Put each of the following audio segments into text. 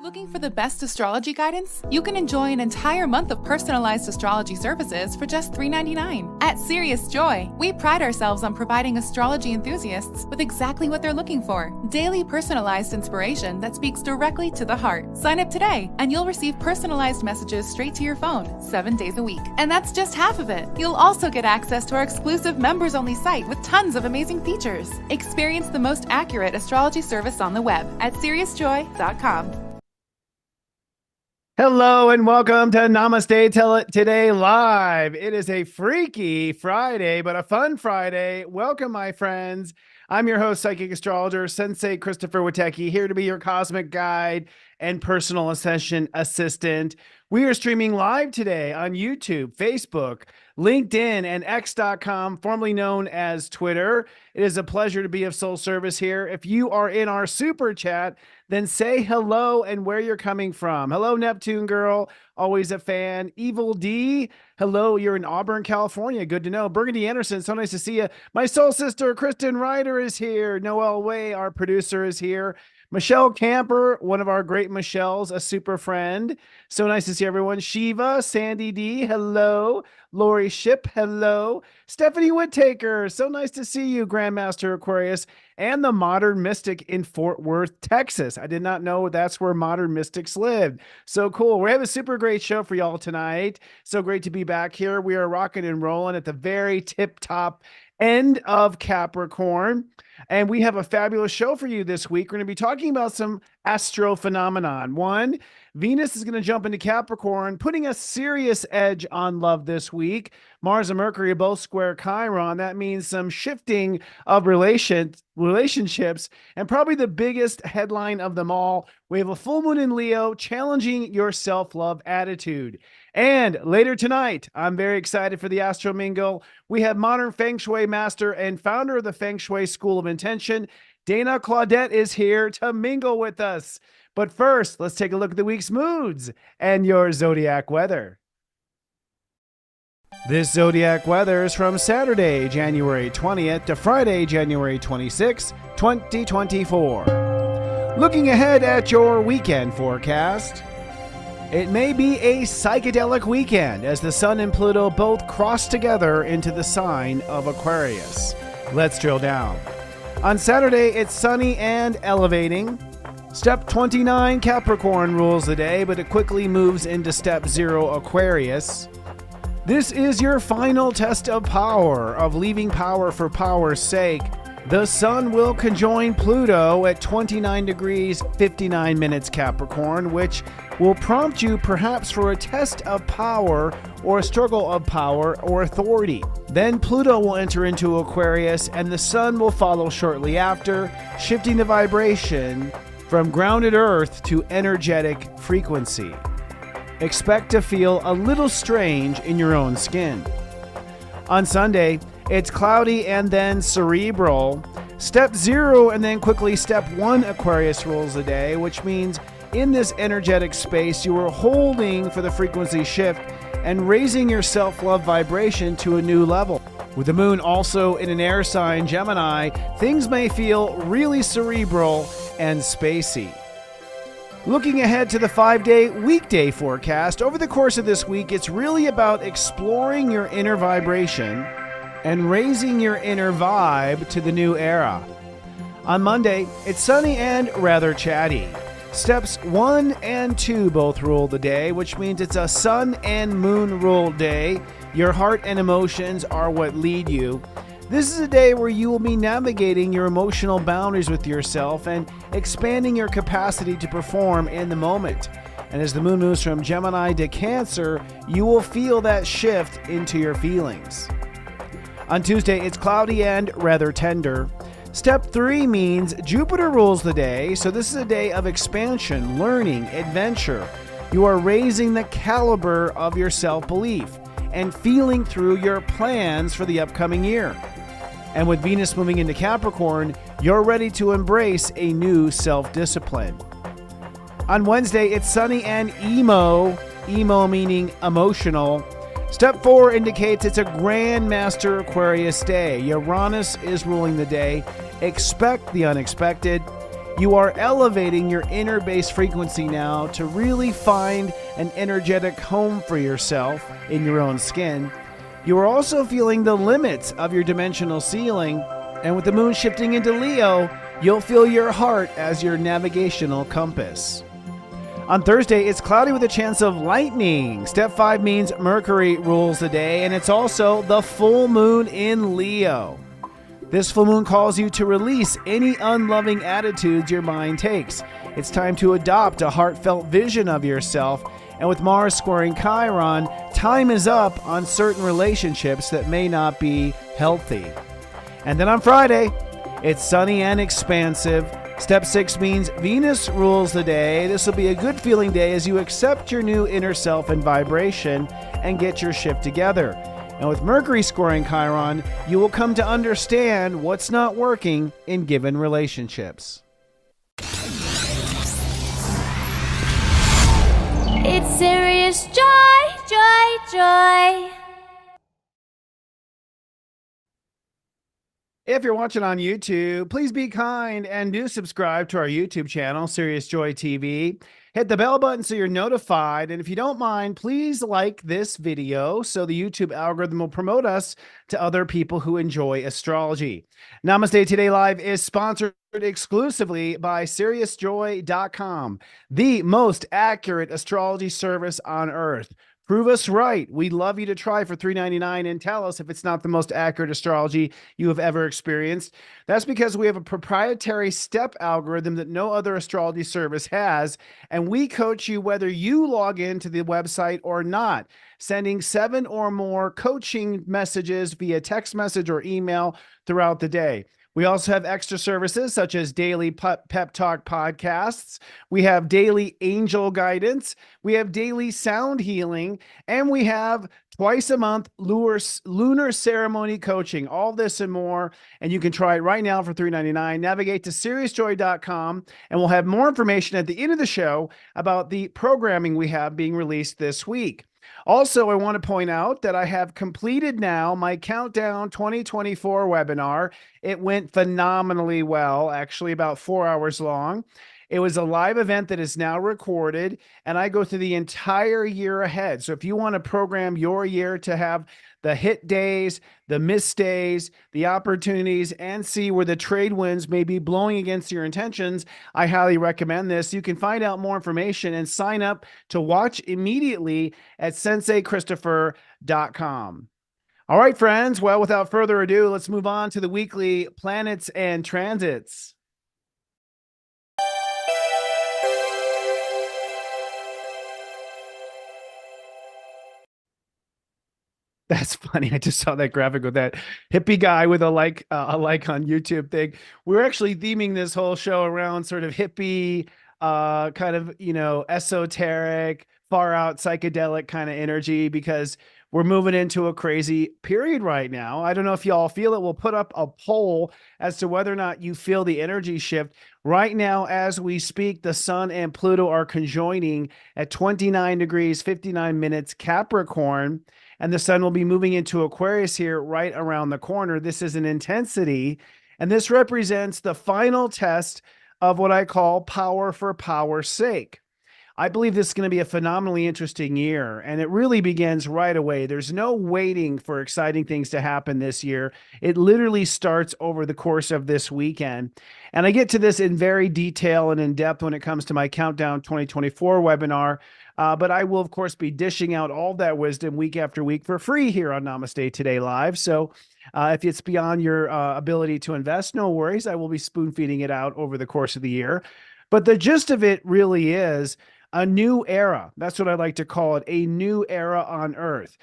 Looking for the best astrology guidance? You can enjoy an entire month of personalized astrology services for just $3.99. At Serious Joy, we pride ourselves on providing astrology enthusiasts with exactly what they're looking for. Daily personalized inspiration that speaks directly to the heart. Sign up today and you'll receive personalized messages straight to your phone 7 days a week. And that's just half of it. You'll also get access to our exclusive members-only site with tons of amazing features. Experience the most accurate astrology service on the web at SeriousJoy.com. Hello and welcome to Namaste Today Live. It is a freaky Friday, but a fun Friday. Welcome, my friends. I'm your host, psychic astrologer, Sensei Christopher Witecki, here to be your cosmic guide and personal ascension assistant. We are streaming live today on YouTube, Facebook, LinkedIn, and X.com, formerly known as Twitter. It is a pleasure to be of soul service here. If you are in our super chat, then say hello and where you're coming from. Hello, Neptune Girl, always a fan. Evil D, hello, you're in Auburn, California. Good to know. Burgundy Anderson, so nice to see you. My soul sister, Kristen Ryder, is here. Noelle Way, our producer, is here. Michelle Camper, one of our great Michelles, a super friend. So nice to see everyone. Shiva, Sandy D, hello. Lori Ship, hello. Stephanie Whittaker, so nice to see you, Grandmaster Aquarius, and the Modern Mystic in Fort Worth, Texas. I did not know that's where Modern Mystics lived. So cool. We have a super great show for y'all tonight. So great to be back here. We are rocking and rolling at the very tip-top end of Capricorn. And we have a fabulous show for you this week. We're going to be talking about some astro phenomenon. One, Venus is going to jump into Capricorn, putting a serious edge on love this week. Mars and Mercury are both square Chiron. That means some shifting of relationships. And probably the biggest headline of them all, we have a full moon in Leo challenging your self-love attitude. And later tonight, I'm very excited for the Astro Mingle. We have modern Feng Shui Master and founder of the Feng Shui School of Intention, Dana Claudat, is here to mingle with us. But first, let's take a look at the week's moods and your zodiac weather. This zodiac weather is from Saturday, January 20th to Friday, January 26th, 2024. Looking ahead at your weekend forecast, it may be a psychedelic weekend as the Sun and Pluto both cross together into the sign of Aquarius. Let's drill down. On Saturday, it's sunny and elevating. Step 29, Capricorn rules the day, but it quickly moves into Step 0, Aquarius. This is your final test of power, of leaving power for power's sake. The Sun will conjoin Pluto at 29 degrees, 59 minutes Capricorn, which will prompt you perhaps for a test of power or a struggle of power or authority. Then Pluto will enter into Aquarius and the Sun will follow shortly after, shifting the vibration from grounded earth to energetic frequency. Expect to feel a little strange in your own skin. On Sunday, it's cloudy and then cerebral. Step 0 and then quickly Step 1 Aquarius rules the day, which means in this energetic space, you are holding for the frequency shift and raising your self-love vibration to a new level. With the moon also in an air sign, Gemini, things may feel really cerebral and spacey. Looking ahead to the 5-day weekday forecast, over the course of this week, it's really about exploring your inner vibration and raising your inner vibe to the new era. On Monday, it's sunny and rather chatty. Steps 1 and 2 both rule the day, which means it's a sun and moon ruled day. Your heart and emotions are what lead you. This is a day where you will be navigating your emotional boundaries with yourself and expanding your capacity to perform in the moment. And as the moon moves from Gemini to Cancer, you will feel that shift into your feelings. On Tuesday, it's cloudy and rather tender. Step 3 means Jupiter rules the day, so this is a day of expansion, learning, adventure. You are raising the caliber of your self-belief and feeling through your plans for the upcoming year. And with Venus moving into Capricorn, you're ready to embrace a new self-discipline. On Wednesday, it's sunny and emo meaning emotional. Step 4 indicates it's a Grandmaster Aquarius day. Uranus is ruling the day. Expect the unexpected. You are elevating your inner base frequency now to really find an energetic home for yourself in your own skin. You are also feeling the limits of your dimensional ceiling, and with the moon shifting into Leo, you'll feel your heart as your navigational compass. On Thursday, it's cloudy with a chance of lightning. Step 5 means Mercury rules the day, and it's also the full moon in Leo. This full moon calls you to release any unloving attitudes your mind takes. It's time to adopt a heartfelt vision of yourself, and with Mars squaring Chiron, time is up on certain relationships that may not be healthy. And then on Friday, it's sunny and expansive. Step 6 means Venus rules the day. This will be a good feeling day as you accept your new inner self and vibration and get your shift together. And with Mercury scoring Chiron, you will come to understand what's not working in given relationships. It's serious joy, joy, joy. If you're watching on YouTube, please be kind and do subscribe to our YouTube channel, Serious Joy TV. Hit the bell button so you're notified. And if you don't mind, please like this video so the YouTube algorithm will promote us to other people who enjoy astrology. Namaste Today Live is sponsored exclusively by SeriousJoy.com, the most accurate astrology service on earth. Prove us right. We'd love you to try for $3.99 and tell us if it's not the most accurate astrology you have ever experienced. That's because we have a proprietary step algorithm that no other astrology service has, and we coach you whether you log into the website or not, sending 7 or more coaching messages via text message or email throughout the day. We also have extra services such as daily pep talk podcasts. We have daily angel guidance. We have daily sound healing, and we have twice a month lunar ceremony coaching. All this and more, and you can try it right now for $3.99. Navigate to SeriousJoy.com, and we'll have more information at the end of the show about the programming we have being released this week. Also, I want to point out that I have completed now my Countdown 2024 webinar. It went phenomenally well, actually about 4 hours long. It was a live event that is now recorded, and I go through the entire year ahead. So if you want to program your year to have the hit days, the missed days, the opportunities, and see where the trade winds may be blowing against your intentions, I highly recommend this. You can find out more information and sign up to watch immediately at SenseiChristopher.com. All right, friends. Well, without further ado, let's move on to the weekly planets and transits. That's funny. I just saw that graphic with that hippie guy with a like on YouTube thing. We're actually theming this whole show around sort of hippie, kind of, esoteric, far out psychedelic kind of energy, because we're moving into a crazy period right now. I don't know if y'all feel it. We'll put up a poll as to whether or not you feel the energy shift. Right now, as we speak, the Sun and Pluto are conjoining at 29 degrees, 59 minutes Capricorn. And the Sun will be moving into Aquarius here right around the corner. This is an intensity, and this represents the final test of what I call power for power's sake. I believe this is going to be a phenomenally interesting year, and it really begins right away. There's no waiting for exciting things to happen this year. It literally starts over the course of this weekend. And I get to this in very detail and in depth when it comes to my Countdown 2024 webinar. But I will, of course, be dishing out all that wisdom week after week for free here on Namaste Today Live. So if it's beyond your ability to invest, no worries. I will be spoon feeding it out over the course of the year. But the gist of it really is a new era. That's what I like to call it, a new era on Earth.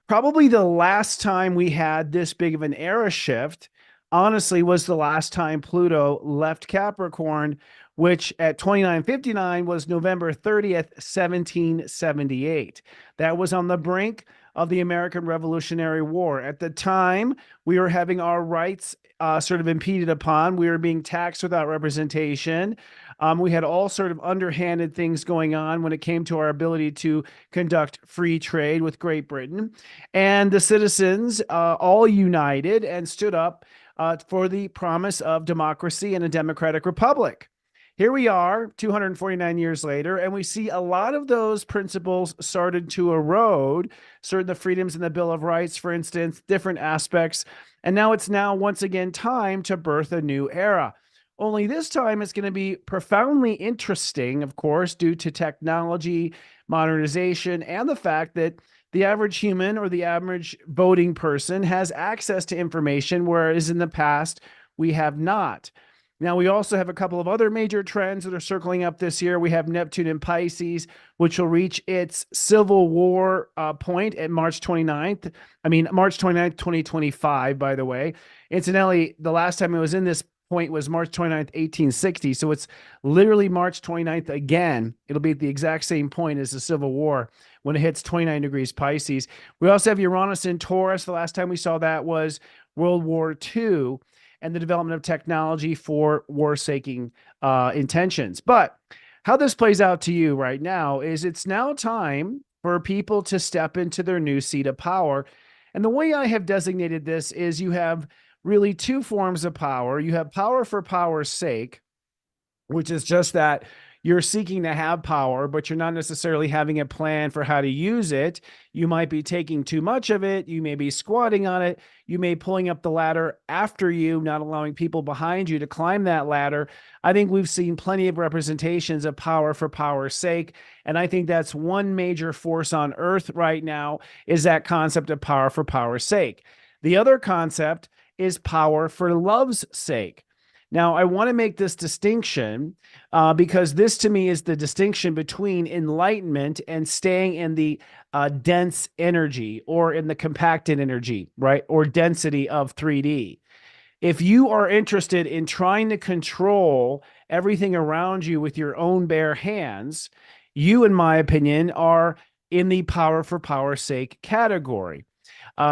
Probably the last time we had this big of an era shift, honestly, was the last time Pluto left Capricorn, which at 2959 was November 30th, 1778. That was on the brink of the American Revolutionary War. At the time, we were having our rights sort of impeded upon. We were being taxed without representation. We had all sort of underhanded things going on when it came to our ability to conduct free trade with Great Britain. And the citizens all united and stood up for the promise of democracy and a democratic republic. here we are 249 years later, and we see a lot of those principles started to erode, certain the freedoms in the Bill of Rights, for instance, different aspects. And now it's once again time to birth a new era. Only this time it's going to be profoundly interesting, of course, due to technology, modernization, and the fact that the average human or the average voting person has access to information, whereas in the past we have not. Now, we also have a couple of other major trends that are circling up this year. We have Neptune in Pisces, which will reach its civil war point at March 29th. March 29th, 2025, by the way. Incidentally, the last time it was in this point was March 29th, 1860. So it's literally March 29th again. It'll be at the exact same point as the Civil War when it hits 29 degrees Pisces. We also have Uranus in Taurus. The last time we saw that was World War II and the development of technology for war-saking intentions. But how this plays out to you right now is it's now time for people to step into their new seat of power. And the way I have designated this is you have really two forms of power. You have power for power's sake, which is just that you're seeking to have power, but you're not necessarily having a plan for how to use it. You might be taking too much of it. You may be squatting on it. You may be pulling up the ladder after you, not allowing people behind you to climb that ladder. I think we've seen plenty of representations of power for power's sake. And I think that's one major force on earth right now is that concept of power for power's sake. The other concept is power for love's sake. Now, I want to make this distinction because this to me is the distinction between enlightenment and staying in the dense energy or in the compacted energy, right? Or density of 3D. If you are interested in trying to control everything around you with your own bare hands, you, in my opinion, are in the power for power's sake category.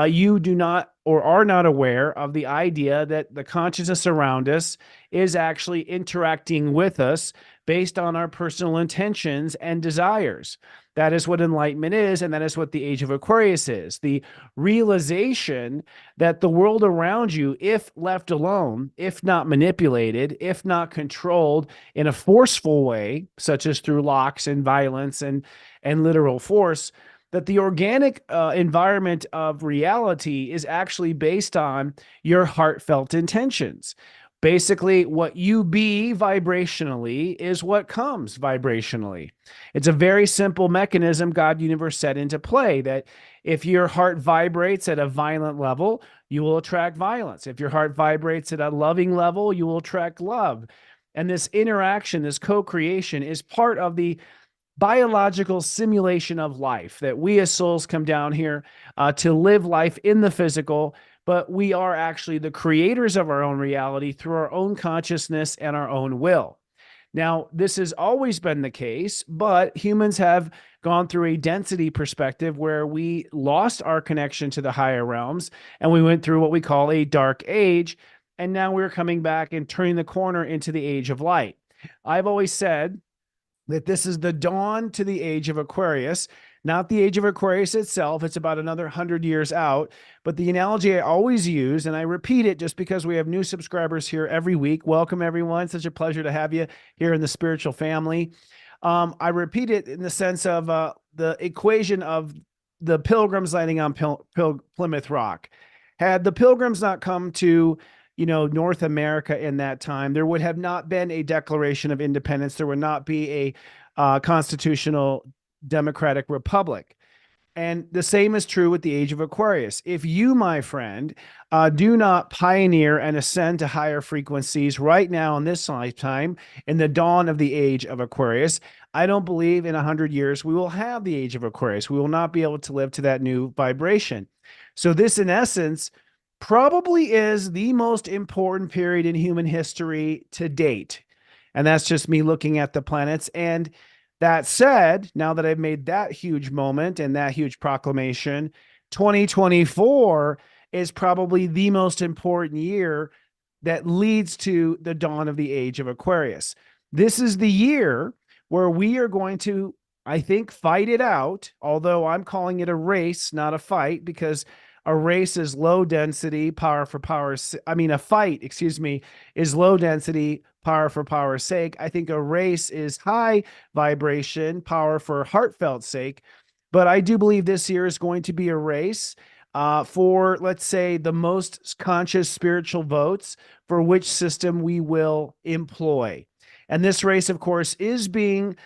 You do not or are not aware of the idea that the consciousness around us is actually interacting with us based on our personal intentions and desires. That is what enlightenment is, and that is what the age of Aquarius is. The realization that the world around you, if left alone, if not manipulated, if not controlled in a forceful way, such as through locks and violence and literal force, that the organic environment of reality is actually based on your heartfelt intentions. Basically, what you be vibrationally is what comes vibrationally. It's a very simple mechanism God universe set into play that if your heart vibrates at a violent level, you will attract violence. If your heart vibrates at a loving level, you will attract love. And this interaction, this co-creation is part of the biological simulation of life, that we as souls come down here to live life in the physical, but we are actually the creators of our own reality through our own consciousness and our own will. Now, this has always been the case, but humans have gone through a density perspective where we lost our connection to the higher realms, and we went through what we call a dark age, and now we're coming back and turning the corner into the age of light. I've always said that this is the dawn to the age of Aquarius, not the age of Aquarius itself. It's about another 100 years out. But the analogy I always use, and I repeat it just because we have new subscribers here every week. Welcome, everyone. Such a pleasure to have you here in the spiritual family. I repeat it in the sense of the equation of the Pilgrims landing on Plymouth Rock. Had the Pilgrims not come to North America in that time, there would have not been a Declaration of Independence. There would not be a constitutional democratic republic. And the same is true with the age of Aquarius. If you, my friend, do not pioneer and ascend to higher frequencies right now in this lifetime, in the dawn of the age of Aquarius, I don't believe in 100 years we will have the age of Aquarius. We will not be able to live to that new vibration. So this, in essence, probably is the most important period in human history to date. And that's just me looking at the planets. And that said, now that I've made that huge moment and that huge proclamation, 2024 is probably the most important year that leads to the dawn of the age of Aquarius. This is the year where we are going to, I think, fight it out, although I'm calling it a race, not a fight, because A race is low density, power for power's, I mean, a fight, excuse me, is low density, power for power's sake. I think a race is high vibration, power for heartfelt sake. But I do believe this year is going to be a race for, let's say, the most conscious spiritual votes for which system we will employ. And this race, of course, is being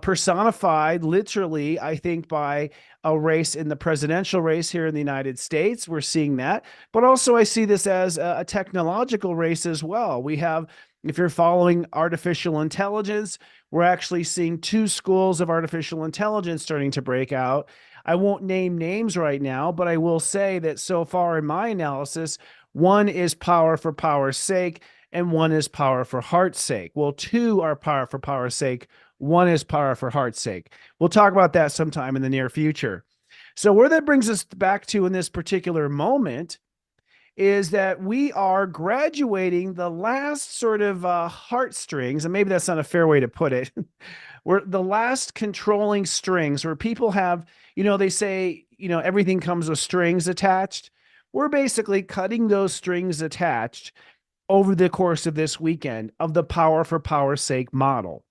personified literally, I think, by a race in the presidential race here in the United States. We're seeing that. But also, I see this as a technological race as well. We have, if you're following artificial intelligence, we're actually seeing two schools of artificial intelligence starting to break out. I won't name names right now, but I will say that so far in my analysis, one is power for power's sake, and one is power for heart's sake. Well, two are power for power's sake. One is power for heart's sake. We'll talk about that sometime in the near future. So where that brings us back to in this particular moment is that we are graduating the last sort of heartstrings, and maybe that's not a fair way to put it. We're the last controlling strings where people have, they say, everything comes with strings attached. We're basically cutting those strings attached over the course of this weekend of the power for power's sake model.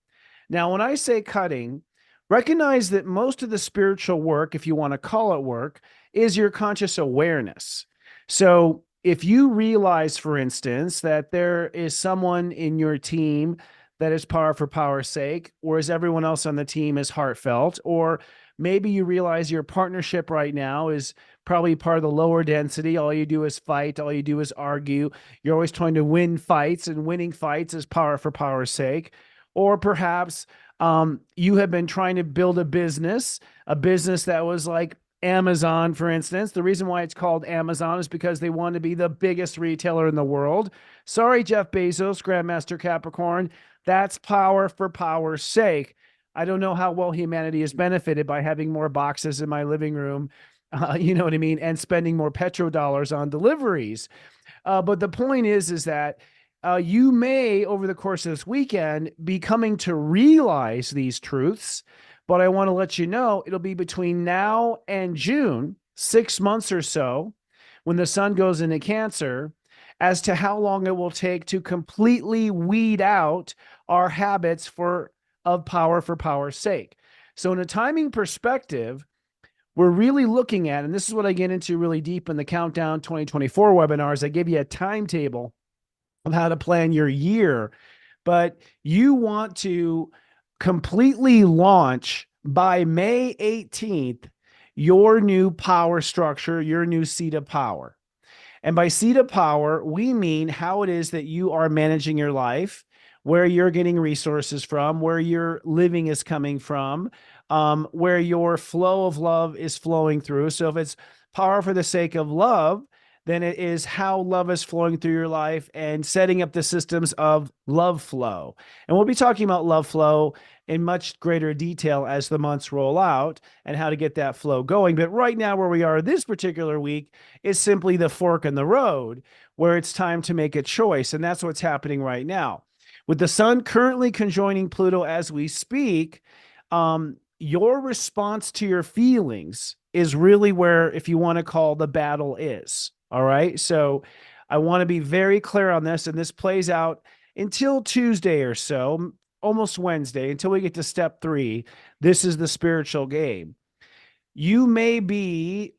Now, when I say cutting, recognize that most of the spiritual work, if you want to call it work, is your conscious awareness. So if you realize, for instance, that there is someone in your team that is power for power's sake, whereas everyone else on the team is heartfelt, or maybe you realize your partnership right now is probably part of the lower density. All you do is fight. All you do is argue. You're always trying to win fights, and winning fights is power for power's sake. Or perhaps you have been trying to build a business that was like Amazon, for instance. The reason why it's called Amazon is because they want to be the biggest retailer in the world. Sorry, Jeff Bezos, Grandmaster Capricorn. That's power for power's sake. I don't know how well humanity has benefited by having more boxes in my living room, you know what I mean, and spending more petrodollars on deliveries. But the point is that you may, over the course of this weekend, be coming to realize these truths. But I want to let you know it'll be between now and June, 6 months or so, when the sun goes into Cancer, as to how long it will take to completely weed out our habits of power for power's sake. So in a timing perspective, we're really looking at, and this is what I get into really deep in the Countdown 2024 webinars, I give you a timetable of how to plan your year, but you want to completely launch by May 18th your new power structure, your new seat of power. And by seat of power, we mean how it is that you are managing your life, where you're getting resources from, where your living is coming from, where your flow of love is flowing through. So if it's power for the sake of love, then it is how love is flowing through your life and setting up the systems of love flow. And we'll be talking about love flow in much greater detail as the months roll out and how to get that flow going. But right now, where we are this particular week is simply the fork in the road, where it's time to make a choice. And that's what's happening right now. With the sun currently conjoining Pluto as we speak, your response to your feelings is really where, if you want to call, the battle is. All right. So I want to be very clear on this. And this plays out until Tuesday or so, almost Wednesday, until we get to step 3. This is the spiritual game. You may be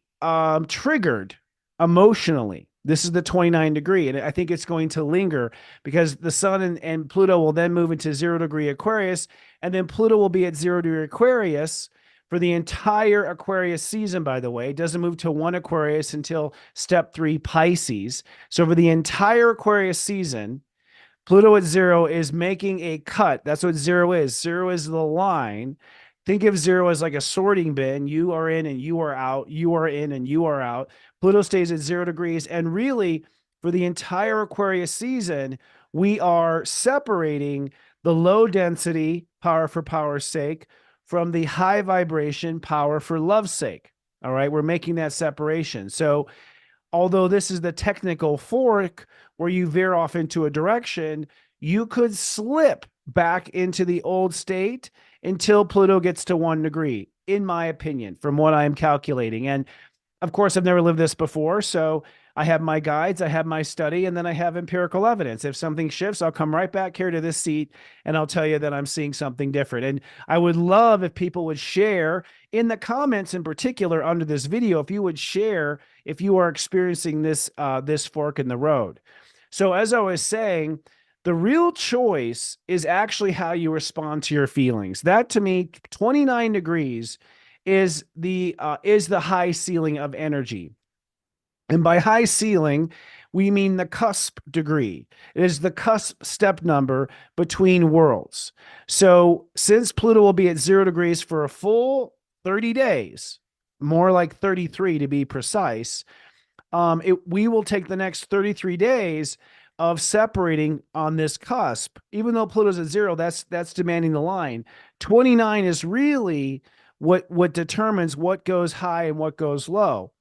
triggered emotionally. This is the 29 degree. And I think it's going to linger because the sun and Pluto will then move into 0 degree Aquarius. And then Pluto will be at 0 degree Aquarius for the entire Aquarius season, by the way. It doesn't move to 1 Aquarius until step 3 Pisces. So for the entire Aquarius season, Pluto at 0 is making a cut. That's what 0 is. 0 is the line. Think of 0 as like a sorting bin. You are in and you are out. You are in and you are out. Pluto stays at 0 degrees. And really, for the entire Aquarius season, we are separating the low density power for power's sake from the high vibration power for love's sake. All right, we're making that separation. So although this is the technical fork where you veer off into a direction, you could slip back into the old state until Pluto gets to 1 degree, in my opinion, from what I'm calculating. And Of course, I've never lived this before, so I have my guides, I have my study, and then I have empirical evidence. If something shifts, I'll come right back here to this seat and I'll tell you that I'm seeing something different. And I would love if people would share in the comments, in particular under this video, if you would share if you are experiencing this this fork in the road. So as I was saying, the real choice is actually how you respond to your feelings. That, to me, 29 degrees is the high ceiling of energy. And by high ceiling, we mean the cusp degree. It is the cusp step number between worlds. So since Pluto will be at 0 degrees for a full 30 days, more like 33 to be precise, we will take the next 33 days of separating on this cusp. Even though Pluto's at 0, that's demanding the line. 29 is really what determines what goes high and what goes low.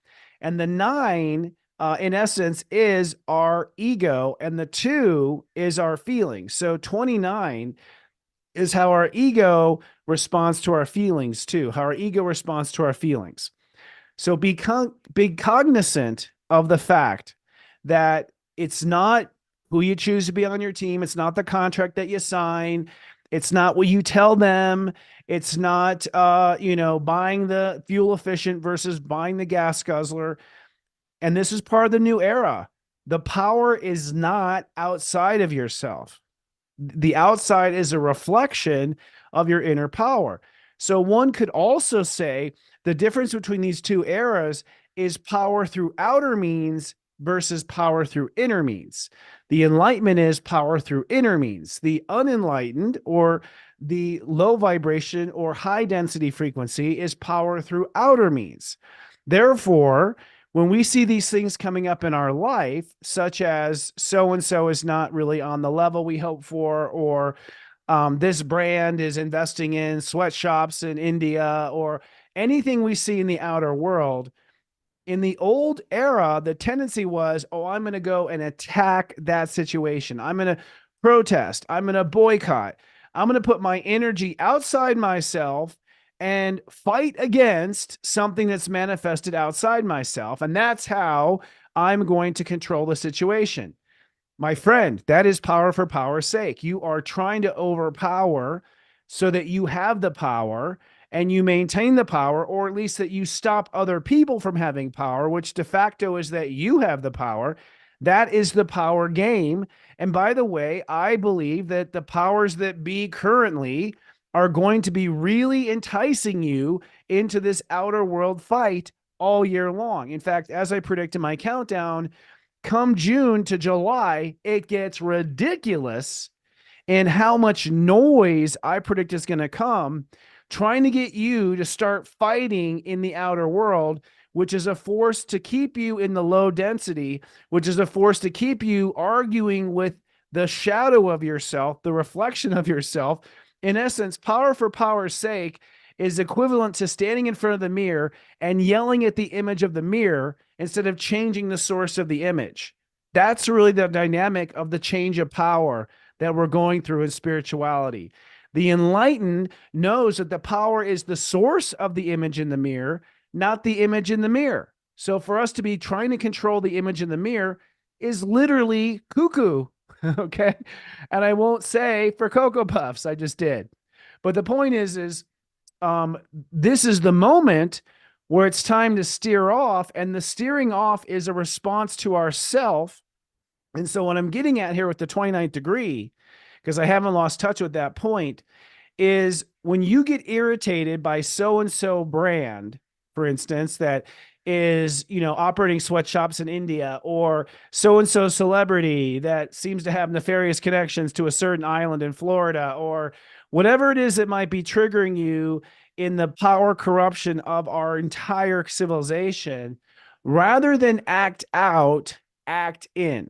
And the 9, in essence, is our ego, and the 2 is our feelings. So 29 is how our ego responds to our feelings too, how our ego responds to our feelings. So be cognizant of the fact that it's not who you choose to be on your team. It's not the contract that you sign. It's not what you tell them. It's not, buying the fuel efficient versus buying the gas guzzler. And this is part of the new era. The power is not outside of yourself. The outside is a reflection of your inner power. So one could also say the difference between these two eras is power through outer means versus power through inner means. The enlightenment is power through inner means. The unenlightened, or the low vibration or high density frequency, is power through outer means. Therefore, when we see these things coming up in our life, such as so-and-so is not really on the level we hope for, or this brand is investing in sweatshops in India, or anything we see in the outer world, in the old era, the tendency was, oh, I'm going to go and attack that situation. I'm going to protest. I'm going to boycott. I'm going to put my energy outside myself and fight against something that's manifested outside myself. And that's how I'm going to control the situation. My friend, that is power for power's sake. You are trying to overpower so that you have the power and you maintain the power, or at least that you stop other people from having power, which de facto is that you have the power. That is the power game. And by the way, I believe that the powers that be currently are going to be really enticing you into this outer world fight all year long. In fact, as I predict in my countdown, come June to July, it gets ridiculous in how much noise I predict is going to come, trying to get you to start fighting in the outer world, which is a force to keep you in the low density, which is a force to keep you arguing with the shadow of yourself, the reflection of yourself. In essence, power for power's sake is equivalent to standing in front of the mirror and yelling at the image of the mirror instead of changing the source of the image. That's really the dynamic of the change of power that we're going through in spirituality. The enlightened knows that the power is the source of the image in the mirror, not the image in the mirror. So for us to be trying to control the image in the mirror is literally cuckoo, okay? And I won't say for Cocoa Puffs, I just did. But the point is this is the moment where it's time to steer off, and the steering off is a response to ourself. And so what I'm getting at here with the 29th degree, because I haven't lost touch with that point, is when you get irritated by so-and-so brand, for instance, that is, operating sweatshops in India, or so-and-so celebrity that seems to have nefarious connections to a certain island in Florida, or whatever it is that might be triggering you in the power corruption of our entire civilization, rather than act out, act in.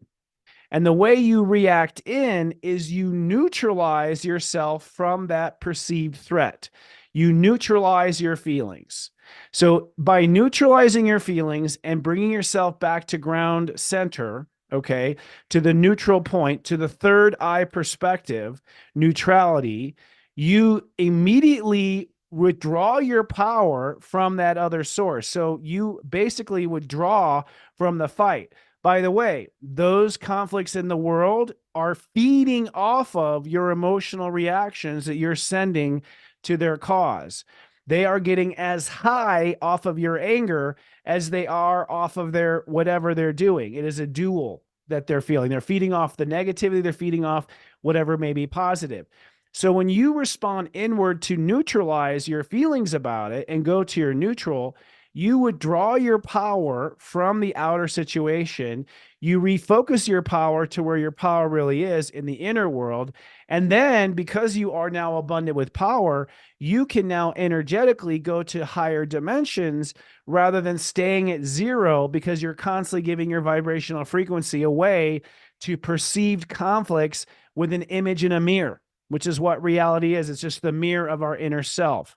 And the way you react in is you neutralize yourself from that perceived threat. You neutralize your feelings. So by neutralizing your feelings and bringing yourself back to ground center, okay, to the neutral point, to the third eye perspective, neutrality, you immediately withdraw your power from that other source. So you basically withdraw from the fight. By the way, those conflicts in the world are feeding off of your emotional reactions that you're sending to their cause. They are getting as high off of your anger as they are off of their whatever they're doing. It is a duel that they're feeling. They're feeding off the negativity, they're feeding off whatever may be positive. So when you respond inward to neutralize your feelings about it and go to your neutral, you withdraw your power from the outer situation. You refocus your power to where your power really is in the inner world. And then because you are now abundant with power, you can now energetically go to higher dimensions rather than staying at zero because you're constantly giving your vibrational frequency away to perceived conflicts with an image in a mirror, which is what reality is. It's just the mirror of our inner self.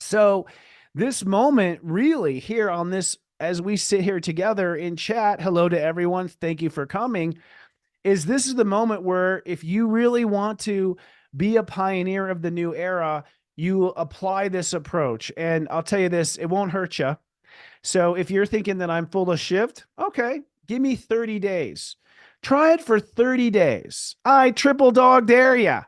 So this moment really here on this, as we sit here together in chat, hello to everyone, thank you for coming, this is the moment where if you really want to be a pioneer of the new era, you apply this approach. And I'll tell you this, it won't hurt you. So if you're thinking that I'm full of shift, okay, give me 30 days. Try it for 30 days. I triple dog dare ya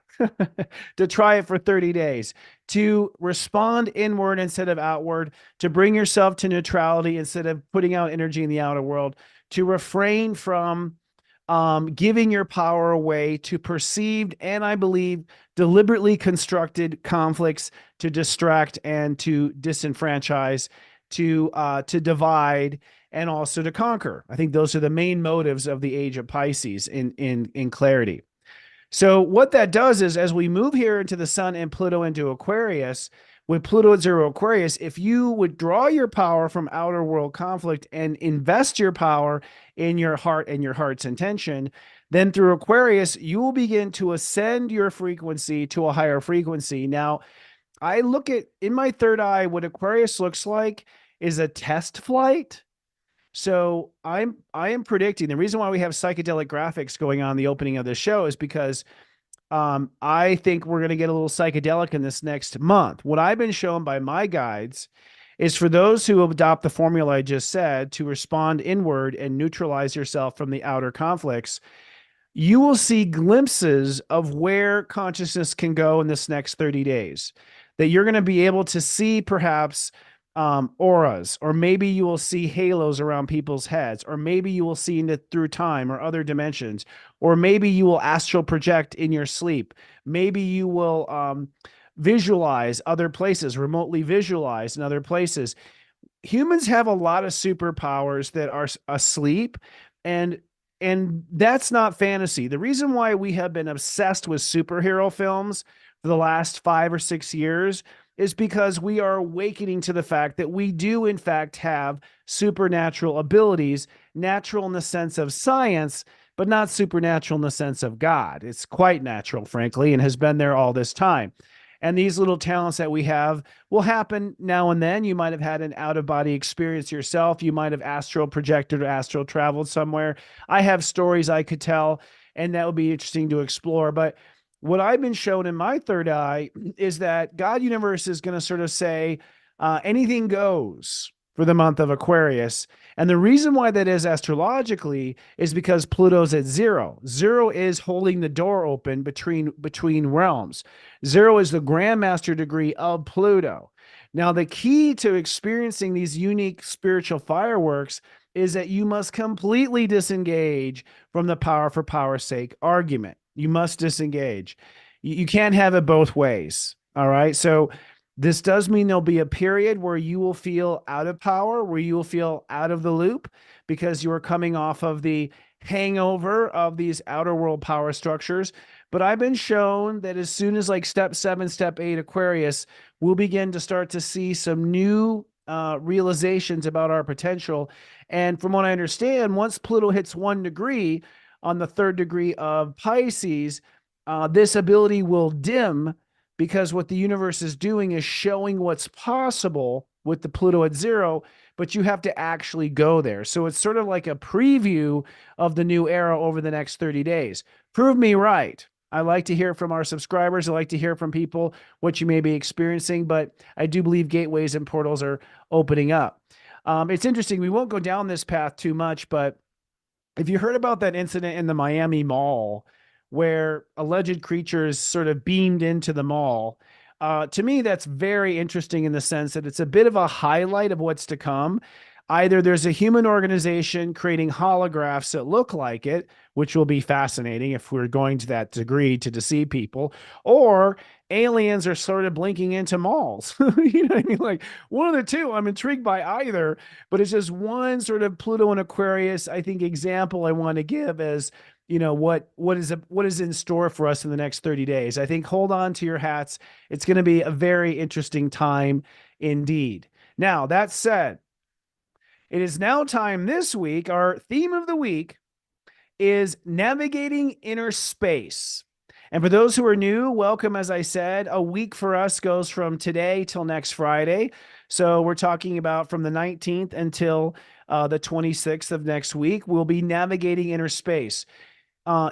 to try it for 30 days, to respond inward instead of outward, to bring yourself to neutrality instead of putting out energy in the outer world, to refrain from giving your power away to perceived and, I believe, deliberately constructed conflicts to distract and to disenfranchise, to divide, and also to conquer. I think those are the main motives of the age of Pisces in clarity. So what that does is, as we move here into the sun and Pluto into Aquarius, with Pluto at 0 Aquarius, if you withdraw your power from outer world conflict and invest your power in your heart and your heart's intention, then through Aquarius, you will begin to ascend your frequency to a higher frequency. Now, I look at, in my third eye, what Aquarius looks like is a test flight. So I am predicting, the reason why we have psychedelic graphics going on in the opening of the show is because I think we're going to get a little psychedelic in this next month. What I've been shown by my guides is for those who adopt the formula I just said to respond inward and neutralize yourself from the outer conflicts, you will see glimpses of where consciousness can go in this next 30 days, that you're going to be able to see perhaps auras, or maybe you will see halos around people's heads, or maybe you will see it through time or other dimensions, or maybe you will astral project in your sleep. Maybe you will visualize other places, remotely visualize in other places. Humans have a lot of superpowers that are asleep, and that's not fantasy. The reason why we have been obsessed with superhero films for the last 5 or 6 years is because we are awakening to the fact that we do, in fact, have supernatural abilities, natural in the sense of science, but not supernatural in the sense of God. It's quite natural, frankly, and has been there all this time. And these little talents that we have will happen now and then. You might have had an out-of-body experience yourself. You might have astral projected or astral traveled somewhere. I have stories I could tell, and that would be interesting to explore. But what I've been shown in my third eye is that God Universe is going to sort of say anything goes for the month of Aquarius. And the reason why that is astrologically is because Pluto's at 0. 0 is holding the door open between realms. 0 is the grandmaster degree of Pluto. Now, the key to experiencing these unique spiritual fireworks is that you must completely disengage from the power for power's sake argument. You must disengage. You can't have it both ways. All right. So this does mean there'll be a period where you will feel out of power, where you will feel out of the loop because you are coming off of the hangover of these outer world power structures. But I've been shown that as soon as like step 7, step 8 Aquarius, we'll begin to start to see some new realizations about our potential. And from what I understand, once Pluto hits 1 degree, on the 3rd degree of Pisces, this ability will dim because what the universe is doing is showing what's possible with the Pluto at 0, but you have to actually go there. So it's sort of like a preview of the new era over the next 30 days. Prove me right. I like to hear from our subscribers. I like to hear from people what you may be experiencing, but I do believe gateways and portals are opening up. It's interesting. We won't go down this path too much, but if you heard about that incident in the Miami Mall where alleged creatures sort of beamed into the mall, to me, that's very interesting in the sense that it's a bit of a highlight of what's to come. Either there's a human organization creating holographs that look like it, which will be fascinating if we're going to that degree to deceive people, or aliens are sort of blinking into malls. You know what I mean? Like one of the two. I'm intrigued by either, but it's just one sort of Pluto and Aquarius, I think, example I want to give as, what is in store for us in the next 30 days. I think hold on to your hats. It's going to be a very interesting time indeed. Now, that said, it is now time this week. Our theme of the week is navigating inner space. And for those who are new, welcome. As I said, a week for us goes from today till next Friday. So we're talking about from the 19th until the 26th of next week. We'll be navigating inner space.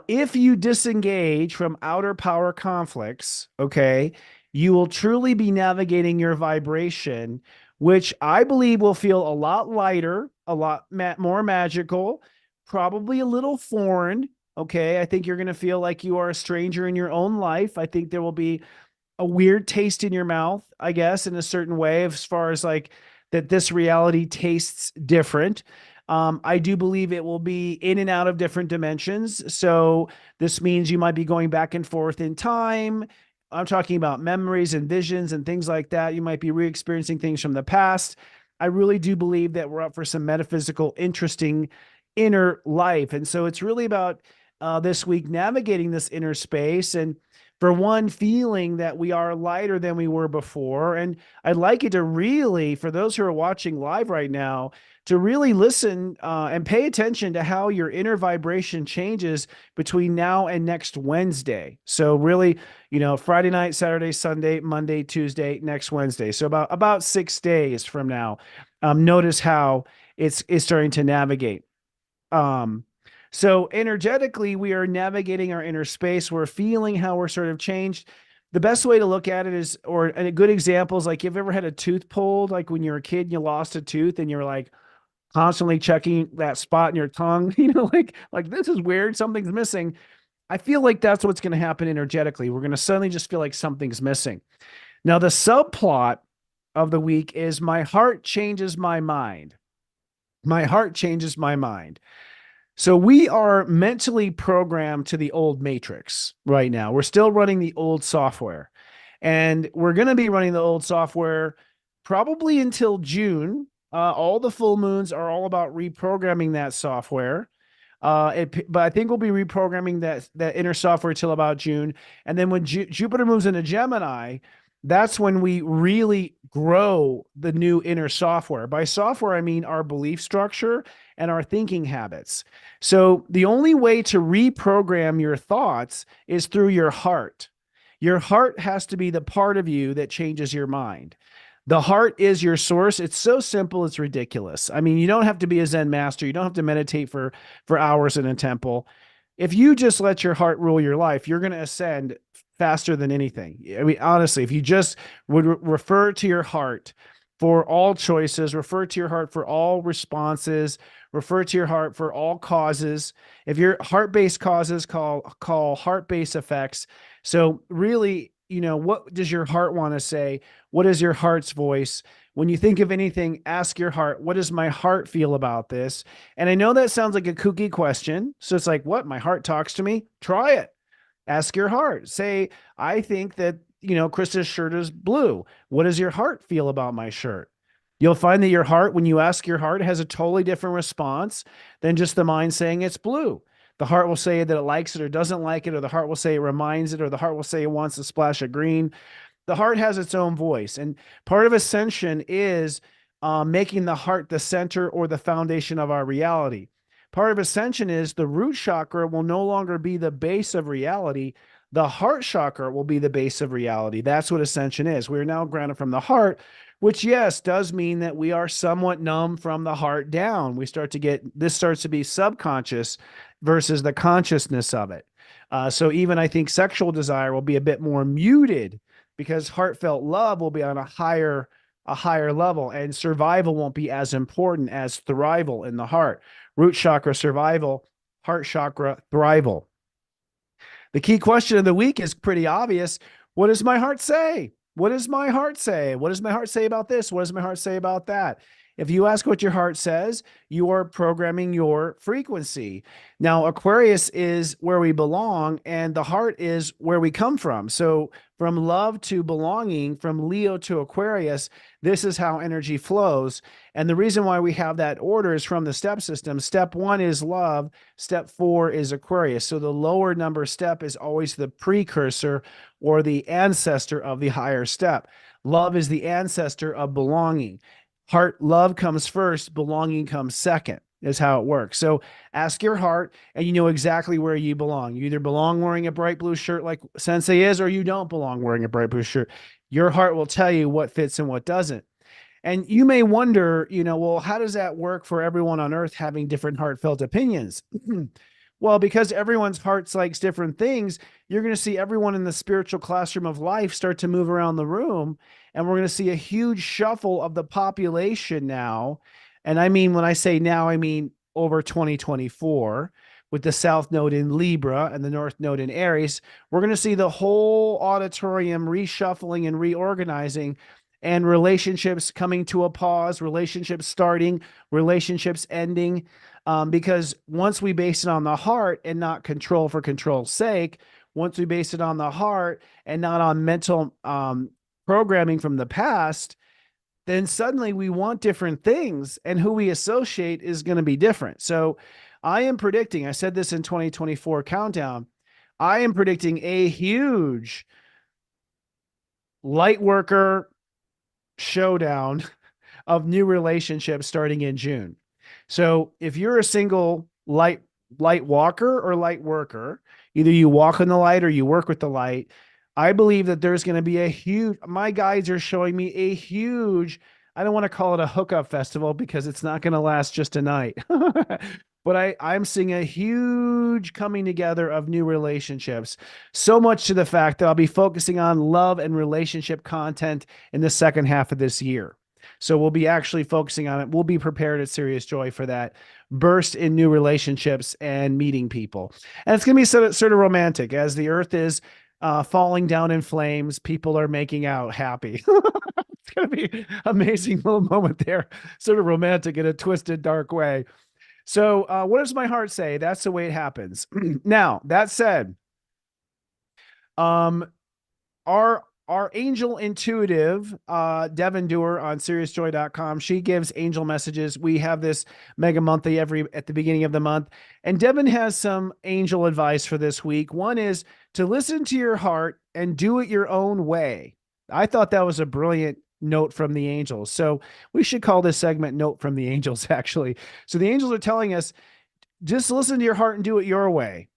If you disengage from outer power conflicts, okay, you will truly be navigating your vibration, which I believe will feel a lot lighter, a lot more magical, probably a little foreign. Okay. I think you're going to feel like you are a stranger in your own life. I think there will be a weird taste in your mouth, I guess, in a certain way, as far as like that this reality tastes different. I do believe it will be in and out of different dimensions. So this means you might be going back and forth in time. I'm talking about memories and visions and things like that. You might be re-experiencing things from the past. I really do believe that we're up for some metaphysical, interesting inner life. And so it's really about this week navigating this inner space. And for one, feeling that we are lighter than we were before. And I'd like you to really, for those who are watching live right now, to really listen and pay attention to how your inner vibration changes between now and next Wednesday. So really, Friday night, Saturday, Sunday, Monday, Tuesday, next Wednesday. So about 6 days from now, notice how it's starting to navigate. So energetically, we are navigating our inner space. We're feeling how we're sort of changed. The best way to look at it is, or a good example is like, you've ever had a tooth pulled, like when you were a kid, and you lost a tooth and you're like constantly checking that spot in your tongue, like this is weird. Something's missing. I feel like that's what's going to happen energetically. We're going to suddenly just feel like something's missing. Now, the subplot of the week is my heart changes my mind. My heart changes my mind. So we are mentally programmed to the old matrix right now. We're still running the old software, and we're going to be running the old software probably until June. All the full moons are all about reprogramming that software. But I think we'll be reprogramming that inner software till about June. And then when Jupiter moves into Gemini, that's when we really grow the new inner software. By software, I mean our belief structure and our thinking habits. So the only way to reprogram your thoughts is through your heart. Your heart has to be the part of you that changes your mind. The heart is your source. It's so simple, it's ridiculous. I mean, you don't have to be a Zen master. You don't have to meditate for hours in a temple. If you just let your heart rule your life, you're going to ascend faster than anything. I mean, honestly, if you just would refer to your heart for all choices, refer to your heart for all responses, refer to your heart for all causes. If your heart-based causes, call heart-based effects. So really, what does your heart want to say? What is your heart's voice? When you think of anything, ask your heart, what does my heart feel about this? And I know that sounds like a kooky question. So it's like, what? My heart talks to me? Try it. Ask your heart. Say, I think that, Krista's shirt is blue. What does your heart feel about my shirt? You'll find that your heart, when you ask your heart, has a totally different response than just the mind saying it's blue. The heart will say that it likes it or doesn't like it, or the heart will say it reminds it, or the heart will say it wants a splash of green. The heart has its own voice. And part of ascension is making the heart the center or the foundation of our reality. Part of ascension is the root chakra will no longer be the base of reality. The heart chakra will be the base of reality. That's what ascension is. We are now grounded from the heart, which, yes, does mean that we are somewhat numb from the heart down. This starts to be subconscious versus the consciousness of it. So even I think sexual desire will be a bit more muted because heartfelt love will be on a higher level, and survival won't be as important as thrival in the heart. Root chakra survival, heart chakra thrival. The key question of the week is pretty obvious. What does my heart say? What does my heart say? What does my heart say about this? What does my heart say about that? If you ask what your heart says, you are programming your frequency. Now, Aquarius is where we belong, and the heart is where we come from. So, from love to belonging, from Leo to Aquarius, this is how energy flows. And the reason why we have that order is from the step system. Step 1 is love, step 4 is Aquarius. So, the lower number step is always the precursor or the ancestor of the higher step. Love is the ancestor of belonging. Heart love comes first, belonging comes second, is how it works. So ask your heart, and you know exactly where you belong. You either belong wearing a bright blue shirt like Sensei is, or you don't belong wearing a bright blue shirt. Your heart will tell you what fits and what doesn't. And you may wonder, well, how does that work for everyone on earth having different heartfelt opinions? Well, because everyone's hearts likes different things, you're going to see everyone in the spiritual classroom of life start to move around the room. And we're going to see a huge shuffle of the population now. And I mean, when I say now, I mean over 2024, with the South Node in Libra and the North Node in Aries. We're going to see the whole auditorium reshuffling and reorganizing, and relationships coming to a pause, relationships starting, relationships ending. Because once we base it on the heart and not control for control's sake, once we base it on the heart and not on mental programming from the past, then suddenly we want different things, and who we associate is going to be different. So I am predicting, I said this in 2024 countdown, I am predicting a huge light worker showdown of new relationships starting in June. So if you're a single light walker or light worker, either you walk in the light or you work with the light, I believe that there's going to be a huge, my guides are showing me a huge, I don't want to call it a hookup festival because it's not going to last just a night, but I'm seeing a huge coming together of new relationships, so much to the fact that I'll be focusing on love and relationship content in the second half of this year. So we'll be actually focusing on it. We'll be prepared at Serious Joy for that burst in new relationships and meeting people. And it's going to be sort of romantic as the earth is falling down in flames. People are making out happy. It's going to be an amazing little moment there, sort of romantic in a twisted, dark way. So what does my heart say? That's the way it happens. Now, that said, our angel intuitive, Devin Dewar on SeriousJoy.com, she gives angel messages. We have this mega monthly at the beginning of the month. And Devin has some angel advice for this week. One is to listen to your heart and do it your own way. I thought that was a brilliant note from the angels. So we should call this segment Note from the Angels, actually. So the angels are telling us, just listen to your heart and do it your way.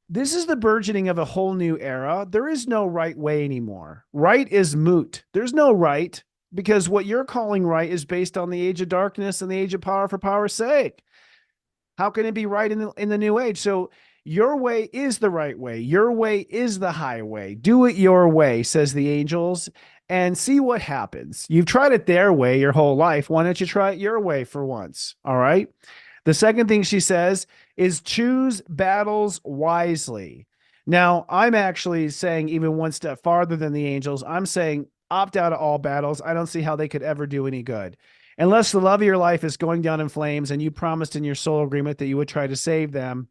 This is the burgeoning of a whole new era. There is no right way anymore. Right is moot. There's no right, because what you're calling right is based on the age of darkness and the age of power for power's sake. How can it be right in the new age? So your way is the right way. Your way is the highway. Do it your way, says the angels, and see what happens. You've tried it their way your whole life. Why don't you try it your way for once? All right. The second thing she says is choose battles wisely. Now, I'm actually saying even one step farther than the angels. I'm saying opt out of all battles. I don't see how they could ever do any good. Unless the love of your life is going down in flames and you promised in your soul agreement that you would try to save them,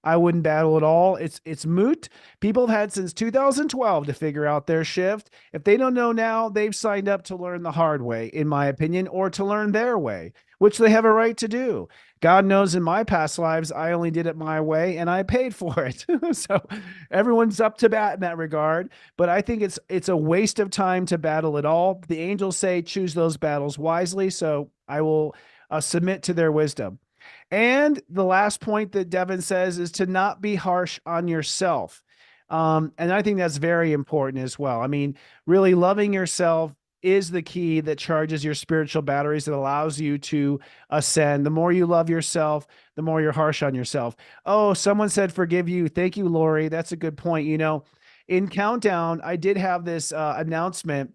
I wouldn't battle at all. It's moot. People have had since 2012 to figure out their shift. If they don't know now, they've signed up to learn the hard way, in my opinion, or to learn their way, which they have a right to do. God knows in my past lives, I only did it my way and I paid for it. So everyone's up to bat in that regard. But I think it's a waste of time to battle at all. The angels say choose those battles wisely. So I will submit to their wisdom. And the last point that Devin says is to not be harsh on yourself. And I think that's very important as well. I mean, really loving yourself is the key that charges your spiritual batteries, that allows you to ascend. The more you love yourself, the more you're harsh on yourself. Oh, someone said, forgive you. Thank you, Lori. That's a good point. You know, in Countdown, I did have this announcement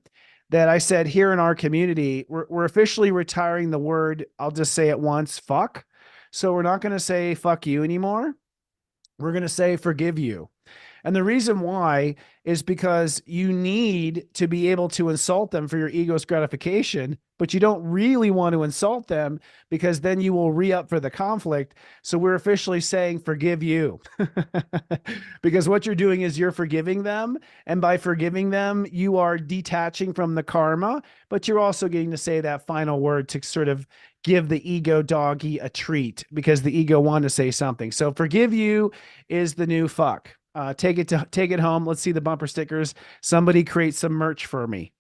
that I said here in our community, we're officially retiring the word, I'll just say it once, fuck. So we're not going to say fuck you anymore. We're going to say forgive you. And the reason why is because you need to be able to insult them for your ego's gratification, but you don't really want to insult them because then you will re-up for the conflict. So we're officially saying forgive you because what you're doing is you're forgiving them. And by forgiving them, you are detaching from the karma, but you're also getting to say that final word to sort of give the ego doggy a treat because the ego wanted to say something. So forgive you is the new fuck. Take it home. Let's see the bumper stickers. Somebody create some merch for me.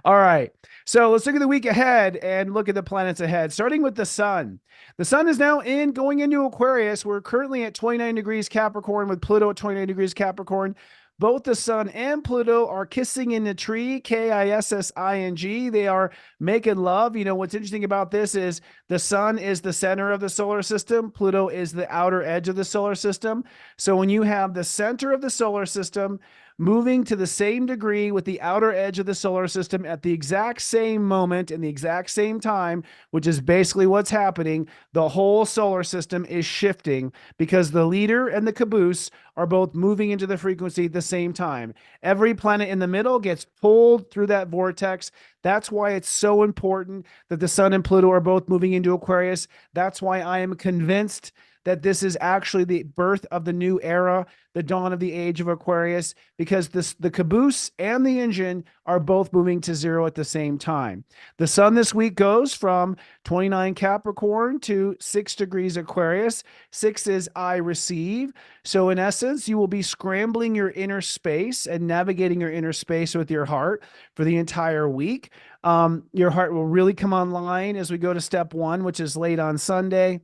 All right. So let's look at the week ahead and look at the planets ahead, starting with the sun. The sun is now going into Aquarius. We're currently at 29 degrees Capricorn with Pluto at 29 degrees Capricorn. Both the sun and Pluto are kissing in the tree, Kissing. They are making love. You know, what's interesting about this is the sun is the center of the solar system. Pluto is the outer edge of the solar system. So when you have the center of the solar system moving to the same degree with the outer edge of the solar system at the exact same moment in the exact same time, which is basically what's happening, the whole solar system is shifting because the leader and the caboose are both moving into the frequency at the same time. Every planet in the middle gets pulled through that vortex. That's why it's so important that the sun and Pluto are both moving into Aquarius. That's why I am convinced that this is actually the birth of the new era, the dawn of the age of Aquarius, because the caboose and the engine are both moving to zero at the same time. The sun this week goes from 29 Capricorn to 6 degrees Aquarius. 6 is I receive. So in essence, you will be scrambling your inner space and navigating your inner space with your heart for the entire week. Your heart will really come online as we go to step 1, which is late on Sunday.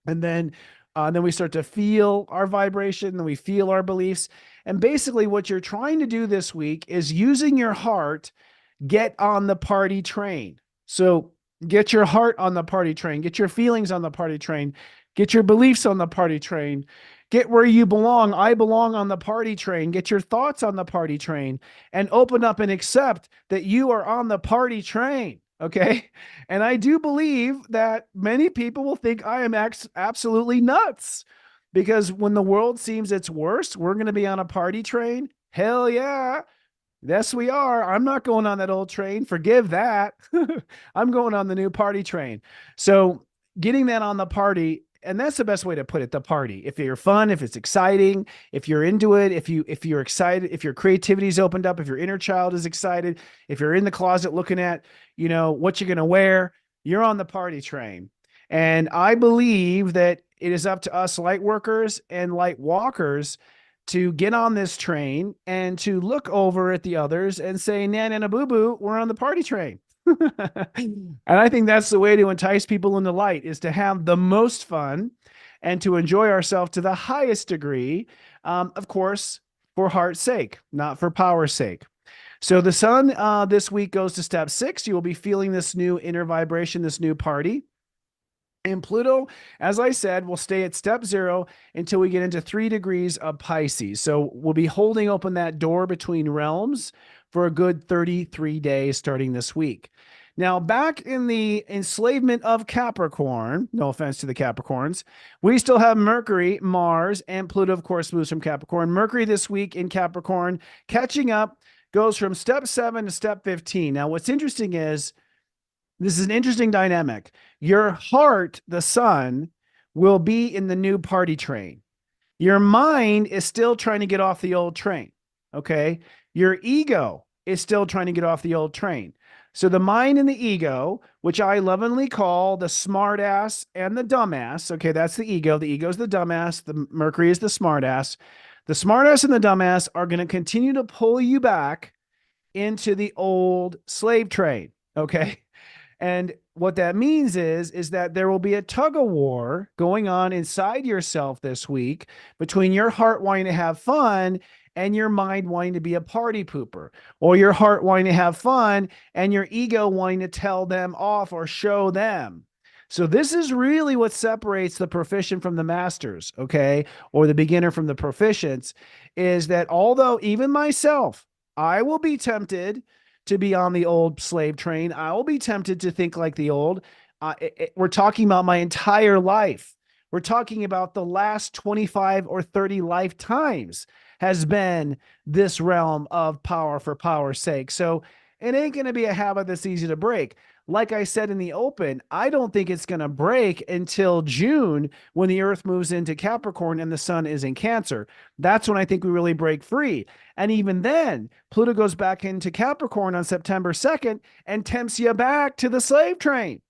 And then we start to feel our vibration, then we feel our beliefs. And basically what you're trying to do this week is using your heart, get on the party train. So get your heart on the party train, get your feelings on the party train, get your beliefs on the party train, get where you belong. I belong on the party train. Get your thoughts on the party train and open up and accept that you are on the party train. Okay. And I do believe that many people will think I am absolutely nuts because when the world seems its worst, we're going to be on a party train. Hell yeah. Yes, we are. I'm not going on that old train. Forgive that. I'm going on the new party train. So getting that on the party, and that's the best way to put it, the party. If you're fun, if it's exciting, if you're into it, if you're excited, if your creativity's opened up, if your inner child is excited, if you're in the closet looking at, you know, what you're going to wear, you're on the party train. And I believe that it is up to us light workers and light walkers to get on this train and to look over at the others and say, "Nan and a boo boo, we're on the party train." And I think that's the way to entice people in the light, is to have the most fun and to enjoy ourselves to the highest degree, of course, for heart's sake, not for power's sake. So the sun this week goes to step 6. You will be feeling this new inner vibration, this new party. And Pluto, as I said, will stay at step 0 until we get into 3 degrees of Pisces. So we'll be holding open that door between realms for a good 33 days starting this week. Now, back in the enslavement of Capricorn, no offense to the Capricorns, we still have Mercury, Mars, and Pluto, of course, moves from Capricorn. Mercury this week in Capricorn, catching up, goes from step 7 to step 15. Now, what's interesting is, this is an interesting dynamic. Your heart, the sun, will be in the new party train. Your mind is still trying to get off the old train, okay? Your ego is still trying to get off the old train. So the mind and the ego, which I lovingly call the smart ass and the dumbass, okay, that's the ego. The ego is the dumbass. The Mercury is the smart ass. The smart ass and the dumbass are going to continue to pull you back into the old slave trade, okay? And what that means is that there will be a tug of war going on inside yourself this week between your heart wanting to have fun and your mind wanting to be a party pooper, or your heart wanting to have fun and your ego wanting to tell them off or show them. So this is really what separates the proficient from the masters, okay? Or the beginner from the proficients, is that although even myself, I will be tempted to be on the old slave train. I will be tempted to think like the old. We're talking about my entire life. We're talking about the last 25 or 30 lifetimes has been this realm of power for power's sake. So it ain't going to be a habit that's easy to break. Like I said in the open, I don't think it's going to break until June when the Earth moves into Capricorn and the Sun is in Cancer. That's when I think we really break free. And even then, Pluto goes back into Capricorn on September 2nd and tempts you back to the slave train.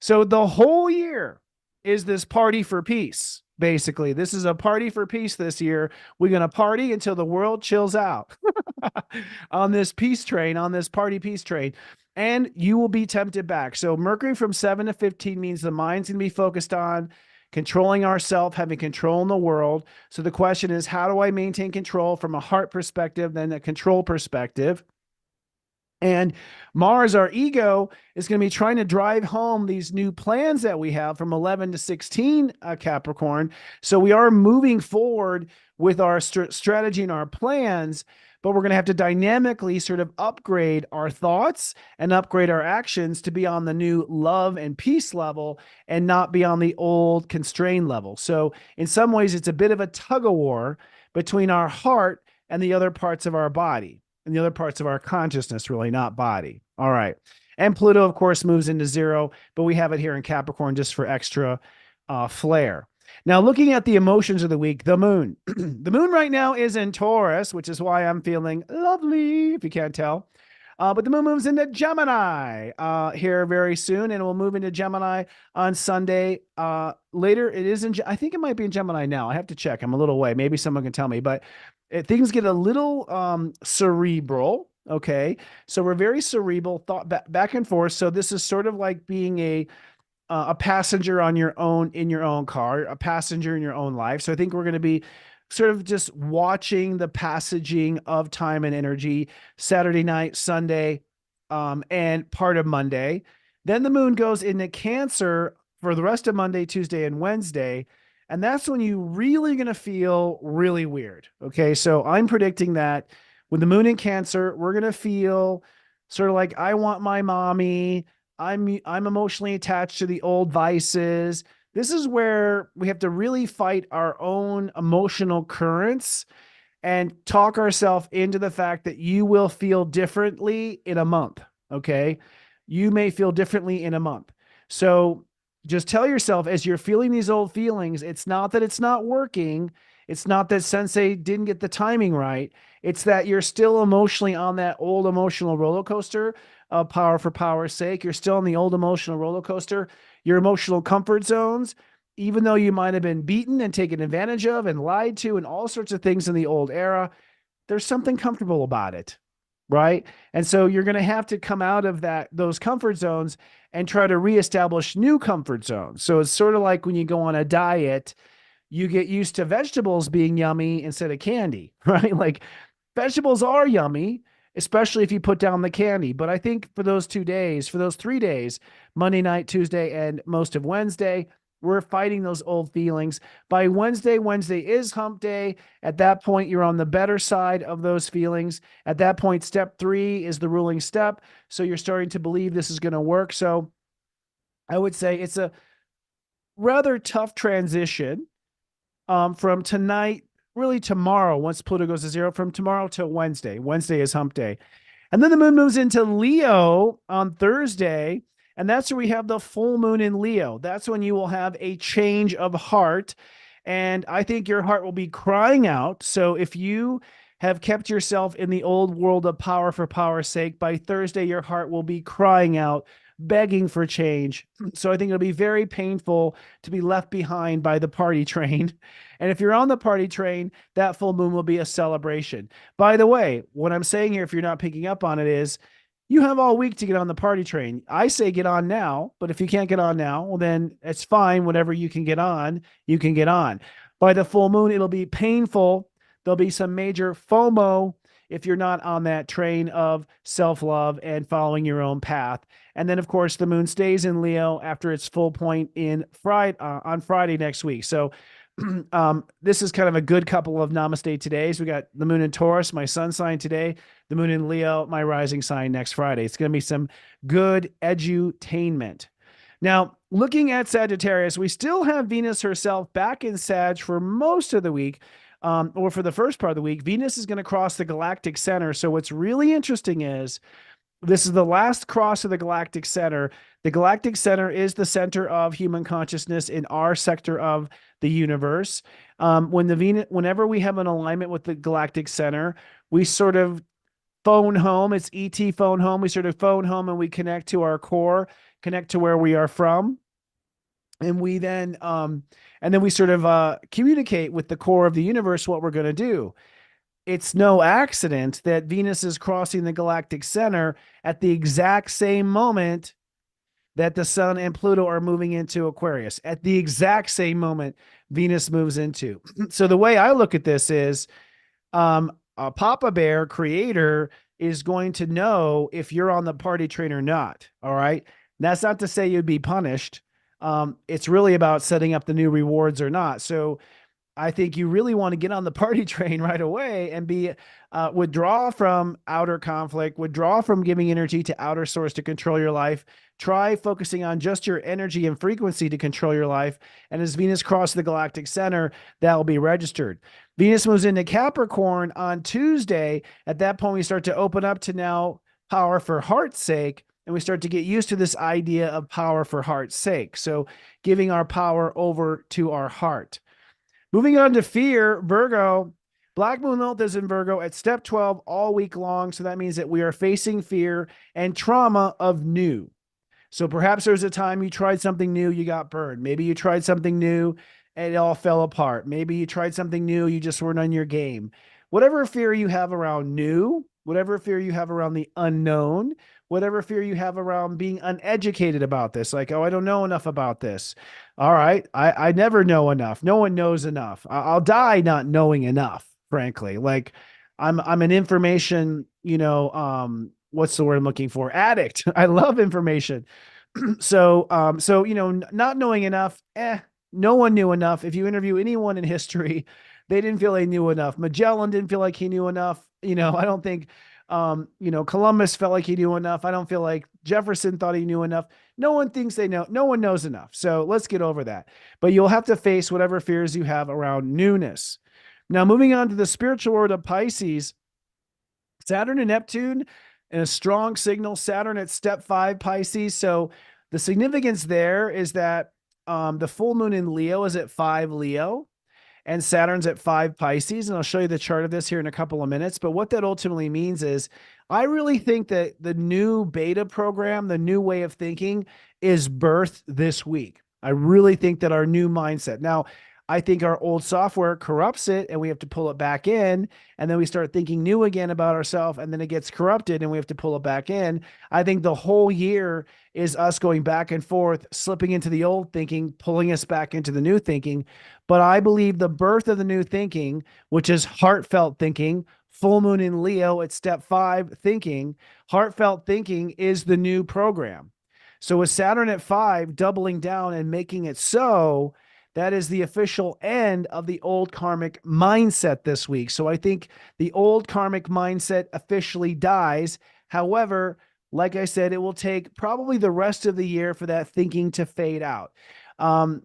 So the whole year is this party for peace. Basically, this is a party for peace this year. We're going to party until the world chills out on this peace train, on this party peace train. And you will be tempted back. So Mercury from 7 to 15 means the mind's going to be focused on controlling ourselves, having control in the world. So the question is, how do I maintain control from a heart perspective, then a control perspective? And Mars, our ego, is going to be trying to drive home these new plans that we have from 11 to 16 Capricorn. So we are moving forward with our strategy and our plans, but we're going to have to dynamically sort of upgrade our thoughts and upgrade our actions to be on the new love and peace level and not be on the old constrained level. So in some ways, it's a bit of a tug of war between our heart and the other parts of our body. And the other parts of our consciousness, really, not body. All right. And Pluto, of course, moves into 0, but we have it here in Capricorn just for extra flair. Now, looking at the emotions of the week, the moon. The moon right now is in Taurus, which is why I'm feeling lovely, if you can't tell. But the moon moves into Gemini here very soon, and it will move into Gemini on Sunday. Later, it is in, I think it might be in Gemini now. I have to check. I'm a little away. Maybe someone can tell me, but things get a little cerebral. Okay. So we're very cerebral, thought back and forth. So this is sort of like being a passenger on your own, in your own car, a passenger in your own life. So I think we're going to be sort of just watching the passaging of time and energy Saturday night, Sunday, and part of Monday. Then the moon goes into Cancer for the rest of Monday, Tuesday, and Wednesday. And that's when you really going to feel really weird. Okay. So I'm predicting that with the moon in Cancer, we're going to feel sort of like, I want my mommy. I'm emotionally attached to the old vices. This is where we have to really fight our own emotional currents and talk ourselves into the fact that you will feel differently in a month. Okay. You may feel differently in a month. So just tell yourself, as you're feeling these old feelings, it's not that it's not working. It's not that Sensei didn't get the timing right. It's that you're still emotionally on that old emotional roller coaster of power for power's sake. You're still on the old emotional roller coaster. Your emotional comfort zones, even though you might have been beaten and taken advantage of and lied to and all sorts of things in the old era, there's something comfortable about it, right? And so you're going to have to come out of those comfort zones and try to reestablish new comfort zones. So it's sort of like when you go on a diet, you get used to vegetables being yummy instead of candy, right? Like vegetables are yummy, especially if you put down the candy. But I think for those 2 days, for those 3 days, Monday night, Tuesday, and most of Wednesday, we're fighting those old feelings. By Wednesday is hump day. At that point, you're on the better side of those feelings. At that point, step 3 is the ruling step. So you're starting to believe this is going to work. So I would say it's a rather tough transition from tonight, really tomorrow, once Pluto goes to 0, from tomorrow till Wednesday. Wednesday is hump day. And then the moon moves into Leo on Thursday. And that's where we have the full moon in Leo. That's when you will have a change of heart. And I think your heart will be crying out. So if you have kept yourself in the old world of power for power's sake, by Thursday, your heart will be crying out, begging for change. So I think it'll be very painful to be left behind by the party train. And if you're on the party train, that full moon will be a celebration. By the way, what I'm saying here, if you're not picking up on it, is you have all week to get on the party train. I say get on now, but if you can't get on now, well, then it's fine. Whatever you can get on, you can get on. By the full moon, it'll be painful. There'll be some major FOMO if you're not on that train of self-love and following your own path. And then, of course, the moon stays in Leo after its full point on Friday next week. So this is kind of a good couple of Namaste todays. We got the moon in Taurus, my sun sign today, the moon in Leo, my rising sign next Friday. It's going to be some good edutainment. Now, looking at Sagittarius, we still have Venus herself back in Sag for most of the week, or for the first part of the week. Venus is going to cross the galactic center. So what's really interesting is this is the last cross of the galactic center. The galactic center is the center of human consciousness in our sector of the universe. Whenever we have an alignment with the galactic center, we sort of phone home. It's ET phone home. We sort of phone home and we connect to our core, connect to where we are from. And then we sort of communicate with the core of the universe what we're going to do. It's no accident that Venus is crossing the galactic center at the exact same moment that the Sun and Pluto are moving into Aquarius. At the exact same moment Venus moves into. So the way I look at this is a Papa Bear creator is going to know if you're on the party train or not. All right. That's not to say you'd be punished. It's really about setting up the new rewards or not. So I think you really want to get on the party train right away and withdraw from outer conflict, withdraw from giving energy to outer source to control your life. Try focusing on just your energy and frequency to control your life. And as Venus crosses the galactic center, that will be registered. Venus moves into Capricorn on Tuesday. At that point, we start to open up to now power for heart's sake. And we start to get used to this idea of power for heart's sake. So giving our power over to our heart. Moving on to fear, Virgo. Black Moon Lilith is in Virgo at step 12 all week long. So that means that we are facing fear and trauma of new. So perhaps there's a time you tried something new, you got burned. Maybe you tried something new and it all fell apart. Maybe you tried something new, you just weren't on your game. Whatever fear you have around new, whatever fear you have around the unknown, whatever fear you have around being uneducated about this, like, oh, I don't know enough about this. All right. I never know enough. No one knows enough. I'll die not knowing enough, frankly. Like I'm an information, what's the word I'm looking for? Addict. I love information. So, not knowing enough, no one knew enough. If you interview anyone in history, they didn't feel they knew enough. Magellan didn't feel like he knew enough. I don't think, Columbus felt like he knew enough. I don't feel like Jefferson thought he knew enough. No one thinks they know. No one knows enough. So let's get over that. But you'll have to face whatever fears you have around newness. Now, moving on to the spiritual world of Pisces, Saturn and Neptune in a strong signal, Saturn at step 5 Pisces. So the significance there is that the full moon in Leo is at 5 Leo. And Saturn's at 5 Pisces. And I'll show you the chart of this here in a couple of minutes. But what that ultimately means is I really think that the new beta program, the new way of thinking is birthed this week. I really think that our new mindset. Now, I think our old software corrupts it and we have to pull it back in. And then we start thinking new again about ourselves and then it gets corrupted and we have to pull it back in. I think the whole year is us going back and forth, slipping into the old thinking, pulling us back into the new thinking. But I believe the birth of the new thinking, which is heartfelt thinking, full moon in Leo at step 5 thinking, heartfelt thinking is the new program. So with Saturn at 5 doubling down and making it so, that is the official end of the old karmic mindset this week. So I think the old karmic mindset officially dies. However, like I said, it will take probably the rest of the year for that thinking to fade out. I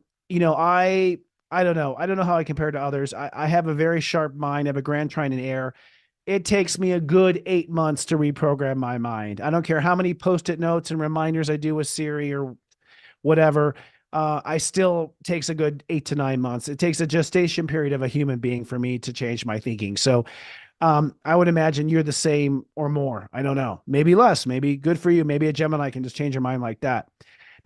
don't know. I don't know how I compare to others. I have a very sharp mind. I have a grand trine in air. It takes me a good 8 months to reprogram my mind. I don't care how many Post-it notes and reminders I do with Siri or whatever. I still takes a good 8 to 9 months. It takes a gestation period of a human being for me to change my thinking. So I would imagine you're the same or more. I don't know. Maybe less. Maybe good for you. Maybe a Gemini can just change your mind like that.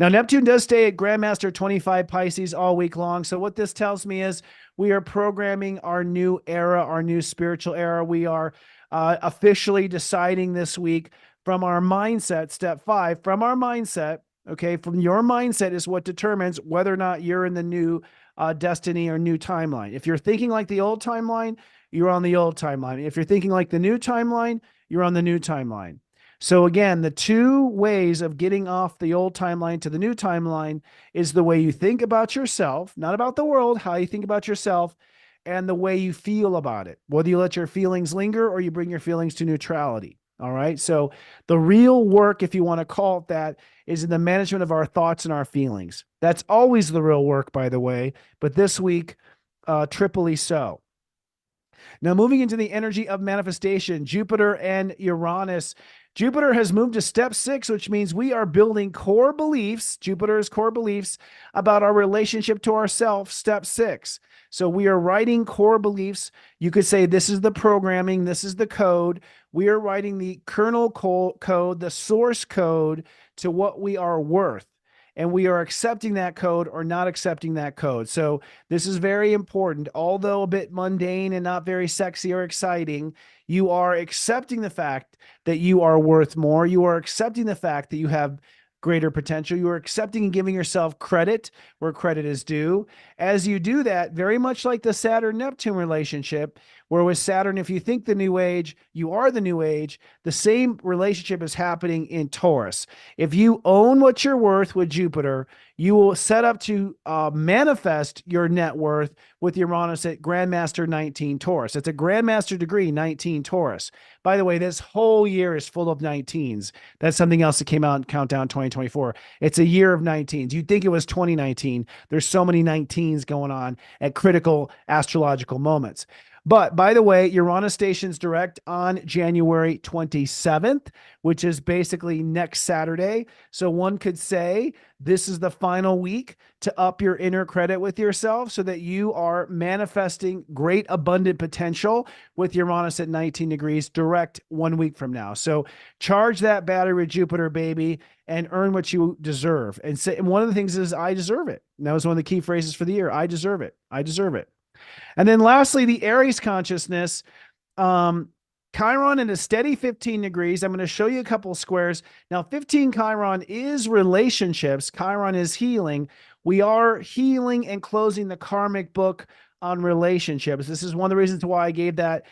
Now, Neptune does stay at Grandmaster 25 Pisces all week long. So what this tells me is we are programming our new era, our new spiritual era. We are officially deciding this week from our mindset. Step 5, from our mindset. Okay, from your mindset is what determines whether or not you're in the new destiny or new timeline. If you're thinking like the old timeline, you're on the old timeline. If you're thinking like the new timeline, you're on the new timeline. So again, the two ways of getting off the old timeline to the new timeline is the way you think about yourself, not about the world, how you think about yourself, and the way you feel about it, whether you let your feelings linger or you bring your feelings to neutrality. All right. So the real work, if you want to call it that, is in the management of our thoughts and our feelings. That's always the real work, by the way, but this week, triply so. Now, moving into the energy of manifestation, Jupiter and Uranus. Jupiter has moved to step 6, which means we are building core beliefs. Jupiter's core beliefs about our relationship to ourselves, step 6. So we are writing core beliefs. You could say this is the programming, this is the code. We are writing the kernel code, the source code to what we are worth. And we are accepting that code or not accepting that code. So this is very important. Although a bit mundane and not very sexy or exciting, you are accepting the fact that you are worth more. You are accepting the fact that you have greater potential. You are accepting and giving yourself credit where credit is due. As you do that, very much like the Saturn-Neptune relationship, where with Saturn, if you think the new age, you are the new age, the same relationship is happening in Taurus. If you own what you're worth with Jupiter, you will set up to manifest your net worth with Uranus at Grandmaster 19 Taurus. It's a Grandmaster degree, 19 Taurus. By the way, this whole year is full of 19s. That's something else that came out in Countdown 2024. It's a year of 19s. You'd think it was 2019. There's so many 19s going on at critical astrological moments. But by the way, Uranus stations direct on January 27th, which is basically next Saturday. So one could say this is the final week to up your inner credit with yourself so that you are manifesting great abundant potential with Uranus at 19 degrees direct 1 week from now. So charge that battery with Jupiter, baby, and earn what you deserve. And one of the things is I deserve it. And that was one of the key phrases for the year. I deserve it. I deserve it. And then lastly, the Aries consciousness, Chiron in a steady 15 degrees. I'm going to show you a couple of squares. Now, 15 Chiron is relationships. Chiron is healing. We are healing and closing the karmic book on relationships. This is one of the reasons why I gave that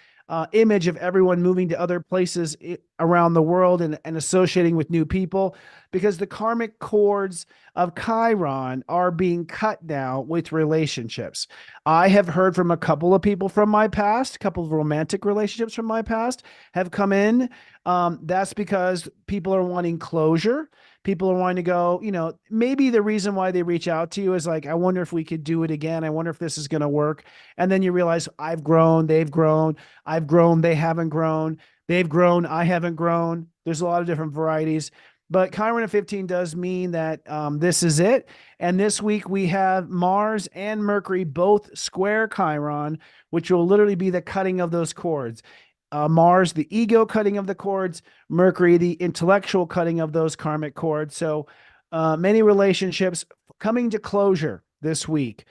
image of everyone moving to other places around the world and associating with new people, because the karmic cords of Chiron are being cut now with relationships. I have heard from a couple of people from my past, a couple of romantic relationships from my past have come in. That's because people are wanting closure. People are wanting to go, maybe the reason why they reach out to you is like, I wonder if we could do it again. I wonder if this is going to work. And then you realize I've grown, they've grown, I've grown, they haven't grown, they've grown, I haven't grown. There's a lot of different varieties. But Chiron at 15 does mean that this is it. And this week we have Mars and Mercury both square Chiron, which will literally be the cutting of those cords. Mars, the ego cutting of the cords, Mercury, the intellectual cutting of those karmic cords. So many relationships coming to closure this week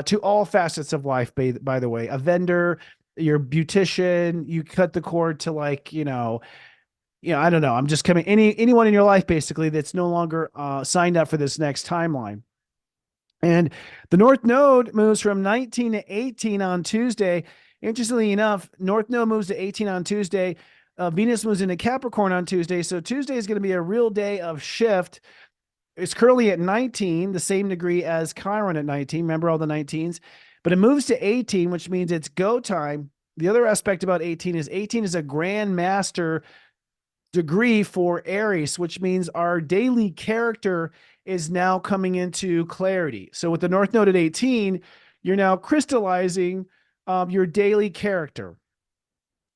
to all facets of life, by the way. A vendor, your beautician, you cut the cord to I don't know. I'm just coming, anyone in your life, basically, that's no longer signed up for this next timeline. And the North Node moves from 19 to 18 on Tuesday. Interestingly enough, North Node moves to 18 on Tuesday. Venus moves into Capricorn on Tuesday. So Tuesday is going to be a real day of shift. It's currently at 19, the same degree as Chiron at 19. Remember all the 19s? But it moves to 18, which means it's go time. The other aspect about 18 is a Grand Master degree for Aries, which means our daily character is now coming into clarity. So with the North Node at 18, you're now crystallizing your daily character.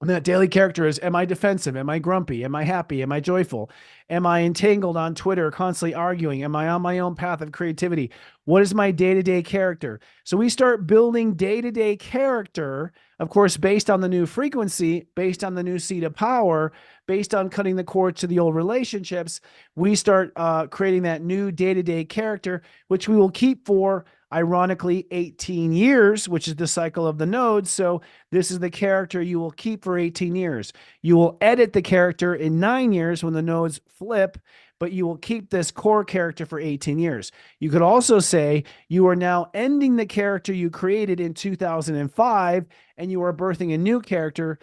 And that daily character is, am I defensive? Am I grumpy? Am I happy? Am I joyful? Am I entangled on Twitter, constantly arguing? Am I on my own path of creativity? What is my day-to-day character? So we start building day-to-day character, of course, based on the new frequency, based on the new seat of power, based on cutting the cords to the old relationships. We start creating that new day-to-day character, which we will keep for ironically 18 years, which is the cycle of the nodes. So this is the character you will keep for 18 years. You will edit the character in 9 years when the nodes flip, but you will keep this core character for 18 years. You could also say you are now ending the character you created in 2005 and you are birthing a new character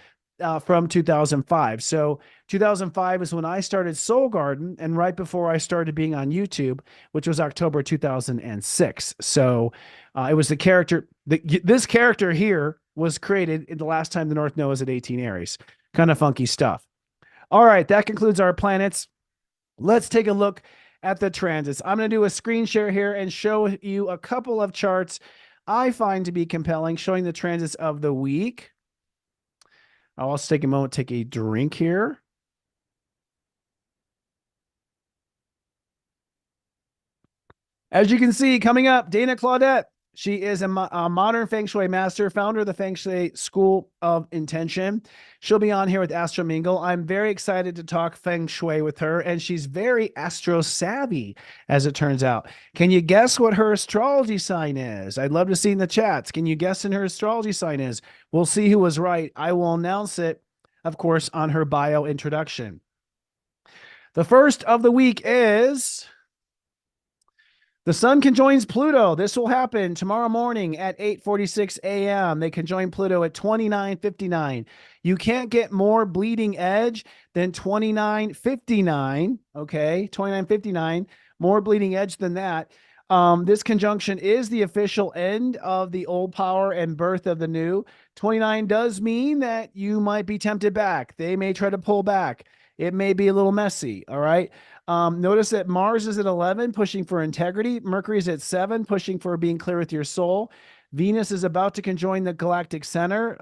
from 2005. So 2005 is when I started Soul Garden, and right before I started being on YouTube, which was October 2006. So it was the character, this character here was created in the last time the North Node was at 18 Aries. Kind of funky stuff. All right, that concludes our planets. Let's take a look at the transits. I'm going to do a screen share here and show you a couple of charts I find to be compelling, showing the transits of the week. I'll also take a moment, take a drink here. As you can see, coming up, Dana Claudat. She is a modern Feng Shui Master, founder of the Feng Shui School of Intention. She'll be on here with Astro Mingle. I'm very excited to talk Feng Shui with her, and she's very astro savvy, as it turns out. Can you guess what her astrology sign is? I'd love to see in the chats. Can you guess what her astrology sign is? We'll see who was right. I will announce it, of course, on her bio introduction. The first of the week is the Sun conjoins Pluto. This will happen tomorrow morning at 8:46 a.m. They conjoin Pluto at 29:59. You can't get more bleeding edge than 29:59. Okay, 29:59. More bleeding edge than that. This conjunction is the official end of the old power and birth of the new. 29 does mean that you might be tempted back. They may try to pull back. It may be a little messy. All right. Notice that Mars is at 11, pushing for integrity. Mercury is at 7, pushing for being clear with your soul. Venus is about to conjoin the galactic center,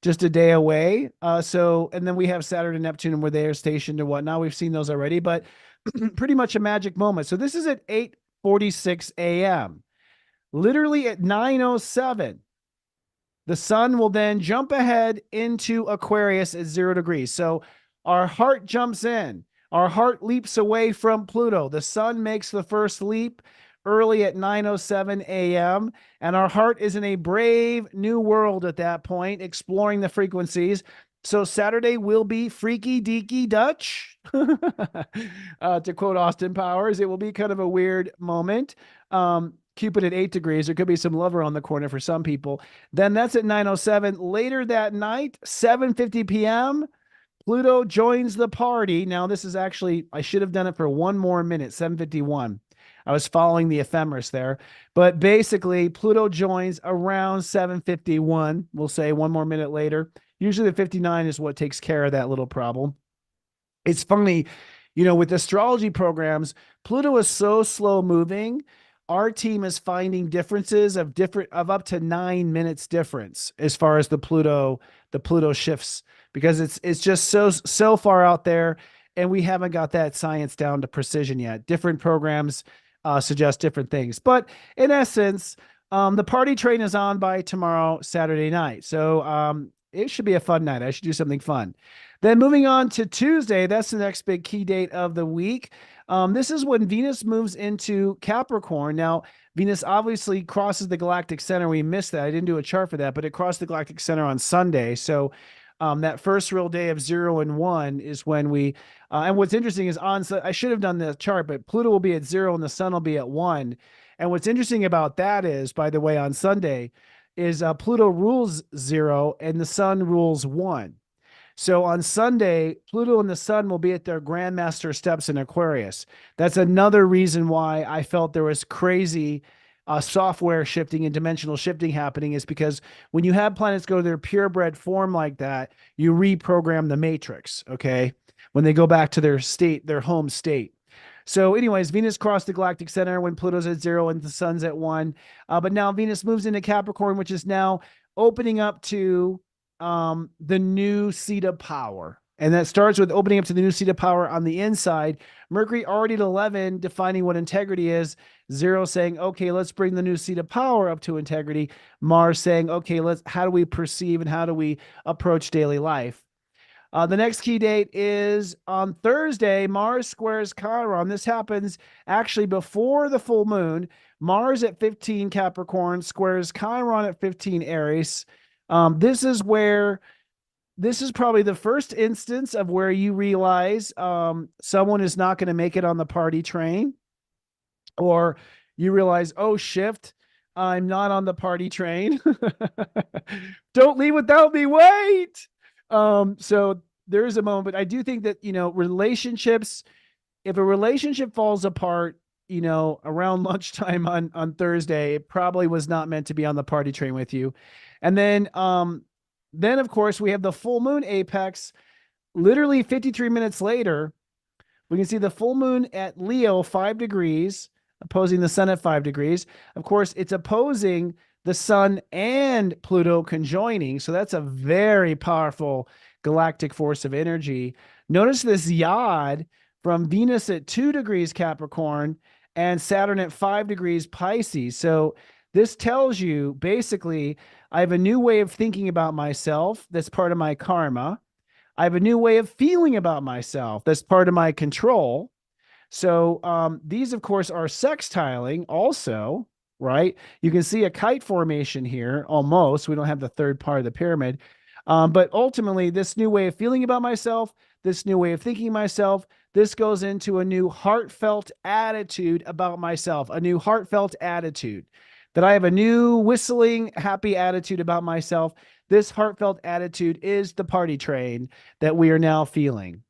just a day away. And then we have Saturn and Neptune, and where they are stationed and whatnot. We've seen those already, but pretty much a magic moment. So this is at 8:46 a.m. Literally at 9:07. The sun will then jump ahead into Aquarius at 0 degrees. So our heart jumps in. Our heart leaps away from Pluto. The sun makes the first leap early at 9:07 a.m. And our heart is in a brave new world at that point, exploring the frequencies. So Saturday will be freaky deaky Dutch, to quote Austin Powers. It will be kind of a weird moment. Cupid at 8 degrees. There could be some lover on the corner for some people. Then that's at 9:07. Later that night, 7:50 p.m., Pluto joins the party. Now, this is actually, I should have done it for one more minute, 7:51. I was following the ephemeris there. But basically, Pluto joins around 7:51. We'll say one more minute later. Usually the 59 is what takes care of that little problem. It's funny, with astrology programs, Pluto is so slow moving. Our team is finding differences of up to 9 minutes difference as far as the Pluto shifts, because it's just so far out there, and we haven't got that science down to precision yet. Different programs suggest different things, but in essence, the party train is on by tomorrow, Saturday night. So it should be a fun night. I should do something fun. Then moving on to Tuesday, that's the next big key date of the week. This is when Venus moves into Capricorn. Now, Venus obviously crosses the galactic center. We missed that. I didn't do a chart for that, but it crossed the galactic center on Sunday. So that first real day of 0 and 1 is when we, and what's interesting is I should have done the chart, but Pluto will be at 0 and the sun will be at 1. And what's interesting about that is, by the way, on Sunday is Pluto rules 0 and the sun rules 1. So on Sunday, Pluto and the sun will be at their grandmaster steps in Aquarius. That's another reason why I felt there was crazy software shifting and dimensional shifting happening, is because when you have planets go to their purebred form like that, you reprogram the matrix, okay? When they go back to their state, their home state. So anyways, Venus crossed the galactic center when Pluto's at 0 and the sun's at 1. But now Venus moves into Capricorn, which is now opening up to the new seat of power. And that starts with opening up to the new seat of power on the inside. Mercury already at 11, defining what integrity is. 0 saying, okay, let's bring the new seat of power up to integrity. Mars saying, okay, how do we perceive and how do we approach daily life? The next key date is on Thursday. Mars squares Chiron. This happens actually before the full moon. Mars at 15 Capricorn squares Chiron at 15 Aries. This is probably the first instance of where you realize someone is not going to make it on the party train, or you realize, oh, shift, I'm not on the party train. Don't leave without me. Wait. So there is a moment, but I do think that, relationships, if a relationship falls apart, around lunchtime on Thursday, it probably was not meant to be on the party train with you. And then of course we have the full moon apex, literally 53 minutes later. We can see the full moon at Leo, 5 degrees, opposing the sun at 5 degrees. Of course, it's opposing the sun and Pluto conjoining. So that's a very powerful galactic force of energy. Notice this yod from Venus at 2 degrees Capricorn and Saturn at 5 degrees Pisces. So this tells you basically, I have a new way of thinking about myself. That's part of my karma. I have a new way of feeling about myself. That's part of my control. So these, of course, are sextiling also, right? You can see a kite formation here almost. We don't have the third part of the pyramid. But ultimately, this new way of feeling about myself, this new way of thinking myself, this goes into a new heartfelt attitude about myself, a new heartfelt attitude. That I have a new whistling, happy attitude about myself. This heartfelt attitude is the party train that we are now feeling.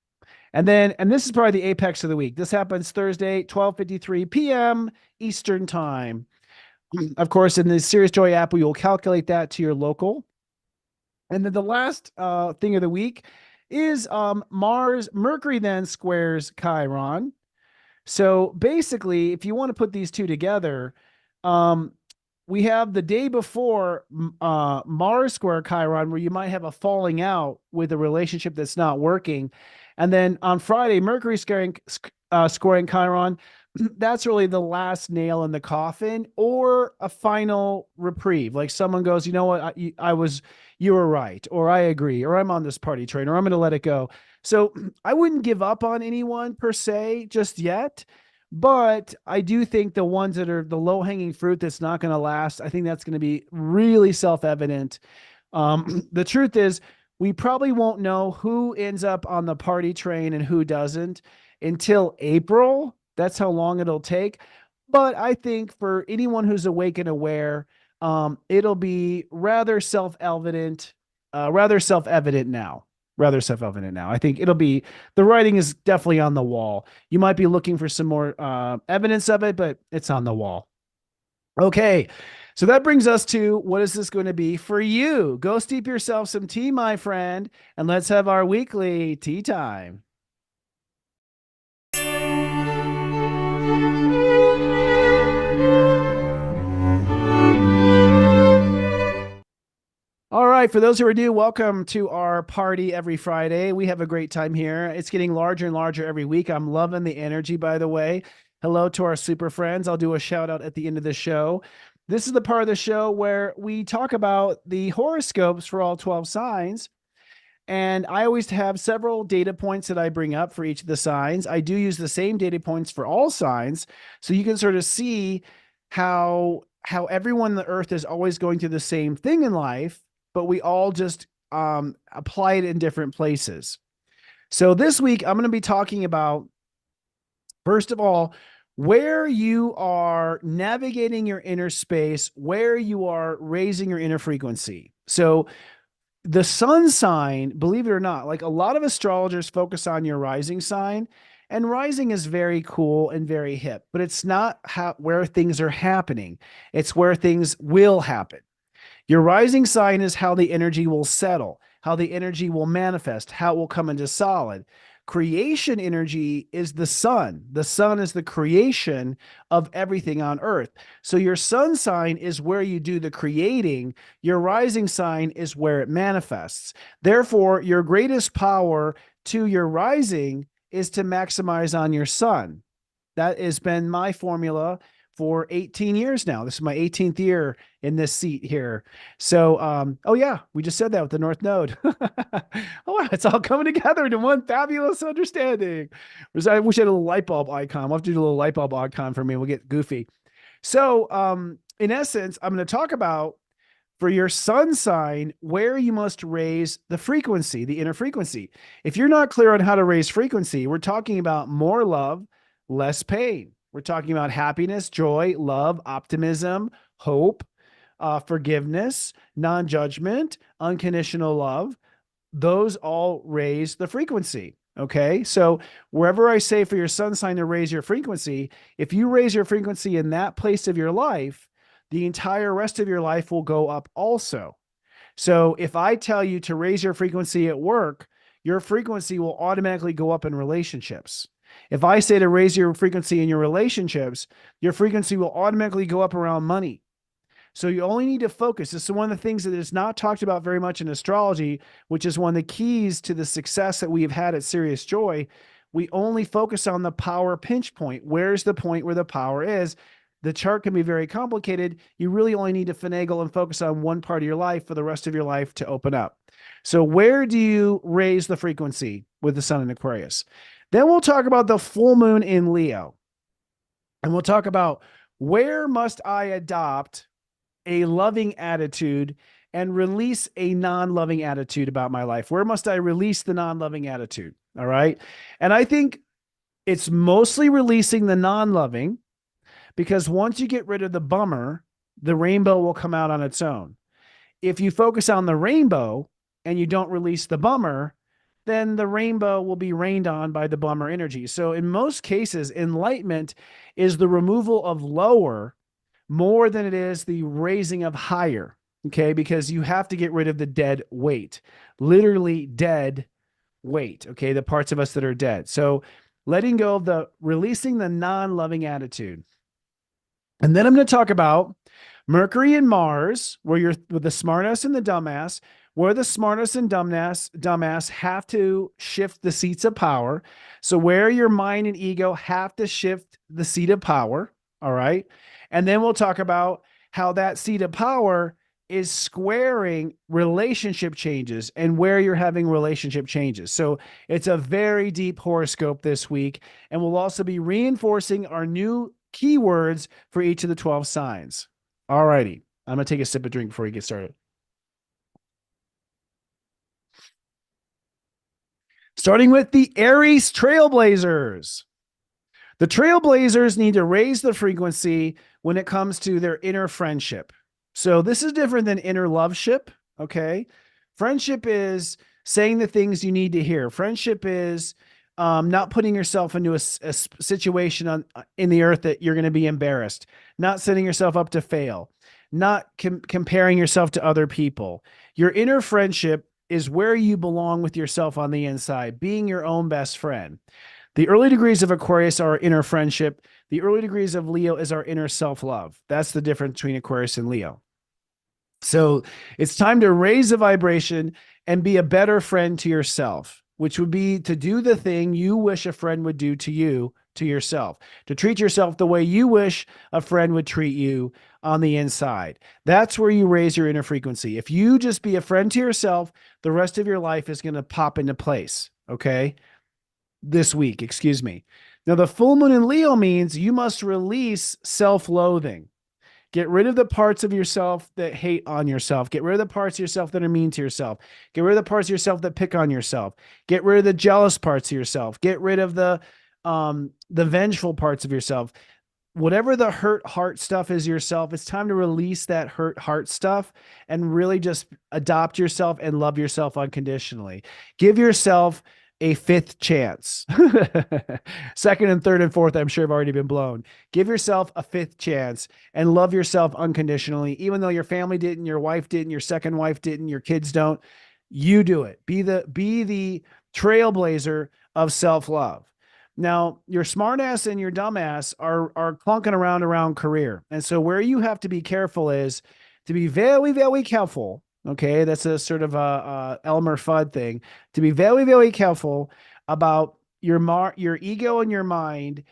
And this is probably the apex of the week. This happens Thursday, 12:53 p.m. Eastern time. Of course, in the Serious Joy app, we will calculate that to your local. And then the last thing of the week is Mercury then squares Chiron. So basically, if you want to put these two together, we have the day before Mars square Chiron, where you might have a falling out with a relationship that's not working. And then on Friday, Mercury squaring Chiron. That's really the last nail in the coffin, or a final reprieve. Like someone goes, you know what, you were right, or I agree, or I'm on this party train, or I'm going to let it go. So I wouldn't give up on anyone per se just yet. But I do think the ones that are the low-hanging fruit that's not going to last, I think that's going to be really self-evident. The truth is, we probably won't know who ends up on the party train and who doesn't until April. That's how long it'll take. But I think for anyone who's awake and aware, it'll be rather self-evident now. Rather self-evident now. I think the writing is definitely on the wall. You might be looking for some more evidence of it, but it's on the wall. Okay, so that brings us to, what is this going to be for you? Go steep yourself some tea, my friend, and let's have our weekly tea time. All right, for those who are new, welcome to our party every Friday. We have a great time here. It's getting larger and larger every week. I'm loving the energy, by the way. Hello to our super friends. I'll do a shout out at the end of the show. This is the part of the show where we talk about the horoscopes for all 12 signs. And I always have several data points that I bring up for each of the signs. I do use the same data points for all signs, so you can sort of see how everyone on the earth is always going through the same thing in life, but we all just apply it in different places. So this week, I'm going to be talking about, first of all, where you are navigating your inner space, where you are raising your inner frequency. So the sun sign, believe it or not, like a lot of astrologers focus on your rising sign, and rising is very cool and very hip, but it's not where things are happening. It's where things will happen. Your rising sign is how the energy will settle, how the energy will manifest, how it will come into solid. Creation energy is the sun. The sun is the creation of everything on earth. So your sun sign is where you do the creating. Your rising sign is where it manifests. Therefore, your greatest power to your rising is to maximize on your sun. That has been my formula for 18 years now. This is my 18th year in this seat here. So, oh yeah, we just said that with the North Node. Oh, it's all coming together into one fabulous understanding. I wish I had a little light bulb icon. We'll have to do a little light bulb icon for me. We'll get goofy. So, in essence, I'm going to talk about for your sun sign where you must raise the frequency, the inner frequency. If you're not clear on how to raise frequency, we're talking about more love, less pain. We're talking about happiness, joy, love, optimism, hope, forgiveness, non-judgment, unconditional love. Those all raise the frequency. Okay. So wherever I say for your sun sign to raise your frequency, if you raise your frequency in that place of your life, the entire rest of your life will go up also. So if I tell you to raise your frequency at work, your frequency will automatically go up in relationships. If I say to raise your frequency in your relationships, your frequency will automatically go up around money. So you only need to focus. This is one of the things that is not talked about very much in astrology, which is one of the keys to the success that we've had at Serious Joy. We only focus on the power pinch point. Where's the point where the power is? The chart can be very complicated. You really only need to finagle and focus on one part of your life for the rest of your life to open up. So where do you raise the frequency with the sun in Aquarius? Then we'll talk about the full moon in Leo. And we'll talk about where must I adopt a loving attitude and release a non-loving attitude about my life? Where must I release the non-loving attitude? All right. And I think it's mostly releasing the non-loving, because once you get rid of the bummer, the rainbow will come out on its own. If you focus on the rainbow and you don't release the bummer, then the rainbow will be rained on by the bummer energy. So in most cases, enlightenment is the removal of lower more than it is the raising of higher. Okay. Because you have to get rid of the dead weight, literally dead weight. Okay. The parts of us that are dead. So letting go of releasing the non-loving attitude. And then I'm going to talk about Mercury and Mars, where you're with the smartass and the dumbass, where the smartass and dumbass have to shift the seats of power. So where your mind and ego have to shift the seat of power. All right. And then we'll talk about how that seat of power is squaring relationship changes and where you're having relationship changes. So it's a very deep horoscope this week. And we'll also be reinforcing our new keywords for each of the 12 signs. All righty. I'm going to take a sip of drink before we get started. Starting with the Aries Trailblazers. The Trailblazers need to raise the frequency when it comes to their inner friendship. So this is different than inner loveship. Okay. Friendship is saying the things you need to hear. Friendship is not putting yourself into a situation in the earth that you're going to be embarrassed, not setting yourself up to fail, not comparing yourself to other people. Your inner friendship is where you belong with yourself on the inside, being your own best friend. The early degrees of Aquarius are inner friendship. The early degrees of Leo is our inner self-love. That's the difference between Aquarius and Leo. So it's time to raise the vibration and be a better friend to yourself, which would be to do the thing you wish a friend would do to you, to yourself, to treat yourself the way you wish a friend would treat you on the inside. That's where you raise your inner frequency. If you just be a friend to yourself, the rest of your life is going to pop into place. Okay. This week, excuse me. Now, the full moon in Leo means you must release self-loathing. Get rid of the parts of yourself that hate on yourself. Get rid of the parts of yourself that are mean to yourself. Get rid of the parts of yourself that pick on yourself. Get rid of the jealous parts of yourself. Get rid of the vengeful parts of yourself. Whatever the hurt heart stuff is yourself, it's time to release that hurt heart stuff and really just adopt yourself and love yourself unconditionally. Give yourself a fifth chance. Second and third and fourth, I'm sure have already been blown. Give yourself a fifth chance and love yourself unconditionally, even though your family didn't, your wife didn't, your second wife didn't, your kids don't. You do it. Be the trailblazer of self-love. Now, your smartass and your dumbass are clunking around career. And so where you have to be careful is to be very, very careful. Okay, that's a sort of a Elmer Fudd thing. To be very, very careful about your ego and your mind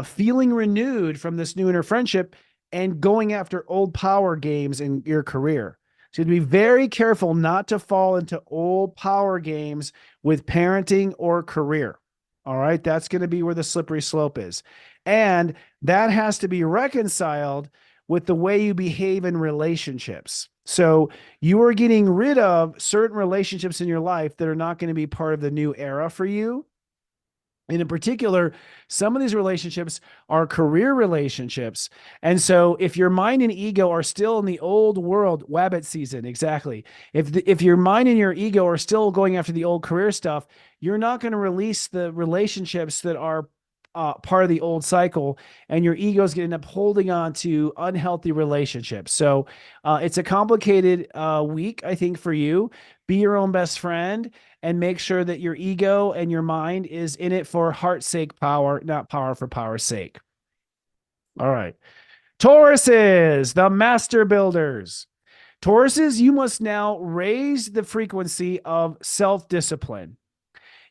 feeling renewed from this new inner friendship and going after old power games in your career. So, to be very careful not to fall into old power games with parenting or career. All right. That's going to be where the slippery slope is. And that has to be reconciled with the way you behave in relationships. So you are getting rid of certain relationships in your life that are not going to be part of the new era for you. And in particular, some of these relationships are career relationships. And so if your mind and ego are still in the old world, Wabbit season, exactly. If your mind and your ego are still going after the old career stuff, you're not going to release the relationships that are part of the old cycle, and your ego is going to end up holding on to unhealthy relationships. So it's a complicated week, I think, for you. Be your own best friend and make sure that your ego and your mind is in it for heart's sake power, not power for power's sake. All right. Tauruses, the master builders. Tauruses, you must now raise the frequency of self-discipline.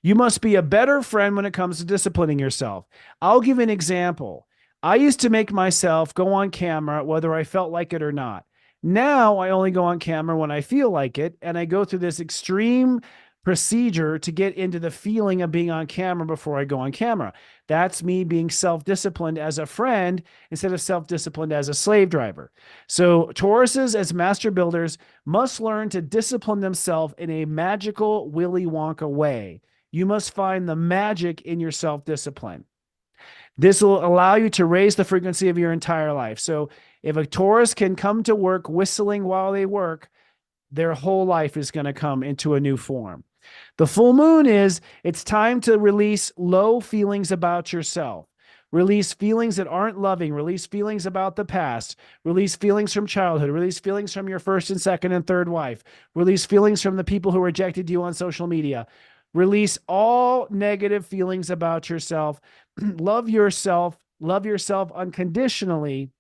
You must be a better friend when it comes to disciplining yourself. I'll give an example. I used to make myself go on camera whether I felt like it or not. Now I only go on camera when I feel like it, and I go through this extreme procedure to get into the feeling of being on camera before I go on camera. That's me being self-disciplined as a friend instead of self-disciplined as a slave driver. So Tauruses as master builders must learn to discipline themselves in a magical Willy Wonka way. You must find the magic in your self-discipline. This will allow you to raise the frequency of your entire life. So if a Taurus can come to work whistling while they work, their whole life is going to come into a new form. The full moon it's time to release low feelings about yourself. Release feelings that aren't loving. Release feelings about the past. Release feelings from childhood. Release feelings from your first and second and third wife. Release feelings from the people who rejected you on social media. Release all negative feelings about yourself. Love yourself unconditionally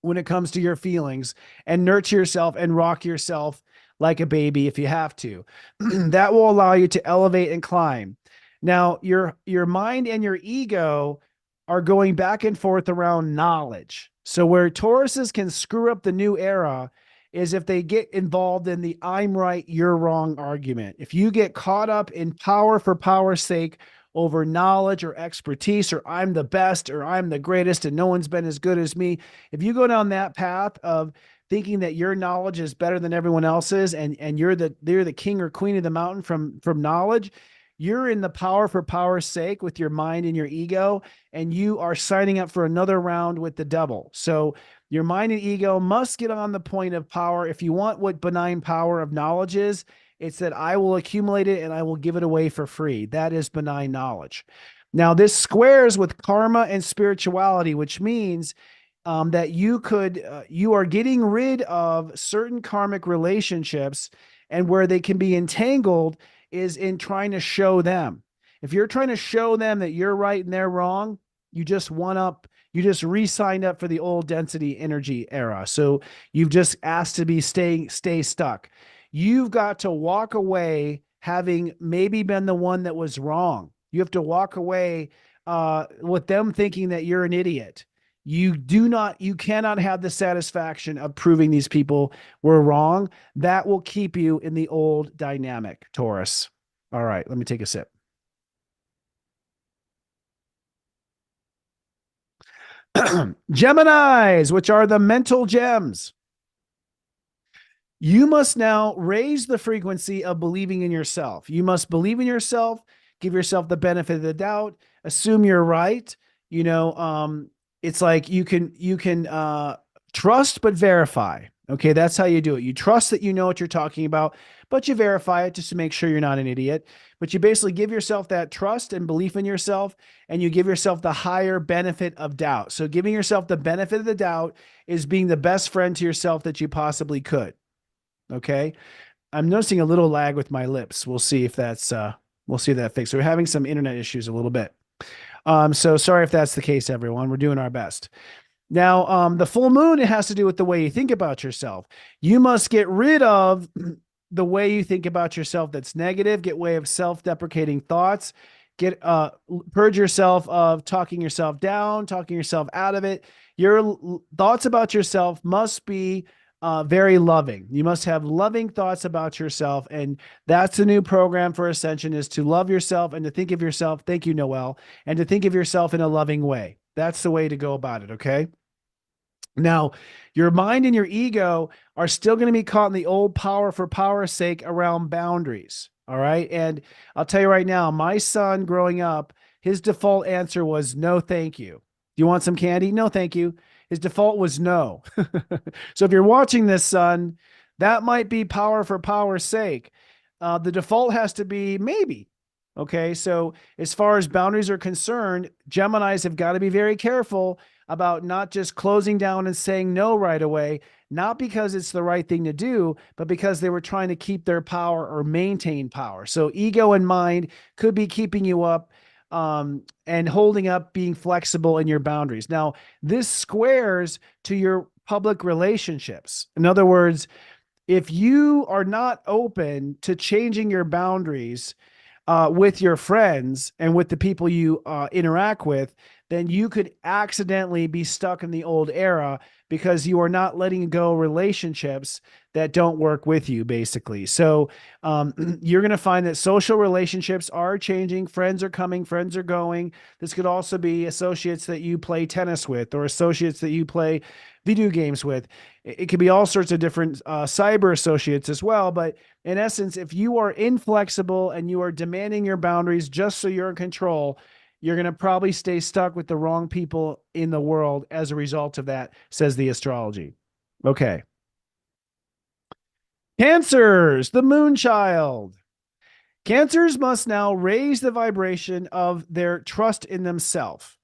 when it comes to your feelings, and nurture yourself and rock yourself like a baby if you have to. That will allow you to elevate and climb. Now, your mind and your ego are going back and forth around knowledge. So where Tauruses can screw up the new era is if they get involved in the I'm right, you're wrong argument. If you get caught up in power for power's sake over knowledge or expertise, or I'm the best, or I'm the greatest and no one's been as good as me, if you go down that path of thinking that your knowledge is better than everyone else's, and you're the king or queen of the mountain from knowledge, you're in the power for power's sake with your mind and your ego, and you are signing up for another round with the devil. So your mind and ego must get on the point of power. If you want what benign power of knowledge is, it's that I will accumulate it and I will give it away for free. That is benign knowledge. Now, this squares with karma and spirituality, which means that you are getting rid of certain karmic relationships, and where they can be entangled is in trying to show them. If you're trying to show them that you're right and they're wrong, you just re-signed up for the old density energy era. So you've just asked to be stay stuck. You've got to walk away having maybe been the one that was wrong. You have to walk away with them thinking that you're an idiot. You cannot have the satisfaction of proving these people were wrong. That will keep you in the old dynamic, Taurus. All right, let me take a sip. Geminis, which are the mental gems. You must now raise the frequency of believing in yourself. You must believe in yourself, give yourself the benefit of the doubt, assume you're right. It's like you can trust but verify. Okay, that's how you do it. You trust that you know what you're talking about, but you verify it just to make sure you're not an idiot. But you basically give yourself that trust and belief in yourself, and you give yourself the higher benefit of doubt. So giving yourself the benefit of the doubt is being the best friend to yourself that you possibly could. Okay, I'm noticing a little lag with my lips. We'll see if that's we'll see that fixed. We're having some internet issues a little bit. So sorry if that's the case, everyone. We're doing our best. Now, the full moon, it has to do with the way you think about yourself. You must get rid of the way you think about yourself that's negative, get rid of self-deprecating thoughts, purge yourself of talking yourself down, talking yourself out of it. Your thoughts about yourself must be very loving. You must have loving thoughts about yourself. And that's the new program for Ascension, is to love yourself and to think of yourself. Thank you, Noel. And to think of yourself in a loving way. That's the way to go about it. Okay. Now, your mind and your ego are still going to be caught in the old power for power's sake around boundaries. All right. And I'll tell you right now, my son growing up, his default answer was no, thank you. Do you want some candy? No, thank you. His default was no. So if you're watching this, son, that might be power for power's sake. The default has to be maybe. Okay. So as far as boundaries are concerned, Geminis have got to be very careful about not just closing down and saying no right away, not because it's the right thing to do, but because they were trying to keep their power or maintain power. So ego and mind could be keeping you up and holding up being flexible in your boundaries. Now, this squares to your public relationships. In other words, if you are not open to changing your boundaries with your friends and with the people you interact with, then you could accidentally be stuck in the old era because you are not letting go relationships that don't work with you, basically. So you're going to find that social relationships are changing. Friends are coming, friends are going. This could also be associates that you play tennis with or associates that you play video games with. It could be all sorts of different cyber associates as well. But in essence, if you are inflexible and you are demanding your boundaries just so you're in control, you're going to probably stay stuck with the wrong people in the world as a result of that, says the astrology. Okay. Cancers, the moon child. Cancers must now raise the vibration of their trust in themselves.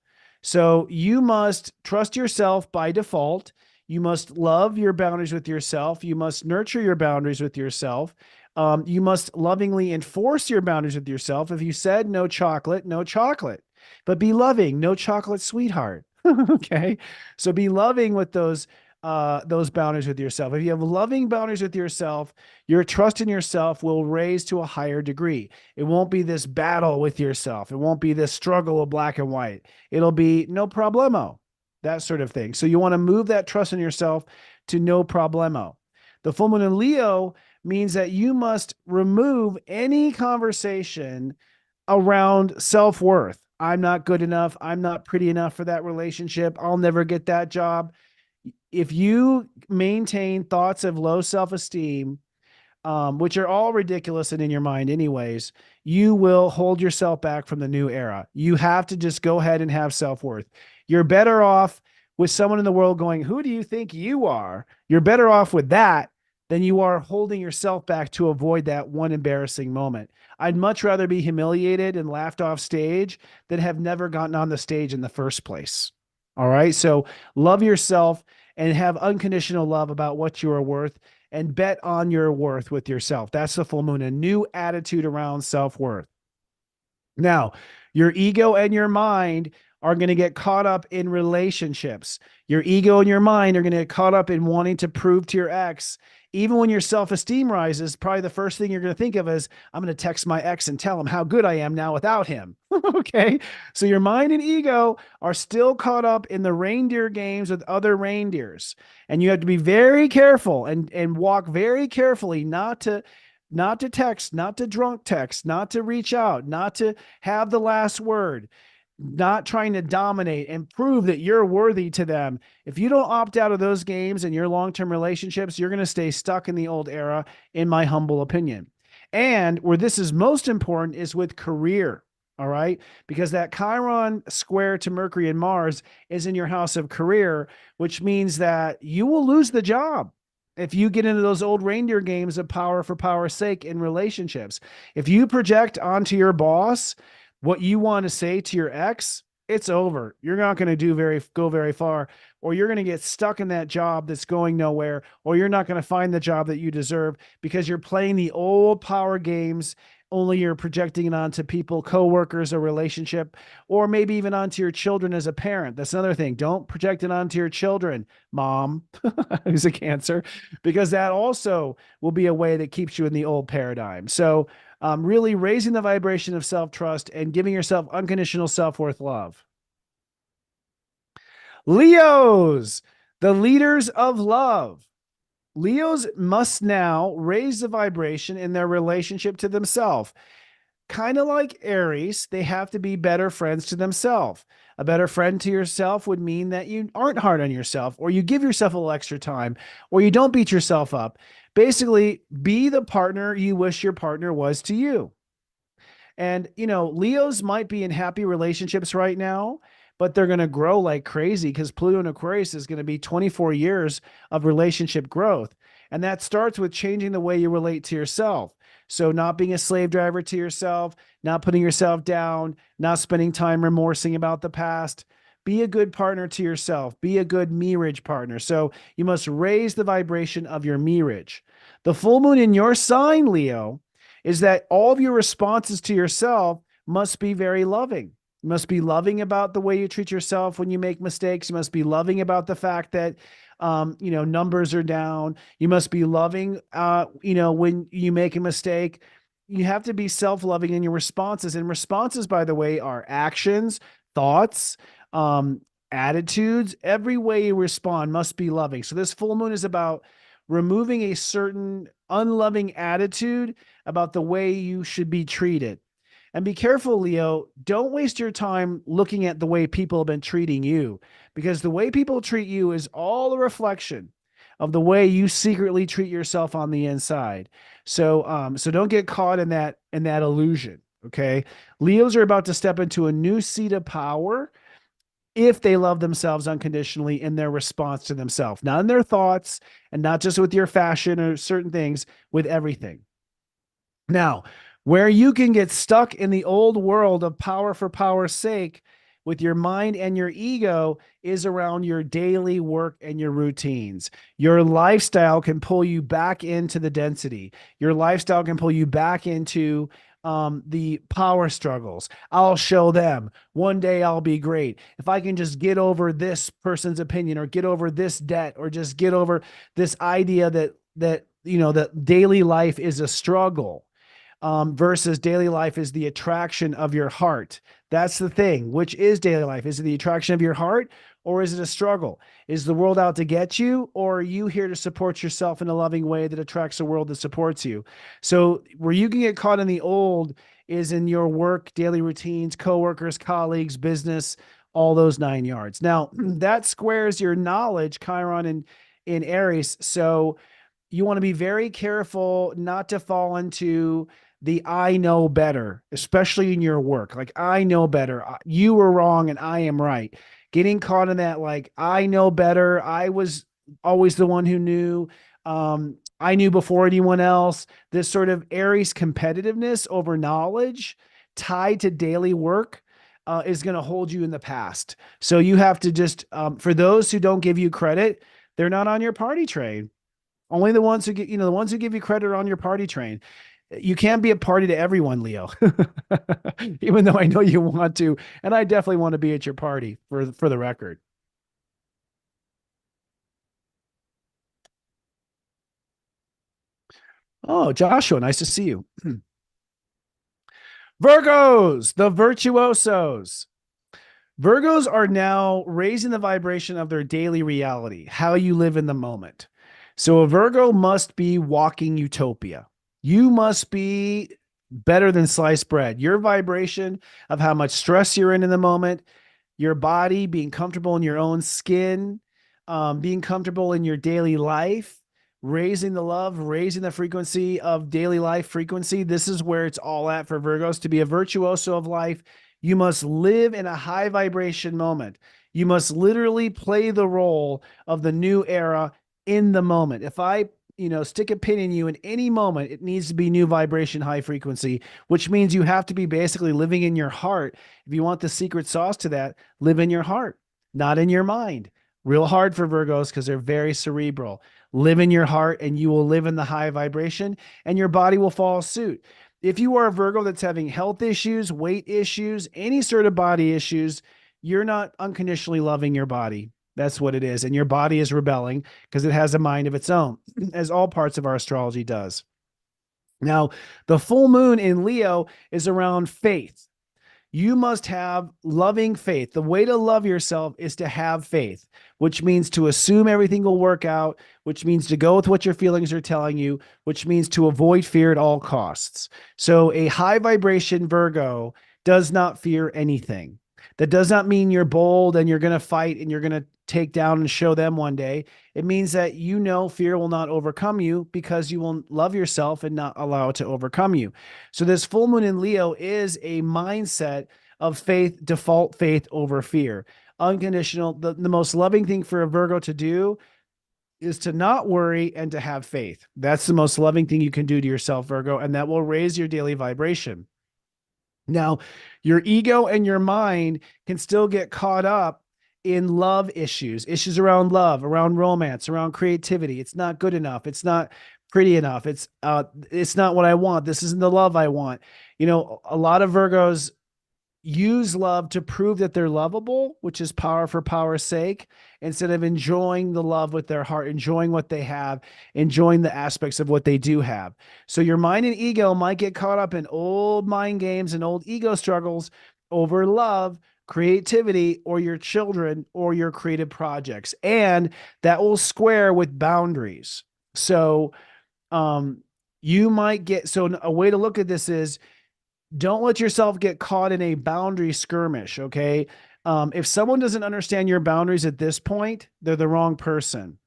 So you must trust yourself by default. You must love your boundaries with yourself. You must nurture your boundaries with yourself. You must lovingly enforce your boundaries with yourself. If you said no chocolate, no chocolate, but be loving, no chocolate, sweetheart. Okay. So be loving with those boundaries with yourself. If you have loving boundaries with yourself, your trust in yourself will raise to a higher degree. It won't be this battle with yourself. It won't be this struggle of black and white. It'll be no problemo, that sort of thing. So you want to move that trust in yourself to no problemo. The full moon in Leo means that you must remove any conversation around self-worth. I'm not good enough. I'm not pretty enough for that relationship. I'll never get that job. If you maintain thoughts of low self-esteem, which are all ridiculous and in your mind anyways, you will hold yourself back from the new era. You have to just go ahead and have self-worth. You're better off with someone in the world going, who do you think you are? You're better off with that than you are holding yourself back to avoid that one embarrassing moment. I'd much rather be humiliated and laughed off stage than have never gotten on the stage in the first place. All right. So love yourself and have unconditional love about what you are worth and bet on your worth with yourself. That's the full moon, a new attitude around self-worth. Now, your ego and your mind are going to get caught up in relationships. Your ego and your mind are going to get caught up in wanting to prove to your ex. Even when your self-esteem rises, probably the first thing you're going to think of is, I'm going to text my ex and tell him how good I am now without him. Okay. So your mind and ego are still caught up in the reindeer games with other reindeers. And you have to be very careful and walk very carefully not to text, not to drunk text, not to reach out, not to have the last word, not trying to dominate and prove that you're worthy to them. If you don't opt out of those games in your long-term relationships, you're going to stay stuck in the old era, in my humble opinion. And where this is most important is with career. All right. Because that Chiron square to Mercury and Mars is in your house of career, which means that you will lose the job if you get into those old reindeer games of power for power's sake in relationships. If you project onto your boss what you want to say to your ex, it's over. You're not going to go very far, or you're going to get stuck in that job that's going nowhere, or you're not going to find the job that you deserve because you're playing the old power games. Only you're projecting it onto people, coworkers, a relationship, or maybe even onto your children as a parent. That's another thing. Don't project it onto your children, mom, who's a Cancer, because that also will be a way that keeps you in the old paradigm. So really raising the vibration of self-trust and giving yourself unconditional self-worth love. Leos, the leaders of love. Leos must now raise the vibration in their relationship to themselves. Kind of like Aries, they have to be better friends to themselves. A better friend to yourself would mean that you aren't hard on yourself, or you give yourself a little extra time, or you don't beat yourself up. Basically, be the partner you wish your partner was to you. And, Leos might be in happy relationships right now, but they're going to grow like crazy because Pluto and Aquarius is going to be 24 years of relationship growth. And that starts with changing the way you relate to yourself. So not being a slave driver to yourself, not putting yourself down, not spending time remorsing about the past. Be a good partner to yourself. Be a good marriage partner. So you must raise the vibration of your marriage. The full moon in your sign, Leo, is that all of your responses to yourself must be very loving. You must be loving about the way you treat yourself when you make mistakes. You must be loving about the fact that, numbers are down. You must be loving, when you make a mistake. You have to be self-loving in your responses. And responses, by the way, are actions, thoughts, attitudes. Every way you respond must be loving. So this full moon is about removing a certain unloving attitude about the way you should be treated. And be careful, Leo. Don't waste your time looking at the way people have been treating you, because the way people treat you is all a reflection of the way you secretly treat yourself on the inside. So don't get caught in that illusion. Okay. Leos are about to step into a new seat of power if they love themselves unconditionally in their response to themselves, not in their thoughts and not just with your fashion or certain things, with everything. Now, where you can get stuck in the old world of power for power's sake with your mind and your ego is around your daily work and your routines. Your lifestyle can pull you back into the density. Your lifestyle can pull you back into the power struggles. I'll show them. One day I'll be great. If I can just get over this person's opinion, or get over this debt, or just get over this idea that daily life is a struggle. Versus daily life is the attraction of your heart. That's the thing. Which is daily life? Is it the attraction of your heart, or is it a struggle? Is the world out to get you, or are you here to support yourself in a loving way that attracts a world that supports you? So where you can get caught in the old is in your work, daily routines, coworkers, colleagues, business, all those 9 yards. Now that squares your knowledge, Chiron in Aries. So you want to be very careful not to fall into the I know better, especially in your work. Like, I know better. You were wrong and I am right. Getting caught in that, like, I know better. I was always the one who knew. I knew before anyone else. This sort of Aries competitiveness over knowledge tied to daily work is going to hold you in the past. So you have to just, for those who don't give you credit, they're not on your party train. Only the ones who get, the ones who give you credit are on your party train. You can't be a party to everyone, Leo, even though I know you want to. And I definitely want to be at your party for the record. Oh, Joshua, nice to see you. Virgos, the virtuosos. Virgos are now raising the vibration of their daily reality, how you live in the moment. So a Virgo must be walking utopia. You must be better than sliced bread. Your vibration of how much stress you're in the moment, your body being comfortable in your own skin, being comfortable in your daily life, raising the love, raising the frequency of daily life frequency. This is where it's all at for Virgos. To be a virtuoso of life, you must live in a high vibration moment. You must literally play the role of the new era in the moment. If I stick a pin in you in any moment, it needs to be new vibration, high frequency, which means you have to be basically living in your heart. If you want the secret sauce to that, live in your heart, not in your mind. Real hard for Virgos because they're very cerebral. Live in your heart and you will live in the high vibration and your body will follow suit. If you are a Virgo that's having health issues, weight issues, any sort of body issues, you're not unconditionally loving your body. That's what it is. And your body is rebelling because it has a mind of its own, as all parts of our astrology does. Now, the full moon in Leo is around faith. You must have loving faith. The way to love yourself is to have faith, which means to assume everything will work out, which means to go with what your feelings are telling you, which means to avoid fear at all costs. So a high vibration Virgo does not fear anything. That does not mean you're bold and you're going to fight and you're going to take down and show them one day. It means that you know fear will not overcome you because you will love yourself and not allow it to overcome you. So this full moon in Leo is a mindset of faith, default faith over fear. Unconditional. The most loving thing for a Virgo to do is to not worry and to have faith. That's the most loving thing you can do to yourself, Virgo, and that will raise your daily vibration. Now, your ego and your mind can still get caught up in love issues around love, around romance, around creativity. It's not good enough. It's not pretty enough. It's not what I want. This isn't the love I want. You know, a lot of Virgos use love to prove that they're lovable, which is power for power's sake, instead of enjoying the love with their heart, enjoying what they have, enjoying the aspects of what they do have. So your mind and ego might get caught up in old mind games and old ego struggles over love, creativity, or your children or your creative projects. And that will square with boundaries. So you might get, so a way to look at this is, don't let yourself get caught in a boundary skirmish, okay? If someone doesn't understand your boundaries at this point, they're the wrong person,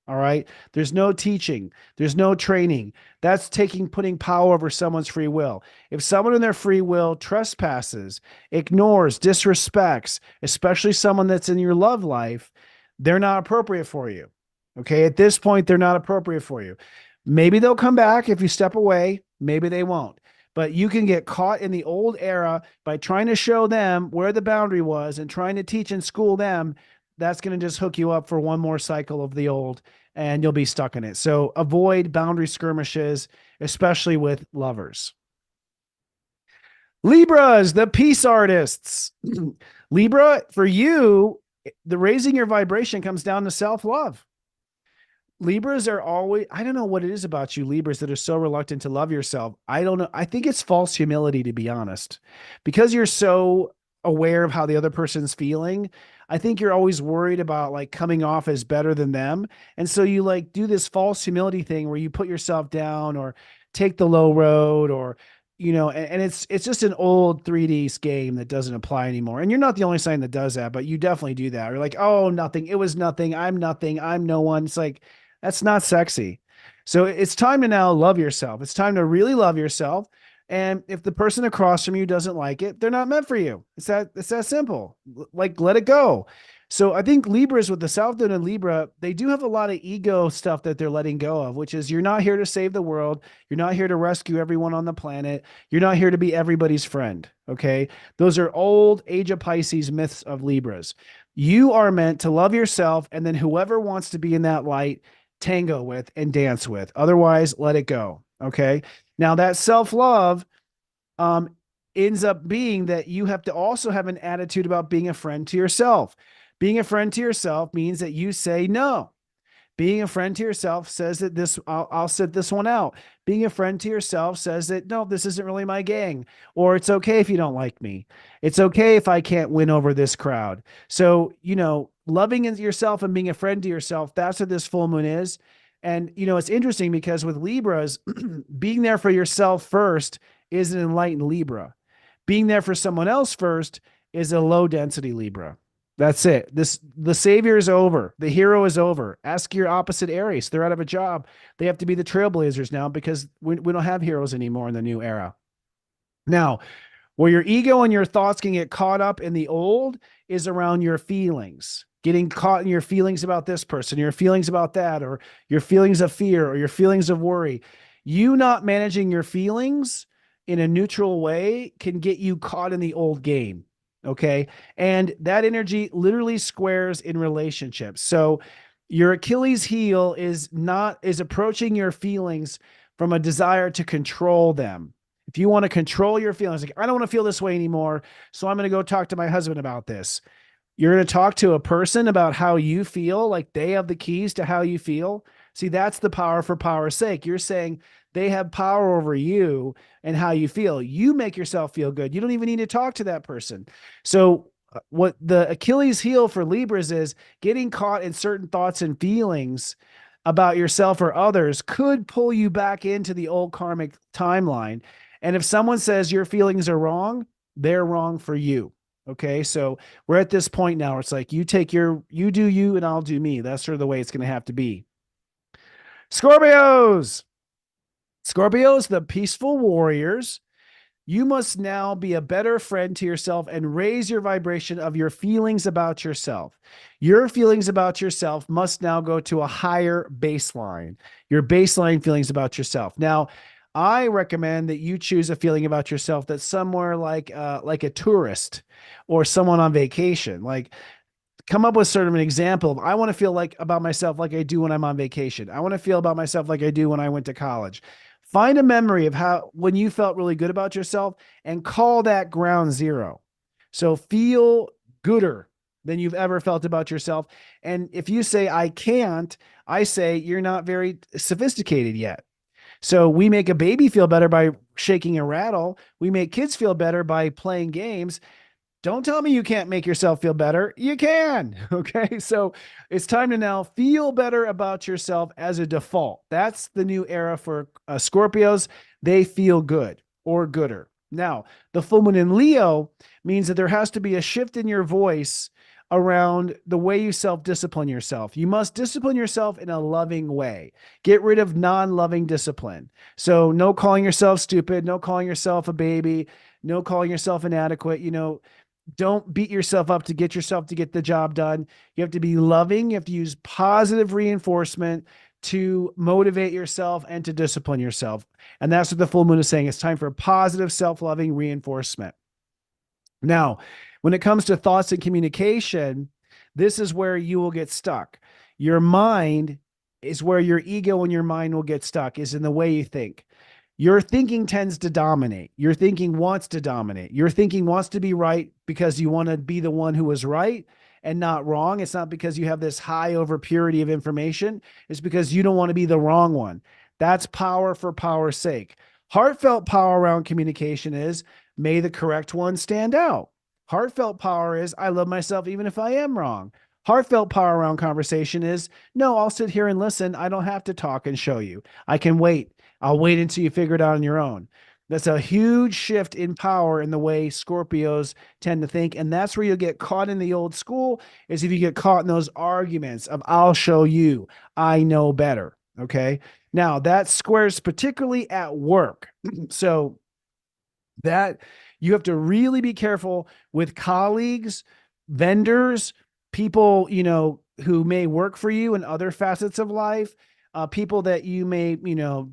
all right? There's no teaching. There's no training. That's putting power over someone's free will. If someone in their free will trespasses, ignores, disrespects, especially someone that's in your love life, they're not appropriate for you, okay? At this point, they're not appropriate for you. Maybe they'll come back if you step away. Maybe they won't. But you can get caught in the old era by trying to show them where the boundary was and trying to teach and school them. That's going to just hook you up for one more cycle of the old, and you'll be stuck in it. So avoid boundary skirmishes, especially with lovers. Libras, the peace artists. Libra, for you, the raising your vibration comes down to self-love. Libras are always, I don't know what it is about you, Libras, that are so reluctant to love yourself. I don't know. I think it's false humility, to be honest, because you're so aware of how the other person's feeling. I think you're always worried about like coming off as better than them. And so you like do this false humility thing where you put yourself down or take the low road or, you know, and it's just an old 3D game that doesn't apply anymore. And you're not the only sign that does that, but you definitely do that. You're like, oh, nothing. It was nothing. I'm nothing. I'm no one. It's like, that's not sexy. So it's time to now love yourself. It's time to really love yourself. And if the person across from you doesn't like it, they're not meant for you. It's that simple. Like, let it go. So I think Libras with the South Node and Libra, they do have a lot of ego stuff that they're letting go of, which is you're not here to save the world. You're not here to rescue everyone on the planet. You're not here to be everybody's friend. Okay. Those are old Age of Pisces myths of Libras. You are meant to love yourself. And then whoever wants to be in that light, tango with and dance with. Otherwise, let it go. Okay. Now that self-love ends up being that you have to also have an attitude about being a friend to yourself. Being a friend to yourself means that you say no. Being a friend to yourself says that I'll sit this one out. Being a friend to yourself says that, no, this isn't really my gang, or it's okay if you don't like me. It's okay if I can't win over this crowd. So, you know, loving yourself and being a friend to yourself, that's what this full moon is. And, you know, it's interesting because with Libras, being there for yourself first is an enlightened Libra. Being there for someone else first is a low density Libra. That's it. The savior is over. The hero is over. Ask your opposite Aries. They're out of a job. They have to be the trailblazers now because we don't have heroes anymore in the new era. Now, where your ego and your thoughts can get caught up in the old is around your feelings. Getting caught in your feelings about this person, your feelings about that, or your feelings of fear, or your feelings of worry. You not managing your feelings in a neutral way can get you caught in the old game. Okay. And that energy literally squares in relationships. So your Achilles heel is approaching your feelings from a desire to control them. If you want to control your feelings, like, I don't want to feel this way anymore, so I'm going to go talk to my husband about this. You're going to talk to a person about how you feel, like they have the keys to how you feel. See, that's the power for power's sake. You're saying they have power over you and how you feel. You make yourself feel good. You don't even need to talk to that person. So what the Achilles heel for Libras is getting caught in certain thoughts and feelings about yourself or others could pull you back into the old karmic timeline. And if someone says your feelings are wrong, they're wrong for you. Okay. So we're at this point now where it's like, you do you and I'll do me. That's sort of the way it's going to have to be. Scorpios, the peaceful warriors. You must now be a better friend to yourself and raise your vibration of your feelings about yourself. Your feelings about yourself must now go to a higher baseline, your baseline feelings about yourself. Now, I recommend that you choose a feeling about yourself that's somewhere like a tourist or someone on vacation. Like, come up with sort of an example of, I want to feel like about myself like I do when I'm on vacation. I want to feel about myself like I do when I went to college. Find a memory of how, when you felt really good about yourself, and call that ground zero. So feel gooder than you've ever felt about yourself. And if you say, I can't, I say, you're not very sophisticated yet. So we make a baby feel better by shaking a rattle. We make kids feel better by playing games. Don't tell me you can't make yourself feel better. You can. Okay. So it's time to now feel better about yourself as a default. That's the new era for Scorpios. They feel good or gooder. Now, the full moon in Leo means that there has to be a shift in your voice around the way you self-discipline yourself. You must discipline yourself in a loving way. Get rid of non-loving discipline. So no calling yourself stupid, no calling yourself a baby, no calling yourself inadequate. Don't beat yourself up to get the job done. You have to be loving. You have to use positive reinforcement to motivate yourself and to discipline yourself. And that's what the full moon is saying. It's time for positive self-loving reinforcement. Now, when it comes to thoughts and communication, this is where you will get stuck. Your mind is where your ego and your mind will get stuck, is in the way you think. Your thinking tends to dominate. Your thinking wants to dominate. Your thinking wants to be right because you want to be the one who is right and not wrong. It's not because you have this high over purity of information. It's because you don't want to be the wrong one. That's power for power's sake. Heartfelt power around communication is, may the correct one stand out. Heartfelt power is, I love myself even if I am wrong. Heartfelt power around conversation is, no, I'll sit here and listen. I don't have to talk and show you. I can wait. I'll wait until you figure it out on your own. That's a huge shift in power in the way Scorpios tend to think. And that's where you'll get caught in the old school, is if you get caught in those arguments of, I'll show you, I know better. Okay. Now that squares particularly at work. So that you have to really be careful with colleagues, vendors, people, who may work for you in other facets of life. People that you may,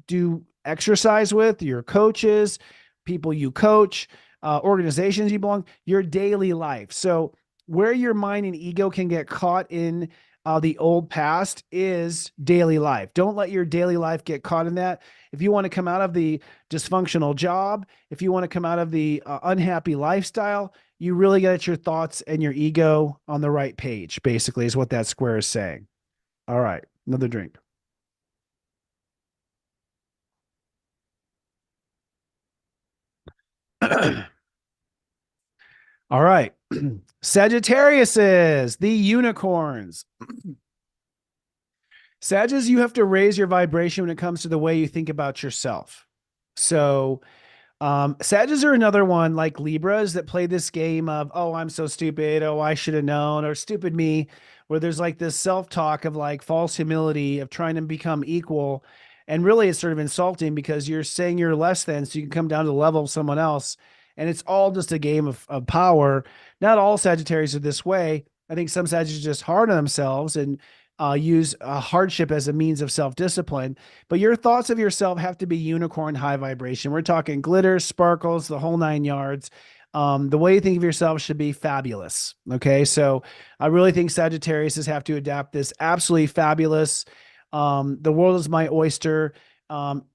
do exercise with, your coaches, people you coach, organizations you belong, your daily life. So where your mind and ego can get caught in the old past is daily life. Don't let your daily life get caught in that. If you want to come out of the dysfunctional job, if you want to come out of the unhappy lifestyle, you really got to get your thoughts and your ego on the right page, basically, is what that square is saying. All right, another drink. All right. Sagittarius is the unicorns. Sagittarius, you have to raise your vibration when it comes to the way you think about yourself. So Sagittarius are another one like Libras that play this game of, oh, I'm so stupid. Oh, I should have known, or stupid me, where there's like this self-talk of like false humility of trying to become equal. And really it's sort of insulting because you're saying you're less than, so you can come down to the level of someone else. And it's all just a game of power. Not all Sagittarius are this way. I think some Sagittarius are just hard on themselves and use hardship as a means of self-discipline. But your thoughts of yourself have to be unicorn high vibration. We're talking glitter, sparkles, the whole 9 yards. The way you think of yourself should be fabulous. Okay. So I really think Sagittarius have to adapt this absolutely fabulous. The world is my oyster.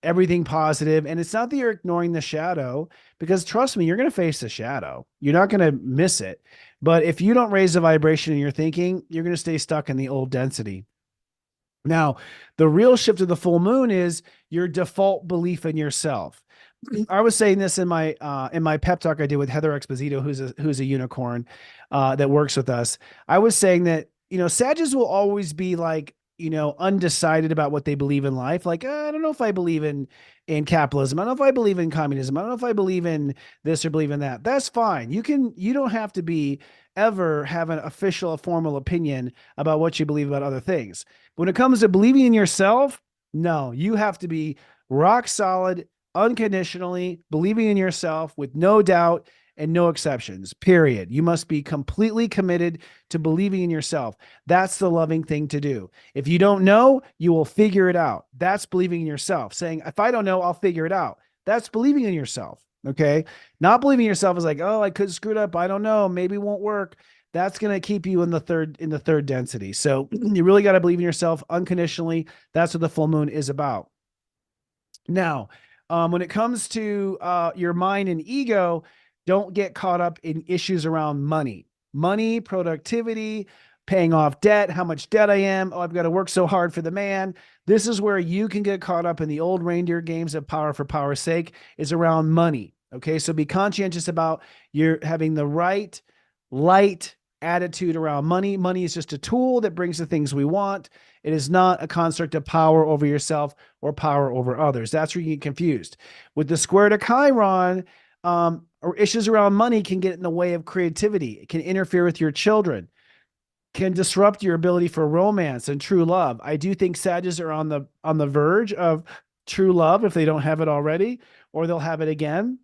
Everything positive. And it's not that you're ignoring the shadow, because trust me, you're going to face the shadow. You're not going to miss it. But if you don't raise the vibration in your thinking, you're going to stay stuck in the old density. Now, the real shift of the full moon is your default belief in yourself. I was saying this in my pep talk I did with Heather Exposito, who's a unicorn that works with us. I was saying that, Sagittarius will always be like, undecided about what they believe in life. Like, I don't know if I believe in capitalism. I don't know if I believe in communism. I don't know if I believe in this or believe in that. That's fine. You don't have to be ever have an official, formal opinion about what you believe about other things. When it comes to believing in yourself, no, you have to be rock solid, unconditionally believing in yourself with no doubt and no exceptions, period. You must be completely committed to believing in yourself. That's the loving thing to do. If you don't know, you will figure it out. That's believing in yourself. Saying, if I don't know, I'll figure it out. That's believing in yourself. Okay. Not believing in yourself is like, oh, I could screw it up. I don't know. Maybe it won't work. That's going to keep you in the third density. So you really got to believe in yourself unconditionally. That's what the full moon is about. Now, when it comes to your mind and ego, don't get caught up in issues around money, productivity, paying off debt, how much debt I am. Oh, I've got to work so hard for the man. This is where you can get caught up in the old reindeer games of power for power's sake, is around money. Okay. So be conscientious about your having the right, light attitude around money. Money is just a tool that brings the things we want. It is not a construct of power over yourself or power over others. That's where you get confused. With the square to Chiron, or issues around money can get in the way of creativity. It can interfere with your children, can disrupt your ability for romance and true love. I do think Sagittarius are on the verge of true love if they don't have it already, or they'll have it again.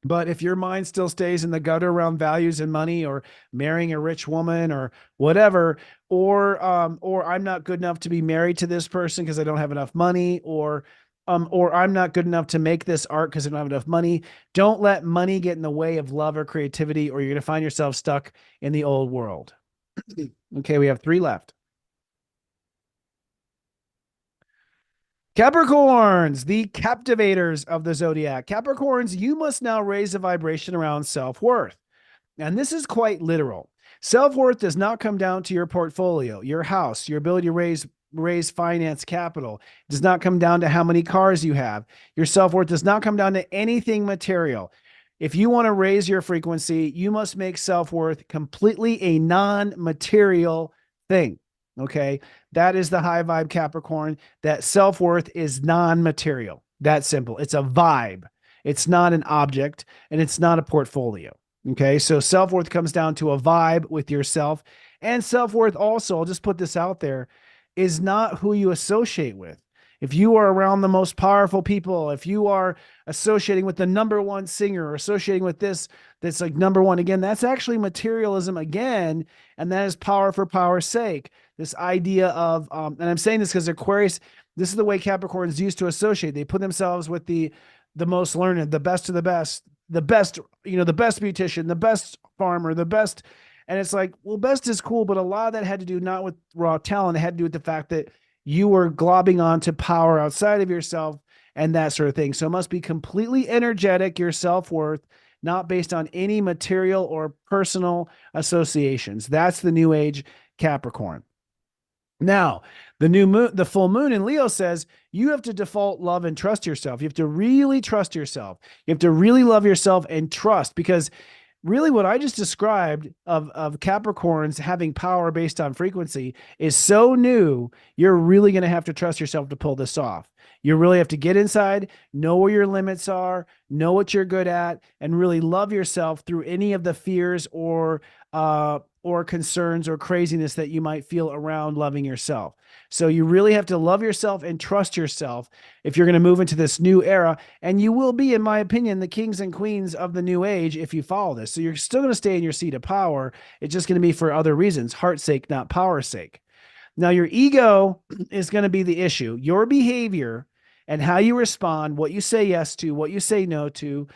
But if your mind still stays in the gutter around values and money, or marrying a rich woman or whatever, or I'm not good enough to be married to this person because I don't have enough money, or I'm not good enough to make this art because I don't have enough money. Don't let money get in the way of love or creativity, or you're going to find yourself stuck in the old world. Okay, we have 3 left. Capricorns, the captivators of the zodiac. Capricorns, you must now raise the vibration around self-worth. And this is quite literal. Self-worth does not come down to your portfolio, your house, your ability to raise finance capital. It does not come down to how many cars you have. Your self-worth does not come down to anything material. If you want to raise your frequency, you must make self-worth completely a non-material thing. Okay. That is the high vibe Capricorn. That self-worth is non-material. That's simple. It's a vibe. It's not an object, and it's not a portfolio. Okay. So self-worth comes down to a vibe with yourself, and self-worth also, I'll just put this out there, is not who you associate with. If you are around the most powerful people, if you are associating with the #1 singer, or associating with this, that's like #1 again, that's actually materialism again. And that is power for power's sake. This idea of, and I'm saying this because Aquarius, this is the way Capricorns used to associate. They put themselves with the most learned, the best of the best, the best beautician, the best farmer, the best. And it's like, well, best is cool, but a lot of that had to do not with raw talent. It had to do with the fact that you were globbing onto power outside of yourself and that sort of thing. So it must be completely energetic, your self-worth, not based on any material or personal associations. That's the new age Capricorn. Now, the full moon in Leo says you have to default love and trust yourself. You have to really trust yourself. You have to really love yourself and trust, because really what I just described of Capricorns having power based on frequency is so new. You're really going to have to trust yourself to pull this off. You really have to get inside, know where your limits are, know what you're good at, and really love yourself through any of the fears or concerns or craziness that you might feel around loving yourself. So you really have to love yourself and trust yourself if you're going to move into this new era. And you will be, in my opinion, the kings and queens of the new age if you follow this. So you're still going to stay in your seat of power. It's just going to be for other reasons, heart's sake, not power's sake. Now, your ego is going to be the issue. Your behavior and how you respond, what you say yes to, what you say no to,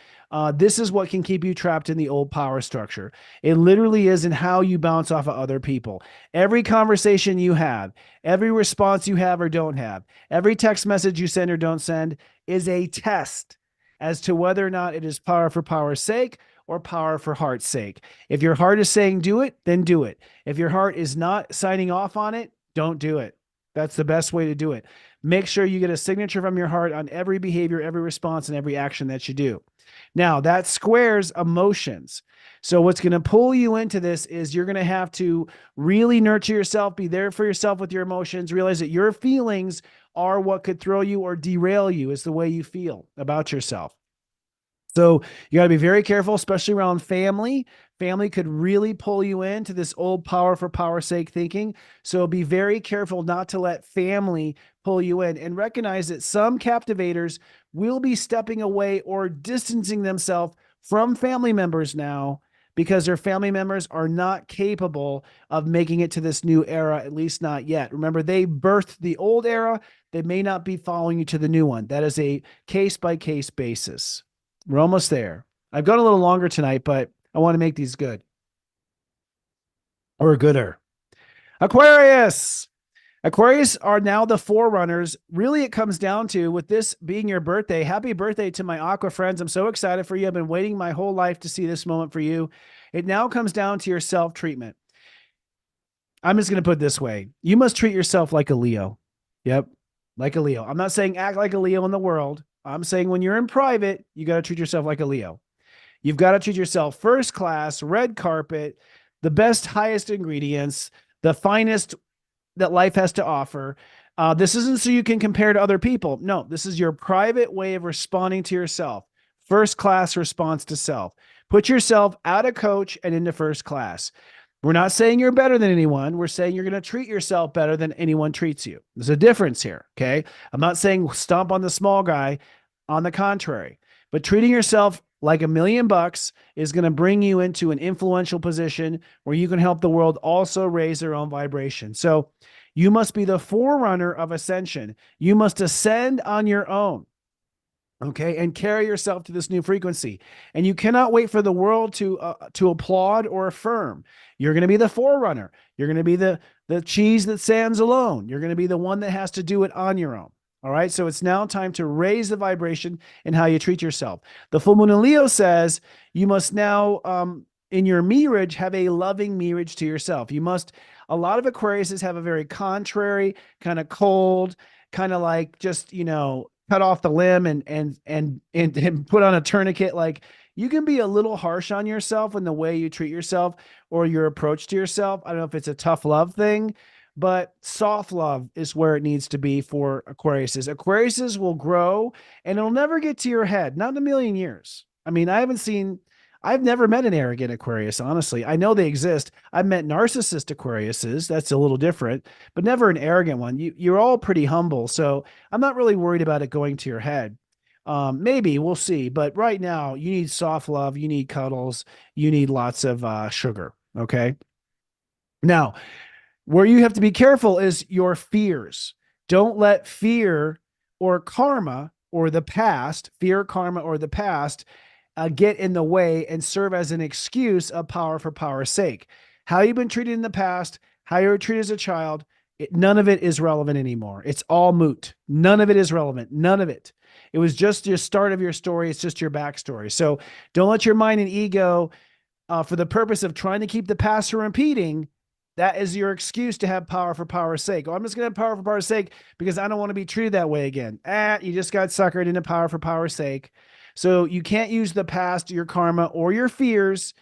this is what can keep you trapped in the old power structure. It literally is in how you bounce off of other people. Every conversation you have, every response you have or don't have, every text message you send or don't send is a test as to whether or not it is power for power's sake or power for heart's sake. If your heart is saying do it, then do it. If your heart is not signing off on it, don't do it. That's the best way to do it. Make sure you get a signature from your heart on every behavior, every response, and every action that you do. Now, that squares emotions. So what's going to pull you into this is you're going to have to really nurture yourself, be there for yourself with your emotions, realize that your feelings are what could throw you or derail you, is the way you feel about yourself. So you got to be very careful, especially around family. Family could really pull you into this old power for power's sake thinking. So be very careful not to let family pull you in, and recognize that some captivators will be stepping away or distancing themselves from family members now because their family members are not capable of making it to this new era, at least not yet. Remember, they birthed the old era. They may not be following you to the new one. That is a case-by-case basis. We're almost there. I've gone a little longer tonight, but I want to make these good. Or gooder. Aquarius. Aquarius are now the forerunners. Really, it comes down to, with this being your birthday, happy birthday to my Aqua friends. I'm so excited for you. I've been waiting my whole life to see this moment for you. It now comes down to your self-treatment. I'm just going to put it this way. You must treat yourself like a Leo. Yep, like a Leo. I'm not saying act like a Leo in the world. I'm saying when you're in private, you got to treat yourself like a Leo. You've got to treat yourself first class, red carpet, the best, highest ingredients, the finest that life has to offer. This isn't so you can compare to other people. No, this is your private way of responding to yourself. First class response to self. Put yourself out of coach and into first class. We're not saying you're better than anyone. We're saying you're going to treat yourself better than anyone treats you. There's a difference here, okay? I'm not saying stomp on the small guy. On the contrary, but treating yourself like $1 million is going to bring you into an influential position where you can help the world also raise their own vibration. So you must be the forerunner of ascension. You must ascend on your own. Okay, and carry yourself to this new frequency. And you cannot wait for the world to applaud or affirm. You're going to be the forerunner. You're going to be the cheese that stands alone. You're going to be the one that has to do it on your own. All right, so it's now time to raise the vibration in how you treat yourself. The full moon in Leo says you must now, in your mirage, have a loving mirage to yourself. You must, a lot of Aquariuses have a very contrary, kind of cold, kind of like just, cut off the limb and put on a tourniquet. Like, you can be a little harsh on yourself in the way you treat yourself or your approach to yourself. I don't know if it's a tough love thing, but soft love is where it needs to be for Aquariuses. Aquariuses will grow and it'll never get to your head. Not in a million years. I mean, I've never met an arrogant Aquarius, honestly. I know they exist. I've met narcissist Aquariuses. That's a little different, but never an arrogant one. You're all pretty humble. So I'm not really worried about it going to your head. Maybe we'll see. But right now you need soft love. You need cuddles. You need lots of sugar. Okay. Now, where you have to be careful is your fears. Don't let fear or karma or the past, fear, karma, or the past, get in the way and serve as an excuse of power for power's sake. How you've been treated in the past, how you were treated as a child, none of it is relevant anymore. It's all moot. None of it is relevant. None of it. It was just your start of your story. It's just your backstory. So don't let your mind and ego, for the purpose of trying to keep the past from repeating, that is your excuse to have power for power's sake. Oh, I'm just going to have power for power's sake because I don't want to be treated that way again. You just got suckered into power for power's sake. So you can't use the past, your karma, or your fears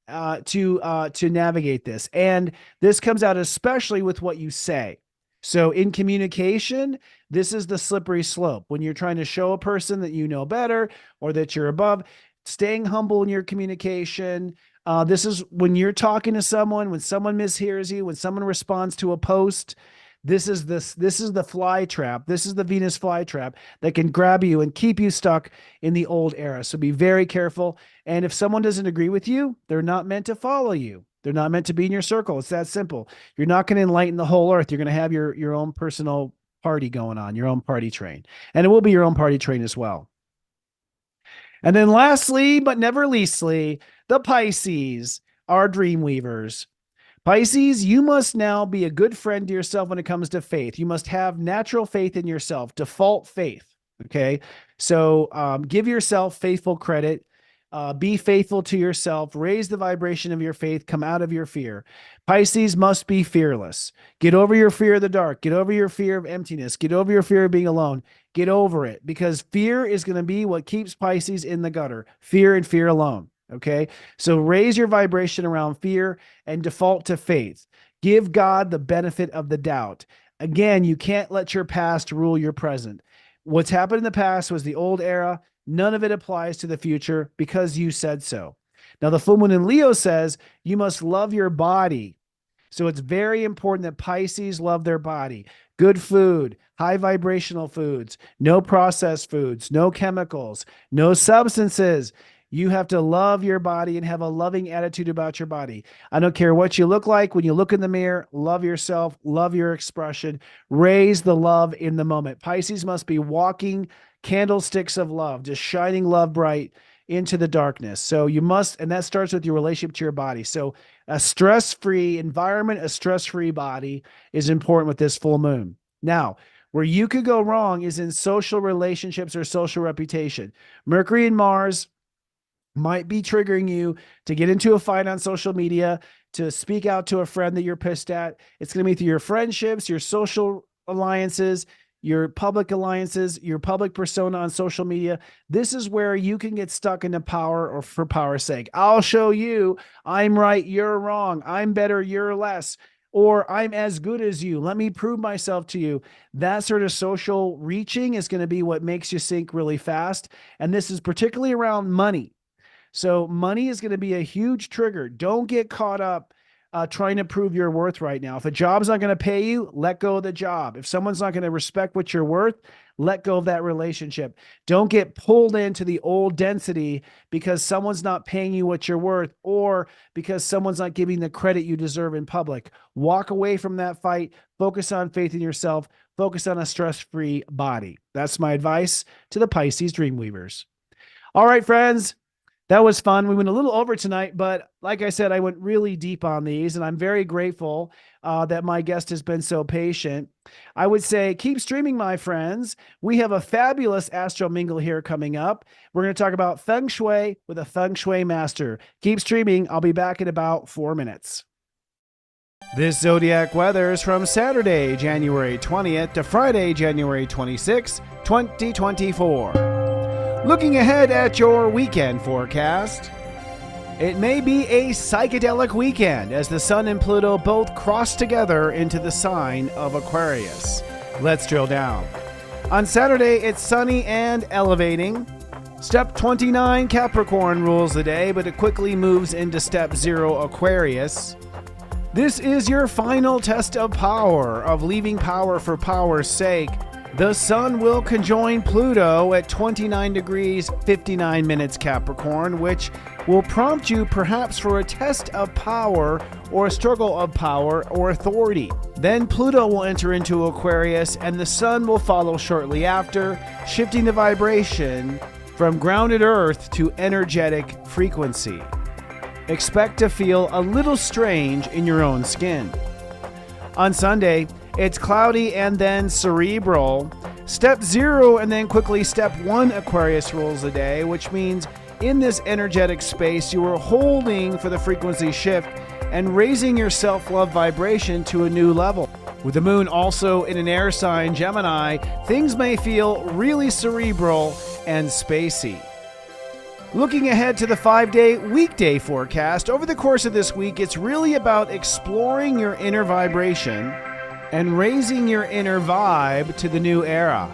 to navigate this. And this comes out especially with what you say. So in communication, this is the slippery slope. When you're trying to show a person that you know better or that you're above, staying humble in your communication. This is when you're talking to someone, when someone mishears you, when someone responds to a post. This is the fly trap. This is the Venus fly trap that can grab you and keep you stuck in the old era. So be very careful. And if someone doesn't agree with you, they're not meant to follow you. They're not meant to be in your circle. It's that simple. You're not going to enlighten the whole earth. You're going to have your own personal party going on, your own party train. And it will be your own party train as well. And then lastly, but never leastly, the Pisces, our dream weavers. Pisces, you must now be a good friend to yourself when it comes to faith. You must have natural faith in yourself, default faith. Okay. So give yourself faithful credit. Be faithful to yourself. Raise the vibration of your faith. Come out of your fear. Pisces must be fearless. Get over your fear of the dark. Get over your fear of emptiness. Get over your fear of being alone. Get over it, because fear is going to be what keeps Pisces in the gutter. Fear and fear alone. Okay. So raise your vibration around fear and default to faith. Give God the benefit of the doubt. Again, you can't let your past rule your present. What's happened in the past was the old era. None of it applies to the future because you said so. Now, the full moon in Leo says you must love your body. So it's very important that Pisces love their body. Good food, high vibrational foods, no processed foods, no chemicals, no substances. You have to love your body and have a loving attitude about your body. I don't care what you look like. When you look in the mirror, love yourself, love your expression, raise the love in the moment. Pisces must be walking candlesticks of love, just shining love bright into the darkness. So you must, and that starts with your relationship to your body. So a stress-free environment, a stress-free body is important with this full moon. Now, where you could go wrong is in social relationships or social reputation. Mercury and Mars might be triggering you to get into a fight on social media, to speak out to a friend that you're pissed at. It's going to be through your friendships, your social alliances, your public alliances, your public persona on social media. This is where you can get stuck into power or for power's sake. I'll show you I'm right, you're wrong. I'm better, you're less. Or I'm as good as you. Let me prove myself to you. That sort of social reaching is going to be what makes you sink really fast. And this is particularly around money. So money is going to be a huge trigger. Don't get caught up trying to prove your worth right now. If a job's not going to pay you, let go of the job. If someone's not going to respect what you're worth, let go of that relationship. Don't get pulled into the old density because someone's not paying you what you're worth, or because someone's not giving the credit you deserve in public. Walk away from that fight. Focus on faith in yourself. Focus on a stress-free body. That's my advice to the Pisces Dreamweavers. All right, friends. That was fun. We went a little over tonight, but like I said, I went really deep on these, and I'm very grateful that my guest has been so patient. I would say keep streaming, my friends. We have a fabulous Astro Mingle here coming up. We're going to talk about Feng Shui with a Feng Shui Master. Keep streaming. I'll be back in about 4 minutes. This Zodiac weather is from Saturday, January 20th to Friday, January 26th, 2024. Looking ahead at your weekend forecast, it may be a psychedelic weekend as the Sun and Pluto both cross together into the sign of Aquarius. Let's drill down. On Saturday, it's sunny and elevating. Step 29 Capricorn rules the day, but it quickly moves into Step 0 Aquarius. This is your final test of power, of leaving power for power's sake. The Sun will conjoin Pluto at 29 degrees, 59 minutes Capricorn, which will prompt you perhaps for a test of power or a struggle of power or authority. Then Pluto will enter into Aquarius and the Sun will follow shortly after, shifting the vibration from grounded Earth to energetic frequency. Expect to feel a little strange in your own skin. On Sunday, it's cloudy and then cerebral. Step 0 and then quickly Step 1 Aquarius rules the day, which means in this energetic space, you are holding for the frequency shift and raising your self-love vibration to a new level. With the moon also in an air sign, Gemini, things may feel really cerebral and spacey. Looking ahead to the 5-day weekday forecast, over the course of this week, it's really about exploring your inner vibration and raising your inner vibe to the new era.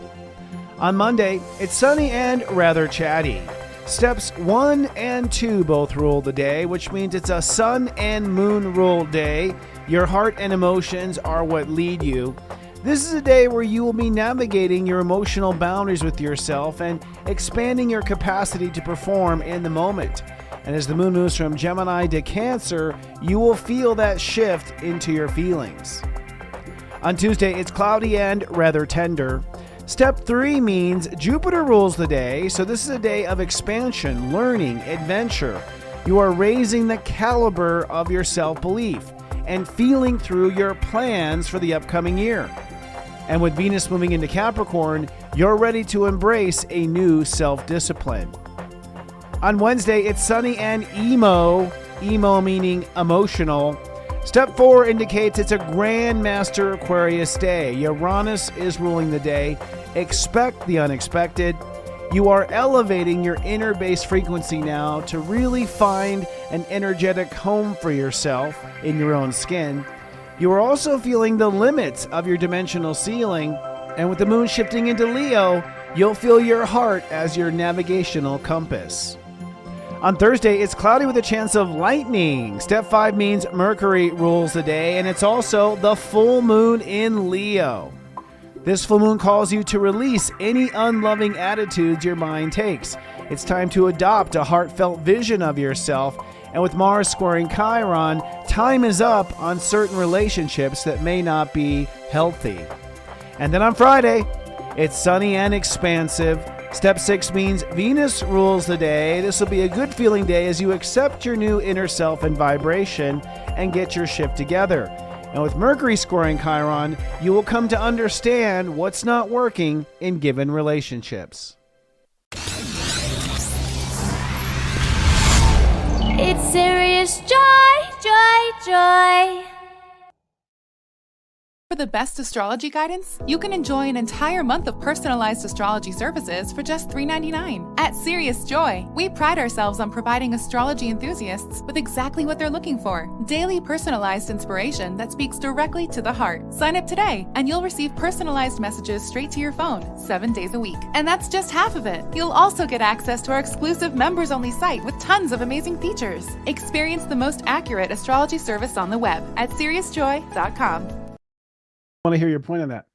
On Monday, it's sunny and rather chatty. Steps 1 and 2 both rule the day, which means it's a sun and moon ruled day. Your heart and emotions are what lead you. This is a day where you will be navigating your emotional boundaries with yourself and expanding your capacity to perform in the moment. And as the moon moves from Gemini to Cancer, you will feel that shift into your feelings. On Tuesday, it's cloudy and rather tender. Step 3 means Jupiter rules the day, so this is a day of expansion, learning, adventure. You are raising the caliber of your self-belief and feeling through your plans for the upcoming year. And with Venus moving into Capricorn, you're ready to embrace a new self-discipline. On Wednesday, it's sunny and emo meaning emotional. Step 4 indicates it's a Grand Master Aquarius day. Uranus is ruling the day. Expect the unexpected. You are elevating your inner base frequency now to really find an energetic home for yourself in your own skin. You are also feeling the limits of your dimensional ceiling, and with the moon shifting into Leo, you'll feel your heart as your navigational compass. On Thursday, it's cloudy with a chance of lightning. Step 5 means Mercury rules the day, and it's also the full moon in Leo. This full moon calls you to release any unloving attitudes your mind takes. It's time to adopt a heartfelt vision of yourself, and with Mars squaring Chiron, time is up on certain relationships that may not be healthy. And then on Friday, it's sunny and expansive. Step 6 means Venus rules the day. This will be a good feeling day as you accept your new inner self and vibration and get your shift together. And with Mercury scoring Chiron, you will come to understand what's not working in given relationships. It's serious joy, joy, joy. For the best astrology guidance, you can enjoy an entire month of personalized astrology services for just $3.99. At Serious Joy, we pride ourselves on providing astrology enthusiasts with exactly what they're looking for. Daily personalized inspiration that speaks directly to the heart. Sign up today and you'll receive personalized messages straight to your phone 7 days a week. And that's just half of it. You'll also get access to our exclusive members-only site with tons of amazing features. Experience the most accurate astrology service on the web at seriousjoy.com. I want to hear your point on that.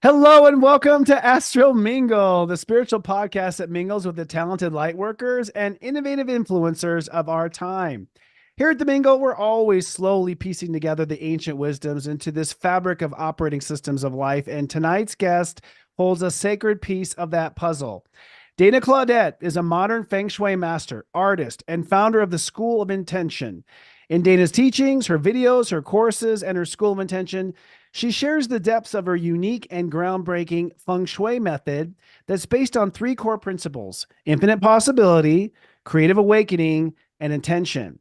Hello and welcome to Astro Mingle, the spiritual podcast that mingles with the talented light workers and innovative influencers of our time. Here at the Mingle, we're always slowly piecing together the ancient wisdoms into this fabric of operating systems of life, and tonight's guest holds a sacred piece of that puzzle. Dana Claudat is a modern Feng Shui Master, artist, and founder of the School of Intention. In Dana's teachings, her videos, her courses, and her School of Intention, she shares the depths of her unique and groundbreaking Feng Shui method that's based on 3 core principles: infinite possibility, creative awakening, and intention.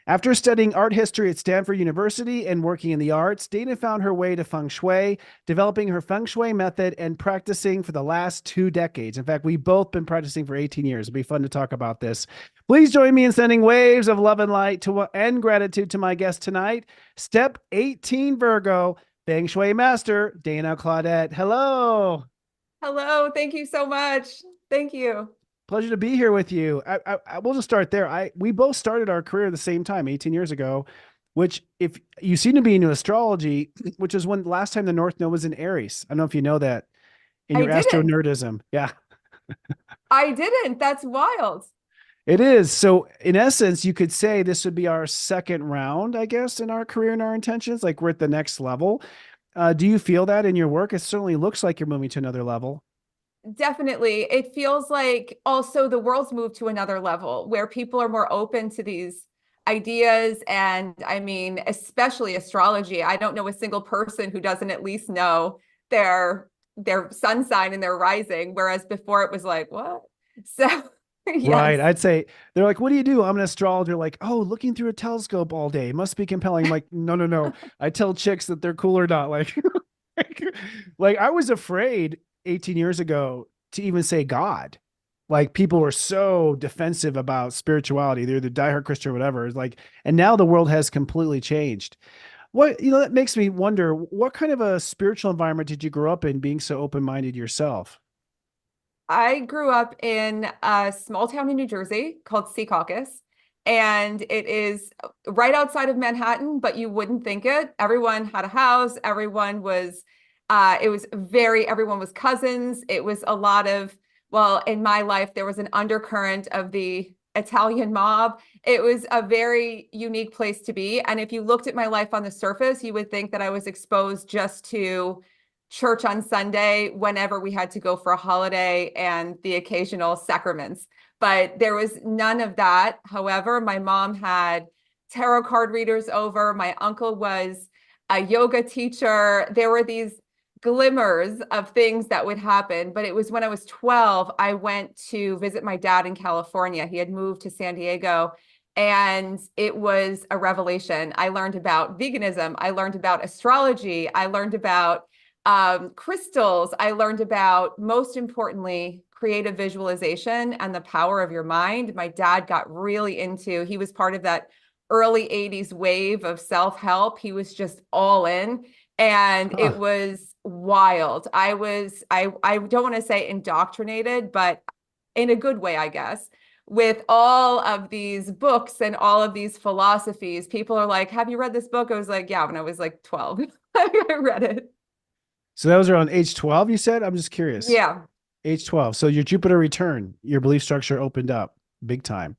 After studying art history at Stanford University and working in the arts, Dana found her way to Feng Shui, developing her Feng Shui method and practicing for the last 2 decades. In fact, we've both been practicing for 18 years. It'll be fun to talk about this. Please join me in sending waves of love and light and gratitude to my guest tonight, Step 18 Virgo, Feng Shui Master, Dana Claudat. Hello. Hello. Thank you so much. Thank you. Pleasure to be here with you. We'll just start there. We both started our career at the same time, 18 years ago, which if you seem to be into astrology, which is when last time the North Node was in Aries. I don't know if you know that in your astro nerdism. Yeah. I didn't. That's wild. It is. So in essence, you could say this would be our second round, I guess, in our career and our intentions. Like we're at the next level. Do you feel that in your work? It certainly looks like you're moving to another level. Definitely. It feels like also the world's moved to another level where people are more open to these ideas. And I mean, especially astrology. I don't know a single person who doesn't at least know their sun sign and their rising. Whereas before it was like, what? So yes. Right. I'd say they're like, what do you do? I'm an astrologer. Like, oh, looking through a telescope all day. It must be compelling. I'm like, no. I tell chicks that they're cool or not. Like, like I was afraid 18 years ago to even say God. Like people were so defensive about spirituality. They're the diehard Christian or whatever. It's like, and now the world has completely changed. That makes me wonder, what kind of a spiritual environment did you grow up in being so open-minded yourself? I grew up in a small town in New Jersey called Secaucus, and it is right outside of Manhattan, but you wouldn't think it. Everyone had a house. Everyone was everyone was cousins. It was a lot of, well, in my life, there was an undercurrent of the Italian mob. It was a very unique place to be. And if you looked at my life on the surface, you would think that I was exposed just to church on Sunday whenever we had to go for a holiday and the occasional sacraments. But there was none of that. However, my mom had tarot card readers over. My uncle was a yoga teacher. There were these glimmers of things that would happen. But it was when I was 12, I went to visit my dad in California. He had moved to San Diego, and it was a revelation. I learned about veganism. I learned about astrology. I learned about crystals. I learned about, most importantly, creative visualization and the power of your mind. My dad got really into, he was part of that early 80s wave of self-help. He was just all in. And it was wild. I don't want to say indoctrinated, but in a good way, I guess, with all of these books and all of these philosophies. People are like, have you read this book? I was like, yeah, when I was like 12, I read it. So that was around age 12, you said? I'm just curious. Yeah. Age 12. So your Jupiter return, your belief structure opened up big time.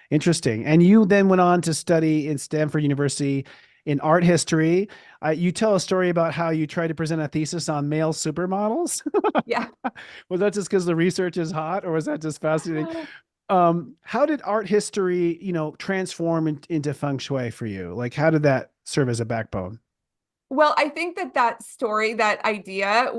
Interesting. And you then went on to study in Stanford University in art history. You tell a story about how you tried to present a thesis on male supermodels. Yeah. Was that just because the research is hot, or was that just fascinating? How did art history, transform into feng shui for you? Like, how did that serve as a backbone? Well, I think that story, that idea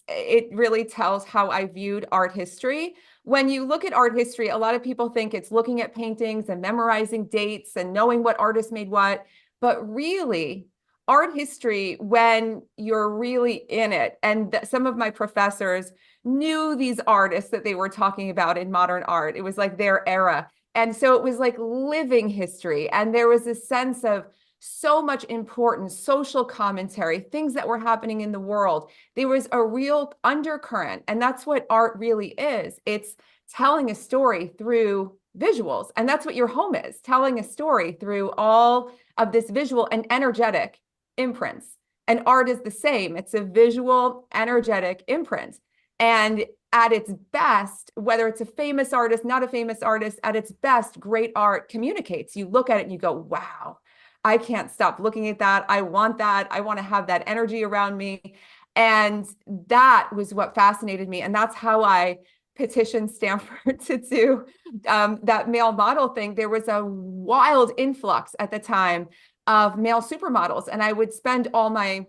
it really tells how I viewed art history. When you look at art history, a lot of people think it's looking at paintings and memorizing dates and knowing what artist made what. But really, art history, when you're really in it, and some of my professors knew these artists that they were talking about in modern art. It was like their era. And so it was like living history. And there was a sense of so much important social commentary, things that were happening in the world. There was a real undercurrent, and that's what art really is. It's telling a story through visuals, and that's what your home is, telling a story through all of this visual and energetic imprints. And art is the same. It's a visual, energetic imprint. And at its best, whether it's a famous artist, not a famous artist, at its best, great art communicates. You look at it and you go, wow, I can't stop looking at that. I want that. I want to have that energy around me. And that was what fascinated me. And that's how I petitioned Stanford to do that male model thing. There was a wild influx at the time of male supermodels. And I would spend all my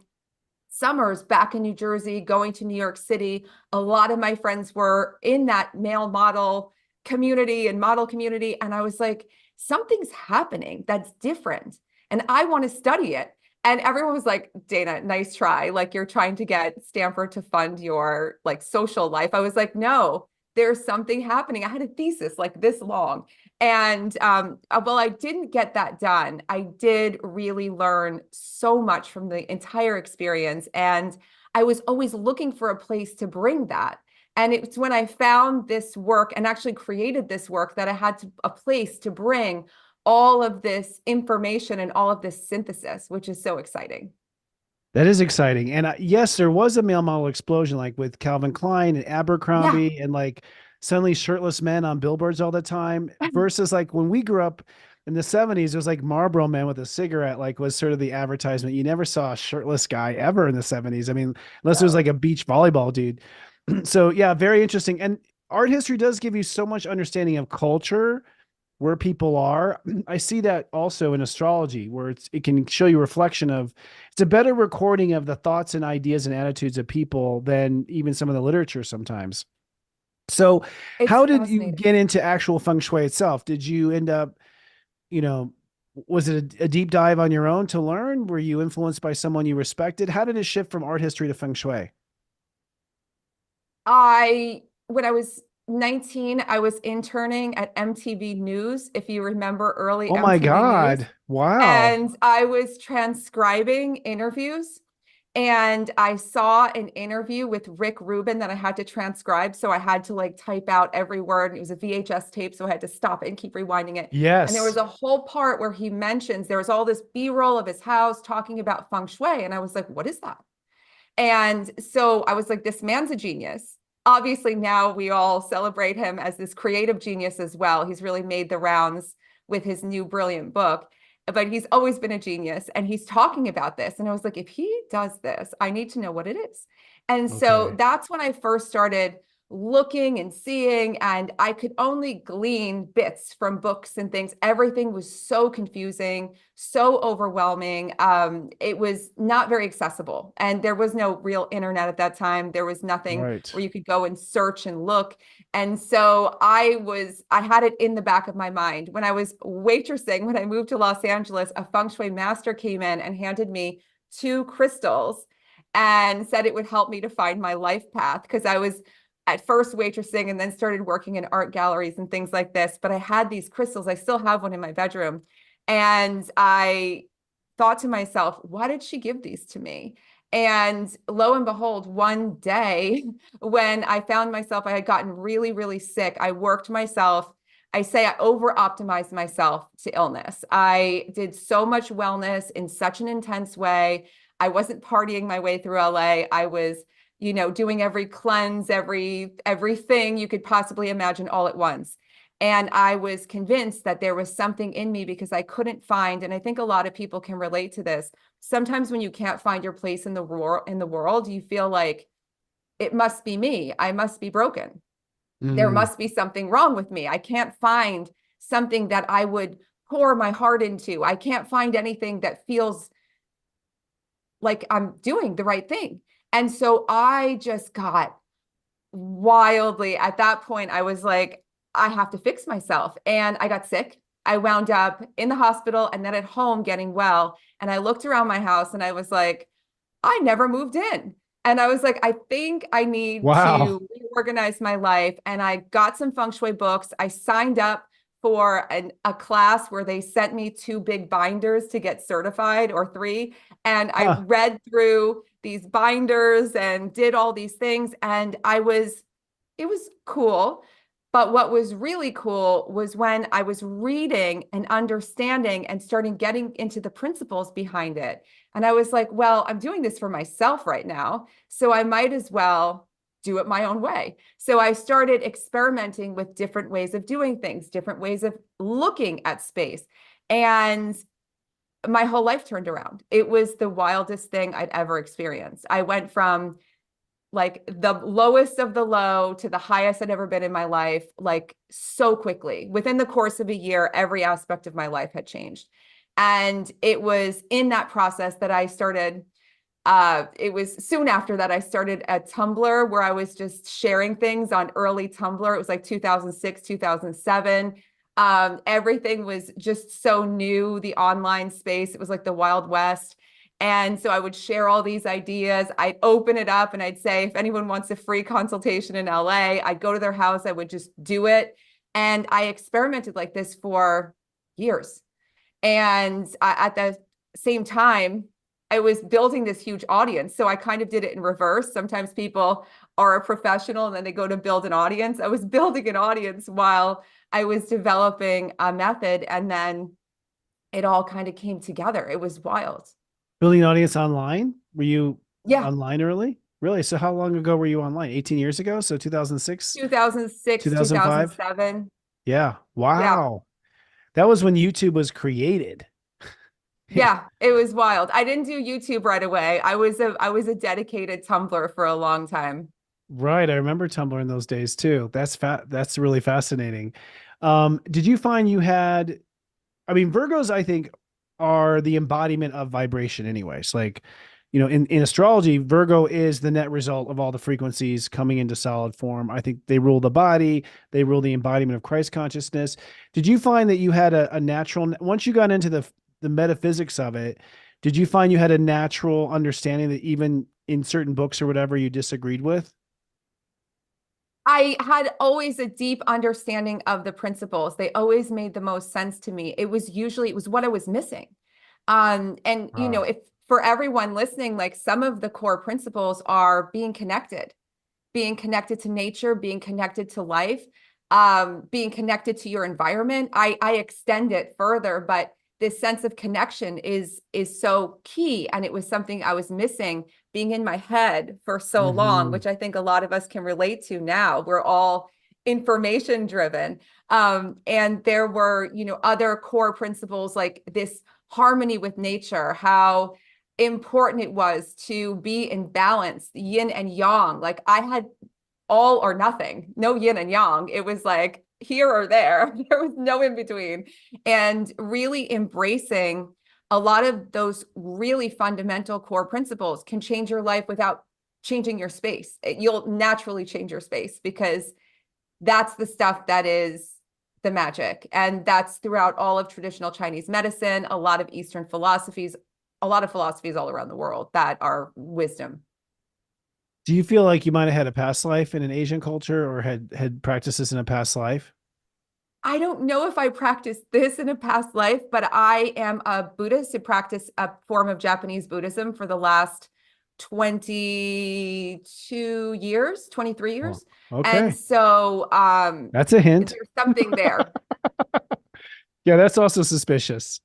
summers back in New Jersey, going to New York City. A lot of my friends were in that male model community and model community. And I was like, something's happening that's different. And I want to study it. And everyone was like, Dana, nice try. Like, you're trying to get Stanford to fund your like social life. I was like, no, there's something happening. I had a thesis like this long. And while I didn't get that done, I did really learn so much from the entire experience. And I was always looking for a place to bring that. And it's when I found this work and actually created this work that I had a place to bring all of this information and all of this synthesis, which is so exciting. That is exciting. And yes, there was a male model explosion, like with Calvin Klein and Abercrombie, and like suddenly shirtless men on billboards all the time, versus like when we grew up in the 70s, it was like Marlboro Man with a cigarette, like was sort of the advertisement. You never saw a shirtless guy ever in the 70s. I mean, unless it was like a beach volleyball dude. So yeah, very interesting. And art history does give you so much understanding of culture, where people are. I see that also in astrology, where it can show you reflection of, it's a better recording of the thoughts and ideas and attitudes of people than even some of the literature sometimes. So how did you get into actual feng shui itself? Did you end up, was it a deep dive on your own to learn? Were you influenced by someone you respected? How did it shift from art history to feng shui? When I was 19, I was interning at MTV News, if you remember early Oh my MTV God. News. Wow. And I was transcribing interviews. And I saw an interview with Rick Rubin that I had to transcribe. So I had to like type out every word. And it was a VHS tape. So I had to stop it and keep rewinding it. Yes. And there was a whole part where he mentions there was all this B-roll of his house talking about feng shui. And I was like, what is that? And so I was like, this man's a genius. Obviously, now we all celebrate him as this creative genius as well. He's really made the rounds with his new brilliant book, but he's always been a genius. And he's talking about this. And I was like, if he does this, I need to know what it is. And so that's when I first started looking and seeing, and I could only glean bits from books and things. Everything was so confusing, so overwhelming. It was not very accessible, and there was no real internet at that time. There was nothing Right. where you could go and search and look. And so I had it in the back of my mind. When I was waitressing, when I moved to Los Angeles, a Feng Shui master came in and handed me 2 crystals and said it would help me to find my life path, because I was at first waitressing and then started working in art galleries and things like this. But I had these crystals. I still have one in my bedroom. And I thought to myself, why did she give these to me? And lo and behold, one day when I found myself, I had gotten really, really sick. I worked myself. I say I over-optimized myself to illness. I did so much wellness in such an intense way. I wasn't partying my way through LA. I was, doing every cleanse, everything you could possibly imagine all at once. And I was convinced that there was something in me, because I couldn't find, and I think a lot of people can relate to this. Sometimes when you can't find your place in the world, you feel like it must be me. I must be broken. There must be something wrong with me. I can't find something that I would pour my heart into. I can't find anything that feels like I'm doing the right thing. And so I just got wildly, at that point, I was like, I have to fix myself. And I got sick. I wound up in the hospital and then at home getting well. And I looked around my house and I was like, I never moved in. And I was like, I think I need Wow. to reorganize my life. And I got some Feng Shui books. I signed up for a class where they sent me 2 big binders to get certified, or 3. And I Huh. read through these binders and did all these things. And it was cool. But what was really cool was when I was reading and understanding and starting getting into the principles behind it. And I was like, well, I'm doing this for myself right now, so I might as well do it my own way. So I started experimenting with different ways of doing things, different ways of looking at space. And my whole life turned around. It was the wildest thing I'd ever experienced. I went from like the lowest of the low to the highest I'd ever been in my life, like so quickly. Within the course of a year, every aspect of my life had changed. And it was in that process that I started, it was soon after that I started a Tumblr where I was just sharing things on early Tumblr. It was like 2006, 2007. Everything was just so new, the online space. It was like the Wild West. And so I would share all these ideas. I'd open it up and I'd say, if anyone wants a free consultation in LA, I'd go to their house. I would just do it. And I experimented like this for years. And at the same time, I was building this huge audience. So I kind of did it in reverse. Sometimes people are a professional and then they go to build an audience. I was building an audience while I was developing a method. And then it all kind of came together. It was wild. Building an audience online? Were you Yeah. online early? Really? So how long ago were you online? 18 years ago? So 2006, 2006, 2005? 2007. Yeah. Yeah. Wow. That was when YouTube was created. Yeah, it was wild. I didn't do YouTube right away. I was a dedicated Tumblr for a long time. Right. I remember Tumblr in those days too. That's really fascinating. Did you find you had, I mean, Virgos, I think, are the embodiment of vibration anyways. Like, in astrology, Virgo is the net result of all the frequencies coming into solid form. I think they rule the body, they rule the embodiment of Christ consciousness. Did you find that you had a natural, once you got into the metaphysics of it, did you find you had a natural understanding that even in certain books or whatever you disagreed with? I had always a deep understanding of the principles. They always made the most sense to me. It was what I was missing. And if for everyone listening, like some of the core principles are being connected to nature, being connected to life, being connected to your environment. I extend it further, but this sense of connection is so key. And it was something I was missing, being in my head for so long, which I think a lot of us can relate to now. We're all information driven. And there were, other core principles like this harmony with nature, how important it was to be in balance, yin and yang. Like I had all or nothing, no yin and yang. It was like here or there. There was no in between. And really embracing a lot of those really fundamental core principles can change your life without changing your space. You'll naturally change your space because that's the stuff that is the magic. And that's throughout all of traditional Chinese medicine, a lot of Eastern philosophies, a lot of philosophies all around the world that are wisdom. Do you feel like you might have had a past life in an Asian culture or had practices in a past life? I don't know if I practiced this in a past life, but I am a Buddhist who practiced a form of Japanese Buddhism for the last 22 years, 23 Oh, years. And okay. so That's a hint. there's something there. Yeah, that's also suspicious,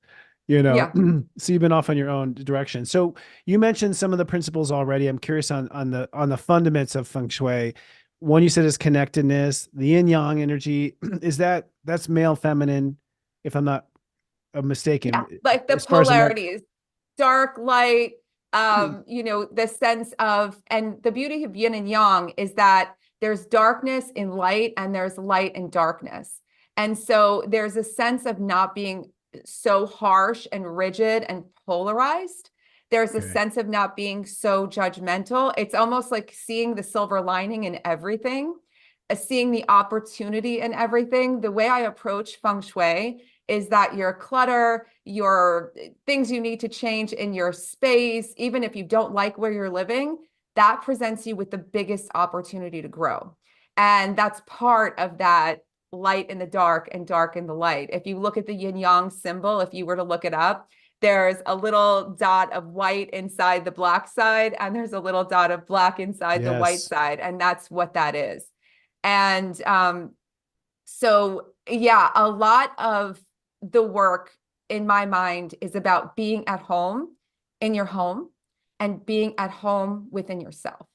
you know. Yeah. So you've been off on your own direction. So you mentioned some of the principles already. I'm curious on the fundaments of feng shui. One you said is connectedness, the yin yang energy. Is that's male, feminine, if I'm not Yeah. mistaken, Like the as far as polarities, dark, light, Hmm. the sense of, and the beauty of yin and yang is that there's darkness in light and there's light in darkness. And so there's a sense of not being so harsh and rigid and polarized. There's a Okay. sense of not being so judgmental. It's almost like seeing the silver lining in everything, seeing the opportunity in everything. The way I approach feng shui is that your clutter, your things you need to change in your space, even if you don't like where you're living, that presents you with the biggest opportunity to grow. And that's part of that light in the dark and dark in the light. If you look at the yin yang symbol, if you were to look it up, there's a little dot of white inside the black side, and there's a little dot of black inside the white Yes. side. And that's what that is. And so, yeah, a lot of the work in my mind is about being at home in your home and being at home within yourself,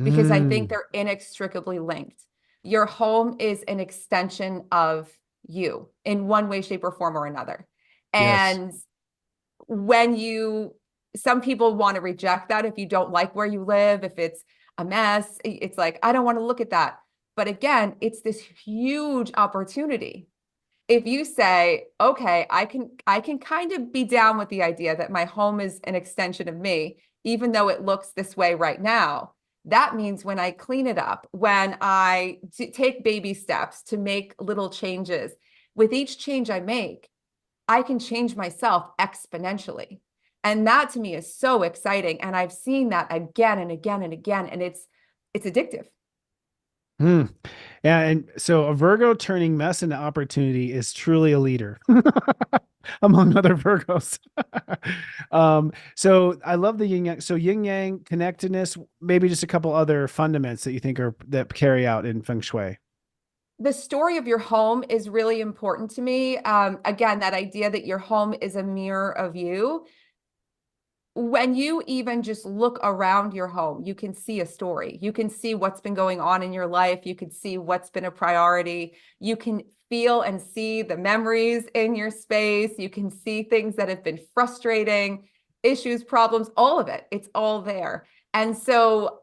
because I think Mm, they're inextricably linked. Your home is an extension of you in one way, shape, or form or another. yes. And when some people want to reject that if you don't like where you live, if it's a mess, it's like, I don't want to look at that. But again, it's this huge opportunity. If you say, okay, I can kind of be down with the idea that my home is an extension of me, even though it looks this way right now. That means when I clean it up, when I take baby steps to make little changes, with each change I make, I can change myself exponentially. And that to me is so exciting. And I've seen that again and again and again. And it's addictive. Hmm. Yeah, and so a Virgo turning mess into opportunity is truly a leader, among other Virgos. So I love the yin yang. So yin yang connectedness, maybe just a couple other fundaments that you think are that carry out in feng shui. The story of your home is really important to me. Again, that idea that your home is a mirror of you. When you even just look around your home, you can see a story. You can see what's been going on in your life. You can see what's been a priority. You can feel and see the memories in your space. You can see things that have been frustrating, issues, problems, all of it. It's all there. And so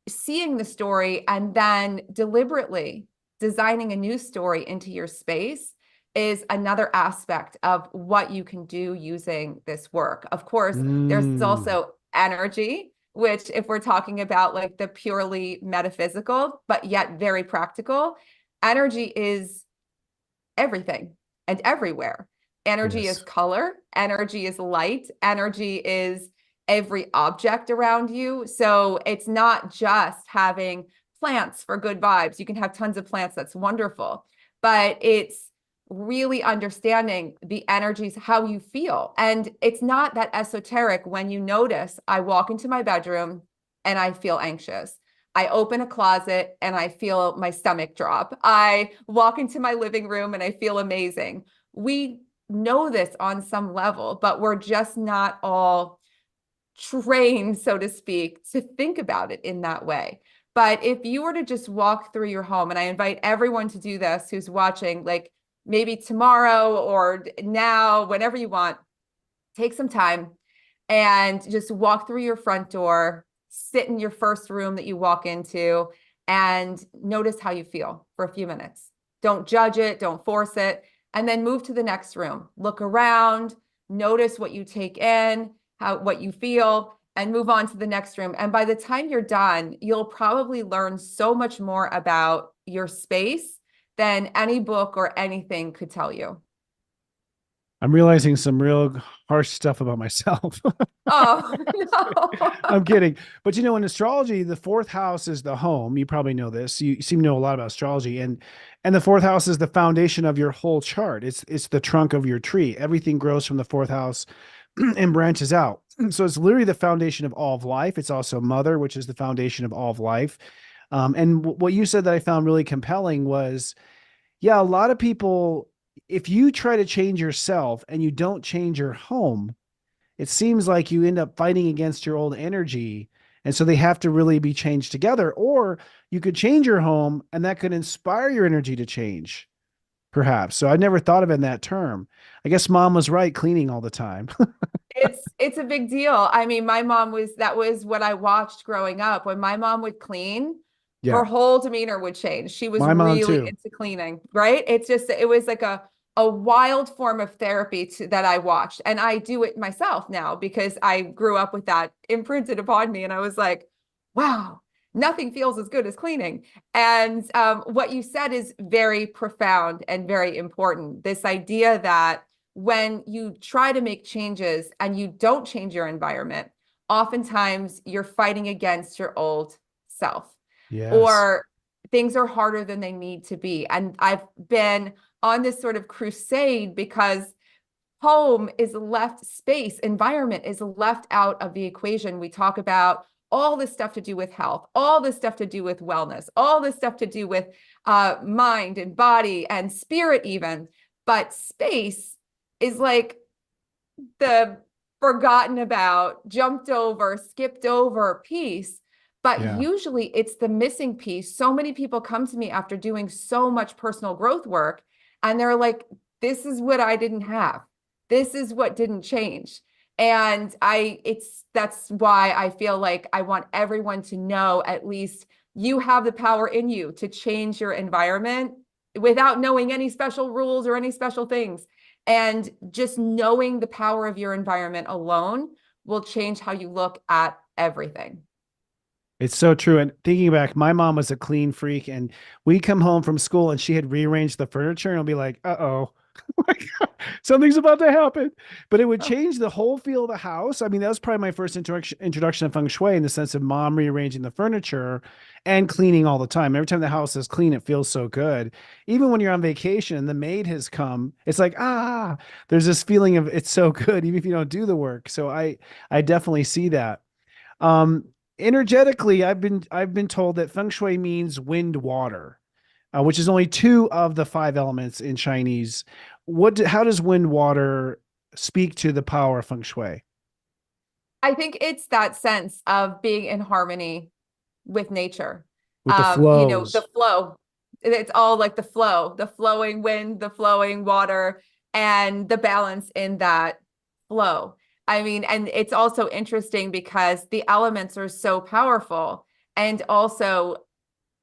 seeing the story and then deliberately designing a new story into your space is another aspect of what you can do using this work. Of course, there's Mm, also energy, which if we're talking about like the purely metaphysical, but yet very practical, energy is everything and everywhere. Energy is yes. color, energy is light, energy is every object around you. So it's not just having plants for good vibes. You can have tons of plants, that's wonderful, but it's really understanding the energies, how you feel. And it's not that esoteric when you notice I walk into my bedroom and I feel anxious. I open a closet and I feel my stomach drop. I walk into my living room and I feel amazing. We know this on some level, but we're just not all trained, so to speak, to think about it in that way. But if you were to just walk through your home, and I invite everyone to do this who's watching, like maybe tomorrow or now, whenever you want, take some time and just walk through your front door, sit in your first room that you walk into, and notice how you feel for a few minutes. Don't judge it, don't force it, and then move to the next room. Look around, notice what you take in, what you feel, and move on to the next room. And by the time you're done, you'll probably learn so much more about your space than any book or anything could tell you. I'm realizing some real harsh stuff about myself. Oh, no. I'm kidding. But in astrology, the fourth house is the home. You probably know this. You seem to know a lot about astrology. And the fourth house is the foundation of your whole chart. It's the trunk of your tree. Everything grows from the fourth house and branches out. So it's literally the foundation of all of life. It's also mother, which is the foundation of all of life. And what you said that I found really compelling was, yeah, a lot of people, if you try to change yourself and you don't change your home, it seems like you end up fighting against your old energy. And so they have to really be changed together. Or you could change your home and that could inspire your energy to change, perhaps. So I never thought of it in that term. I guess mom was right, cleaning all the time. It's a big deal. I mean, that was what I watched growing up. When my mom would clean, Yeah, her whole demeanor would change. She was my mom really too. into cleaning, right? It was like a wild form of therapy that I watched. And I do it myself now because I grew up with that imprinted upon me. And I was like, wow, nothing feels as good as cleaning. And what you said is very profound and very important. This idea that when you try to make changes and you don't change your environment, oftentimes you're fighting against your old self. Yes. Or things are harder than they need to be. And I've been on this sort of crusade because home is left, space, environment is left out of the equation. We talk about all this stuff to do with health, all this stuff to do with wellness, all this stuff to do with mind and body and spirit even. But space is like the forgotten about, jumped over, skipped over piece. But Yeah. usually it's the missing piece. So many people come to me after doing so much personal growth work, and they're like, this is what I didn't have. This is what didn't change. And that's why I feel like I want everyone to know at least you have the power in you to change your environment without knowing any special rules or any special things. And just knowing the power of your environment alone will change how you look at everything. It's so true. And thinking back, my mom was a clean freak, and we'd come home from school and she had rearranged the furniture, and I'll be like, uh-oh, like, something's about to happen. But it would change the whole feel of the house. I mean, that was probably my first introduction to Feng Shui, in the sense of mom rearranging the furniture and cleaning all the time. Every time the house is clean, it feels so good. Even when you're on vacation and the maid has come, it's like, there's this feeling of it's so good, even if you don't do the work. So I definitely see that. Um, Energetically, I've been told that feng shui means wind, water, which is only two of the five elements in Chinese. How does wind, water speak to the power of feng shui? I think it's that sense of being in harmony with nature. With the The flows. flow. It's all like the flowing wind, the flowing water, and the balance in that flow. I mean, and it's also interesting because the elements are so powerful, and also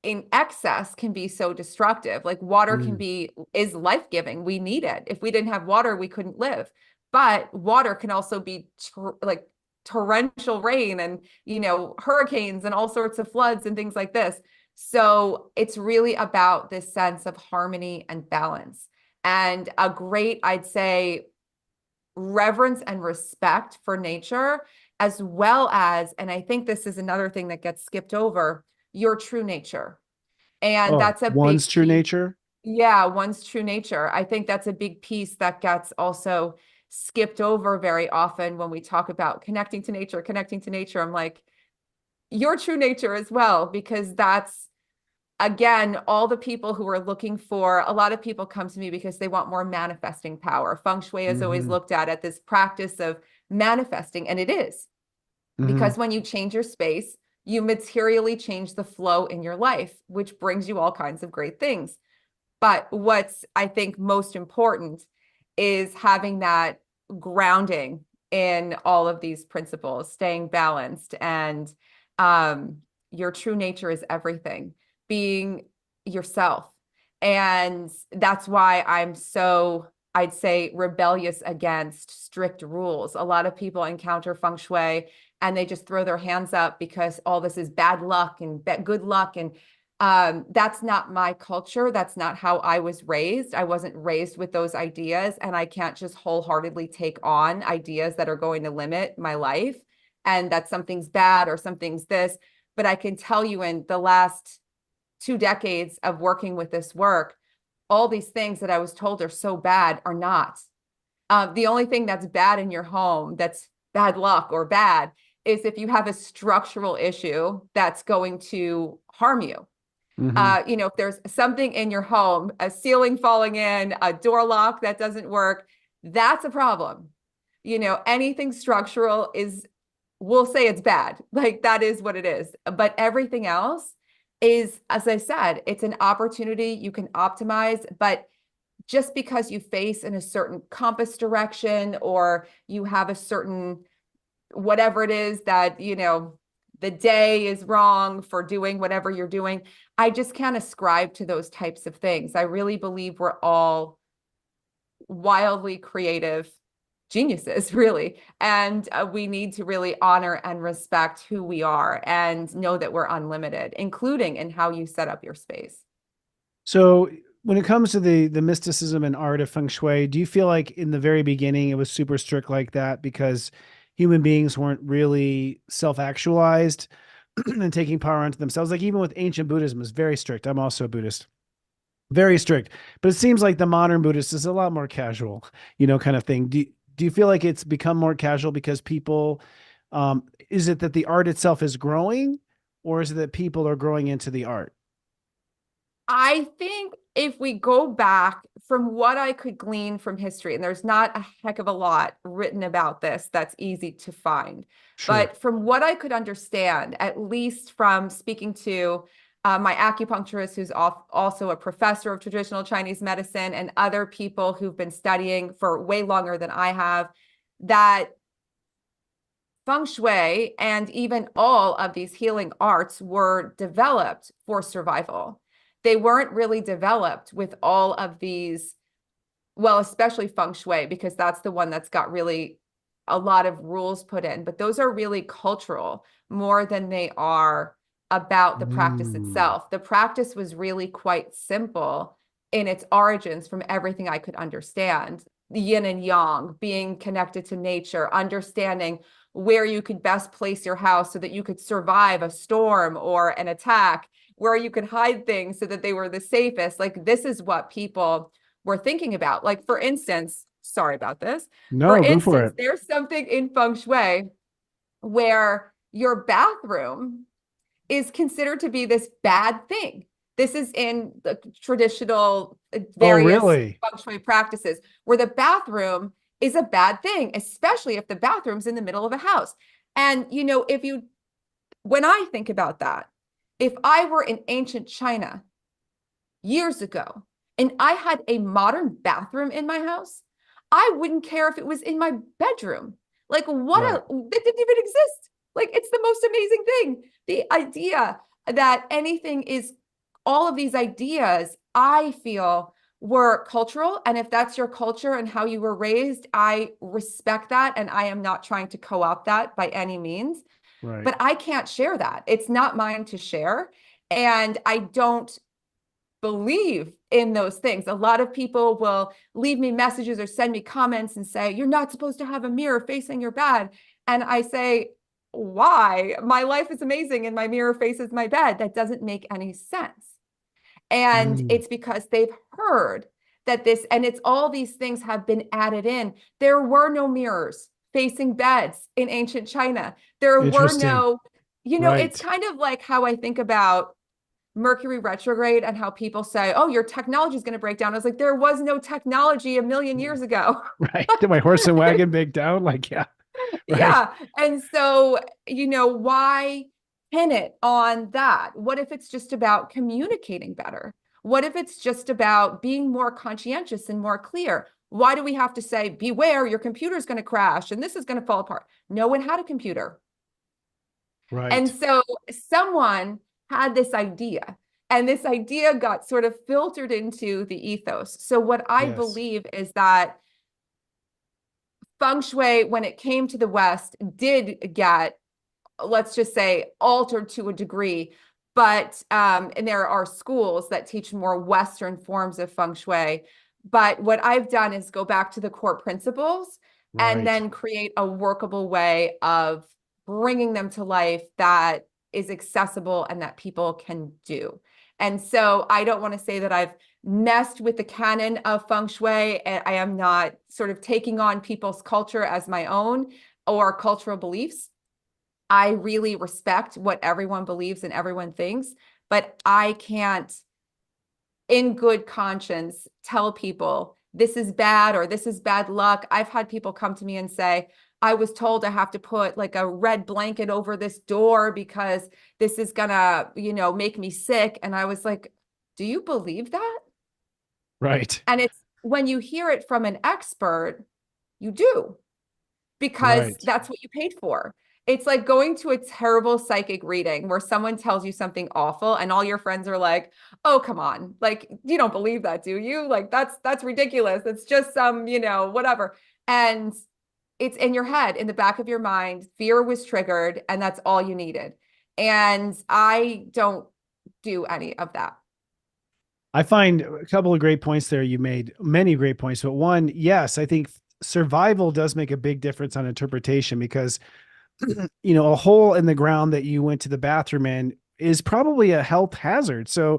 in excess can be so destructive. Like water Mm, is life-giving. We need it. If we didn't have water, we couldn't live. But water can also be like torrential rain and, hurricanes and all sorts of floods and things like this. So it's really about this sense of harmony and balance, and a great, I'd say, reverence and respect for nature, as well as, and I think this is another thing that gets skipped over, your true nature. And oh, that's a one's big true piece. nature. Yeah, one's true nature. I think that's a big piece that gets also skipped over very often when we talk about connecting to nature, connecting to nature. I'm like, your true nature as well, because that's, again, all the people who are looking for, a lot of people come to me because they want more manifesting power. Feng Shui is always Hmm. looked at this practice of manifesting, and it is, Hmm. because when you change your space, you materially change the flow in your life, which brings you all kinds of great things. But what's, I think, most important is having that grounding in all of these principles, staying balanced, and your true nature is everything. being yourself. And that's why I'm so, I'd say, rebellious against strict rules. A lot of people encounter feng shui and they just throw their hands up because all this is bad luck and good luck. And that's not my culture. That's not how I was raised. I wasn't raised with those ideas, and I can't just wholeheartedly take on ideas that are going to limit my life and that something's bad or something's this. But I can tell you, in the last 2 decades of working with this work, all these things that I was told are so bad are not. The only thing that's bad in your home, that's bad luck or bad, is if you have a structural issue that's going to harm you. You know, if there's something in your home, a ceiling falling in, a door lock that doesn't work, that's a problem. You know, anything structural is, we'll say it's bad. Like, that is what it is. But everything else is, as I said, it's an opportunity you can optimize. But just because you face in a certain compass direction, or you have a certain whatever it is that, you know, the day is wrong for doing whatever you're doing, I just can't ascribe to those types of things. I really believe we're all wildly creative geniuses, really. And we need to really honor and respect who we are and know that we're unlimited, including in how you set up your space. So when it comes to the mysticism and art of feng shui, do you feel like in the very beginning it was super strict like that because human beings weren't really self-actualized and taking power onto themselves? Like, even with ancient Buddhism, is very strict. I'm also a Buddhist. Very strict. But it seems like the modern Buddhist is a lot more casual, you know, kind of thing. Do you feel like it's become more casual because people, is it that the art itself is growing, or is it that people are growing into the art? I think if we go back, from what I could glean from history, and there's not a heck of a lot written about this that's easy to find, Sure. but from what I could understand, at least from speaking to my acupuncturist, who's also a professor of traditional Chinese medicine, and other people who've been studying for way longer than I have, that feng shui and even all of these healing arts were developed for survival. They weren't really developed with all of these, well, especially feng shui, because that's the one that's got really a lot of rules put in, but those are really cultural more than they are about the practice itself. The practice was really quite simple in its origins, from everything I could understand. The yin and yang, being connected to nature, understanding where you could best place your house so that you could survive a storm or an attack, where you could hide things so that they were the safest. Like, this is what people were thinking about. Like, for instance, sorry about this. No, go for it. There's something in feng shui where your bathroom is considered to be this bad thing. This is in the traditional various feng shui practices, where the bathroom is a bad thing, especially if the bathroom's in the middle of a house. And, you know, when I think about that, if I were in ancient China years ago and I had a modern bathroom in my house, I wouldn't care if it was in my bedroom. Like, that didn't even exist. Like, it's the most amazing thing. The idea that anything is, all of these ideas, I feel, were cultural. And if that's your culture and how you were raised, I respect that. And I am not trying to co-opt that by any means. Right. But I can't share that. It's not mine to share. And I don't believe in those things. A lot of people will leave me messages or send me comments and say, you're not supposed to have a mirror facing your bed. And I say, why? My life is amazing and my mirror faces my bed. That doesn't make any sense. And it's because they've heard that this, and it's all these things have been added in. There were no mirrors facing beds in ancient China. There were no, you know, It's kind of like how I think about Mercury retrograde and how people say, oh, your technology is going to break down. I was like, there was no technology a million years ago. Right. Did my horse and wagon break down? Like, yeah. Right. Yeah. And so, you know, why pin it on that? What if it's just about communicating better? What if it's just about being more conscientious and more clear? Why do we have to say, beware, your computer's going to crash and this is going to fall apart? No one had a computer. Right. And so someone had this idea, And this idea got sort of filtered into the ethos. So what I Yes. believe is that Feng Shui, when it came to the West, did get, let's just say, altered to a degree. But and there are schools that teach more Western forms of Feng Shui. But what I've done is go back to the core principles and Right. then create a workable way of bringing them to life that is accessible and that people can do. And so I don't want to say that I've messed with the canon of Feng Shui. And I am not sort of taking on people's culture as my own or cultural beliefs. I really respect what everyone believes and everyone thinks, but I can't, in good conscience, tell people this is bad or this is bad luck. I've had people come to me and say, I was told I have to put like a red blanket over this door because this is gonna, make me sick. And I was like, do you believe that? Right. And it's when you hear it from an expert, you do, because Right. that's what you paid for. It's like going to a terrible psychic reading where someone tells you something awful and all your friends are like, "Oh, come on. Like, you don't believe that, do you? Like that's ridiculous. It's just some, whatever." And it's in your head, in the back of your mind. Fear was triggered and that's all you needed. And I don't do any of that. I find a couple of great points there. You made many great points, but one, yes, I think survival does make a big difference on interpretation because, a hole in the ground that you went to the bathroom in is probably a health hazard. So,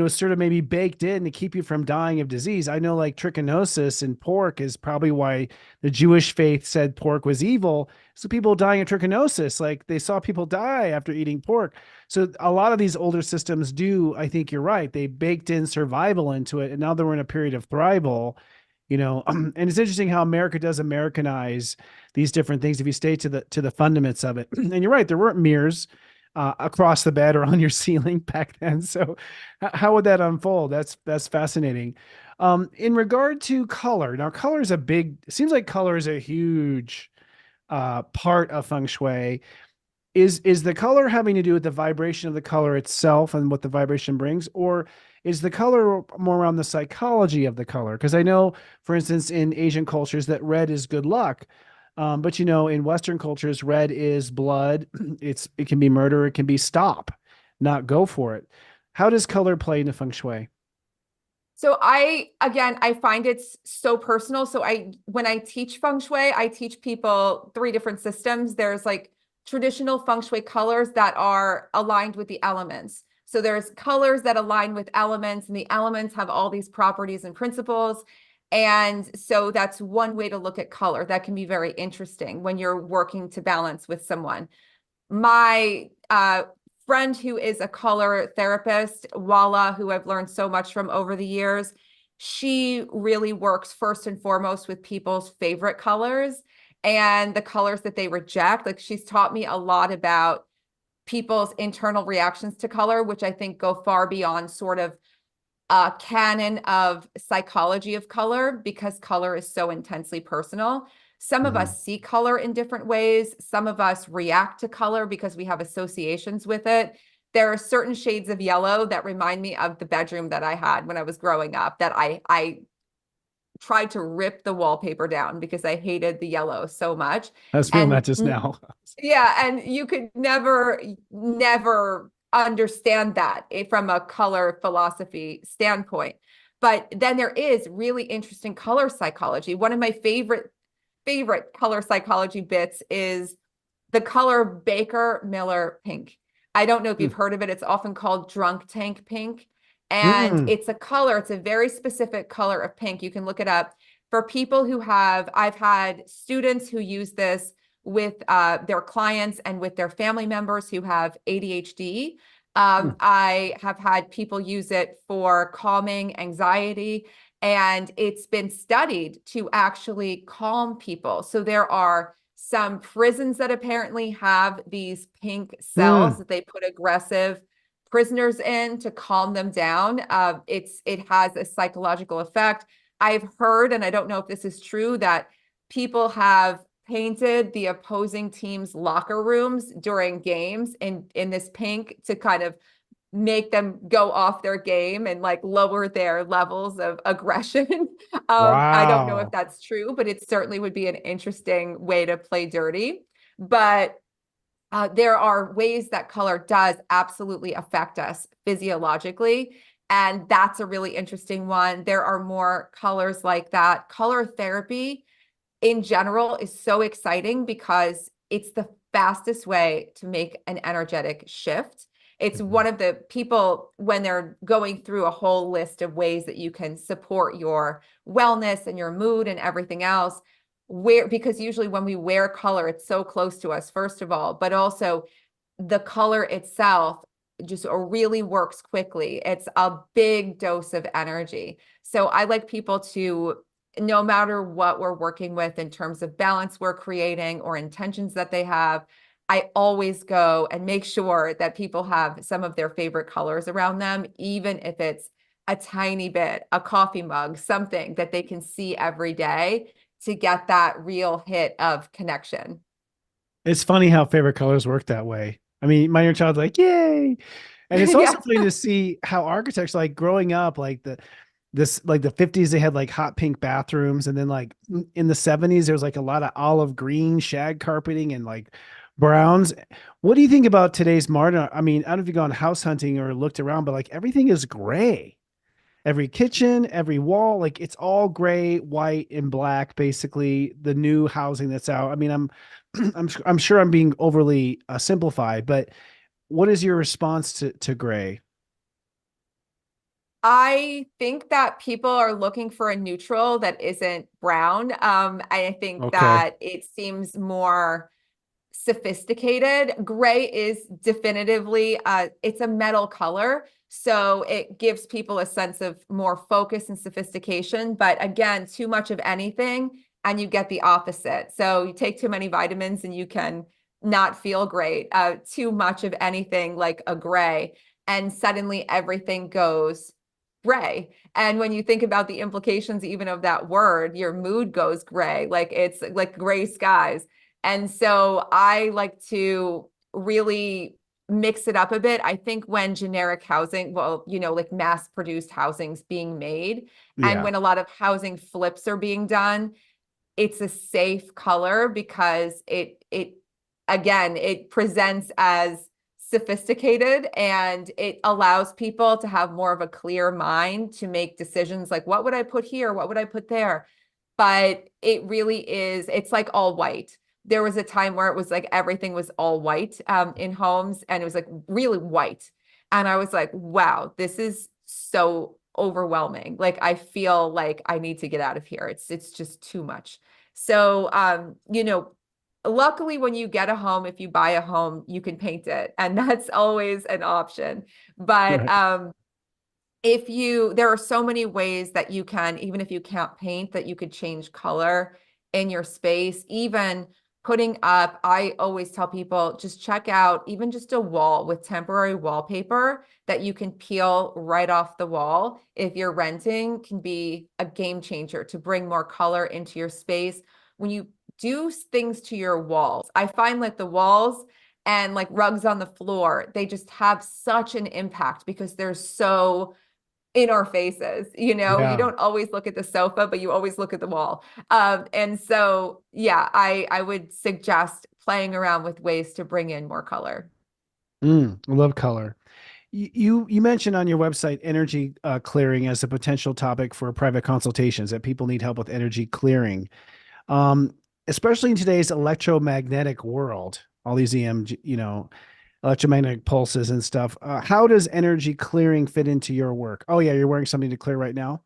sort of maybe baked in to keep you from dying of disease. I know like trichinosis in pork is probably why the Jewish faith said pork was evil. So people dying of trichinosis, like they saw people die after eating pork. So a lot of these older systems do, I think you're right. They baked in survival into it. And now that we're in a period of thrival, and it's interesting how America does Americanize these different things if you stay to the fundaments of it. And you're right, there weren't mirrors across the bed or on your ceiling back then. So how would that unfold? That's fascinating. In regard to color, now color is seems like color is a huge part of feng shui. Is the color having to do with the vibration of the color itself and what the vibration brings, or is the color more around the psychology of the color? Because I know, for instance, in Asian cultures that red is good luck. But in Western cultures, red is blood. It can be murder. It can be stop, not go for it. How does color play into feng shui? So I find it's so personal. So when I teach feng shui, I teach people three different systems. There's like traditional feng shui colors that are aligned with the elements. So there's colors that align with elements, and the elements have all these properties and principles. And so that's one way to look at color. That can be very interesting when you're working to balance with someone. My friend who is a color therapist, Walla, who I've learned so much from over the years, she really works first and foremost with people's favorite colors and the colors that they reject. Like, she's taught me a lot about people's internal reactions to color, which I think go far beyond sort of a canon of psychology of color, because color is so intensely personal. Some of us see color in different ways. Some of us react to color because we have associations with it. There are certain shades of yellow that remind me of the bedroom that I had when I was growing up, that I tried to rip the wallpaper down because I hated the yellow so much. I was feeling that And just now. yeah, and you could never understand that from a color philosophy standpoint. But then there is really interesting color psychology. One of my favorite color psychology bits is the color Baker Miller pink. I don't know if you've heard of it. It's often called drunk tank pink. And Mm. it's a very specific color of pink. You can look it up. For people I've had students who use this with their clients and with their family members who have ADHD. I have had people use it for calming anxiety, and it's been studied to actually calm people. So there are some prisons that apparently have these pink cells Mm. that they put aggressive prisoners in to calm them down. It has a psychological effect. I've heard, and I don't know if this is true, that people have painted the opposing team's locker rooms during games in this pink to kind of make them go off their game and like lower their levels of aggression. I don't know if Wow. that's true, but it certainly would be an interesting way to play dirty. But there are ways that color does absolutely affect us physiologically. And that's a really interesting one. There are more colors like that. Color therapy in general is so exciting because it's the fastest way to make an energetic shift. It's Mhm. one of the people when they're going through a whole list of ways that you can support your wellness and your mood and everything else. Because usually when we wear color, it's so close to us, first of all, but also the color itself just really works quickly. It's a big dose of energy. So I like people to, no matter what we're working with in terms of balance we're creating or intentions that they have, I always go and make sure that people have some of their favorite colors around them, even if it's a tiny bit, a coffee mug, something that they can see every day to get that real hit of connection. It's funny how favorite colors work that way. I mean, my inner child's like, yay. And it's also Yeah. funny to see how architects like growing up, like the 50s, they had like hot pink bathrooms. And then like in the 70s, there was like a lot of olive green shag carpeting and like browns. What do you think about today's modern? I mean, I don't know if you've gone house hunting or looked around, but like everything is gray. Every kitchen, every wall, like it's all gray, white, and black. Basically, the new housing that's out. I mean, I'm sure I'm being overly simplified, but what is your response to gray? I think that people are looking for a neutral that isn't brown. I think Okay. that it seems more sophisticated. Gray is definitively it's a metal color, so it gives people a sense of more focus and sophistication. But again, too much of anything and you get the opposite. So you take too many vitamins and you can not feel great. Too much of anything like a gray, and suddenly everything goes gray. And when you think about the implications even of that word, your mood goes gray, like it's like gray skies. And so I like to really mix it up a bit. I think when generic housing, well, like mass produced housing's being made, and Yeah. when a lot of housing flips are being done, it's a safe color because it again, it presents as sophisticated and it allows people to have more of a clear mind to make decisions like, what would I put here? What would I put there? But it really is, it's like all white. There was a time where it was like everything was all white in homes, and it was like really white. And I was like, wow, this is so overwhelming. Like I feel like I need to get out of here. It's just too much. So luckily when you get a home, if you buy a home, you can paint it. And that's always an option. But Right. if you, there are so many ways that you can, even if you can't paint, that you could change color in your space. Even putting up, I always tell people just check out even just a wall with temporary wallpaper that you can peel right off the wall. If you're renting, can be a game changer to bring more color into your space. When you do things to your walls, I find like the walls and like rugs on the floor, they just have such an impact because they're so in our faces. You Yeah. don't always look at the sofa, but you always look at the wall. And so, yeah, I would suggest playing around with ways to bring in more color. I love color. You mentioned on your website energy clearing as a potential topic for private consultations, that people need help with energy clearing. Um, Especially in today's electromagnetic world, all these EMG, electromagnetic pulses and stuff. How does energy clearing fit into your work? Oh yeah, you're wearing something to clear right now.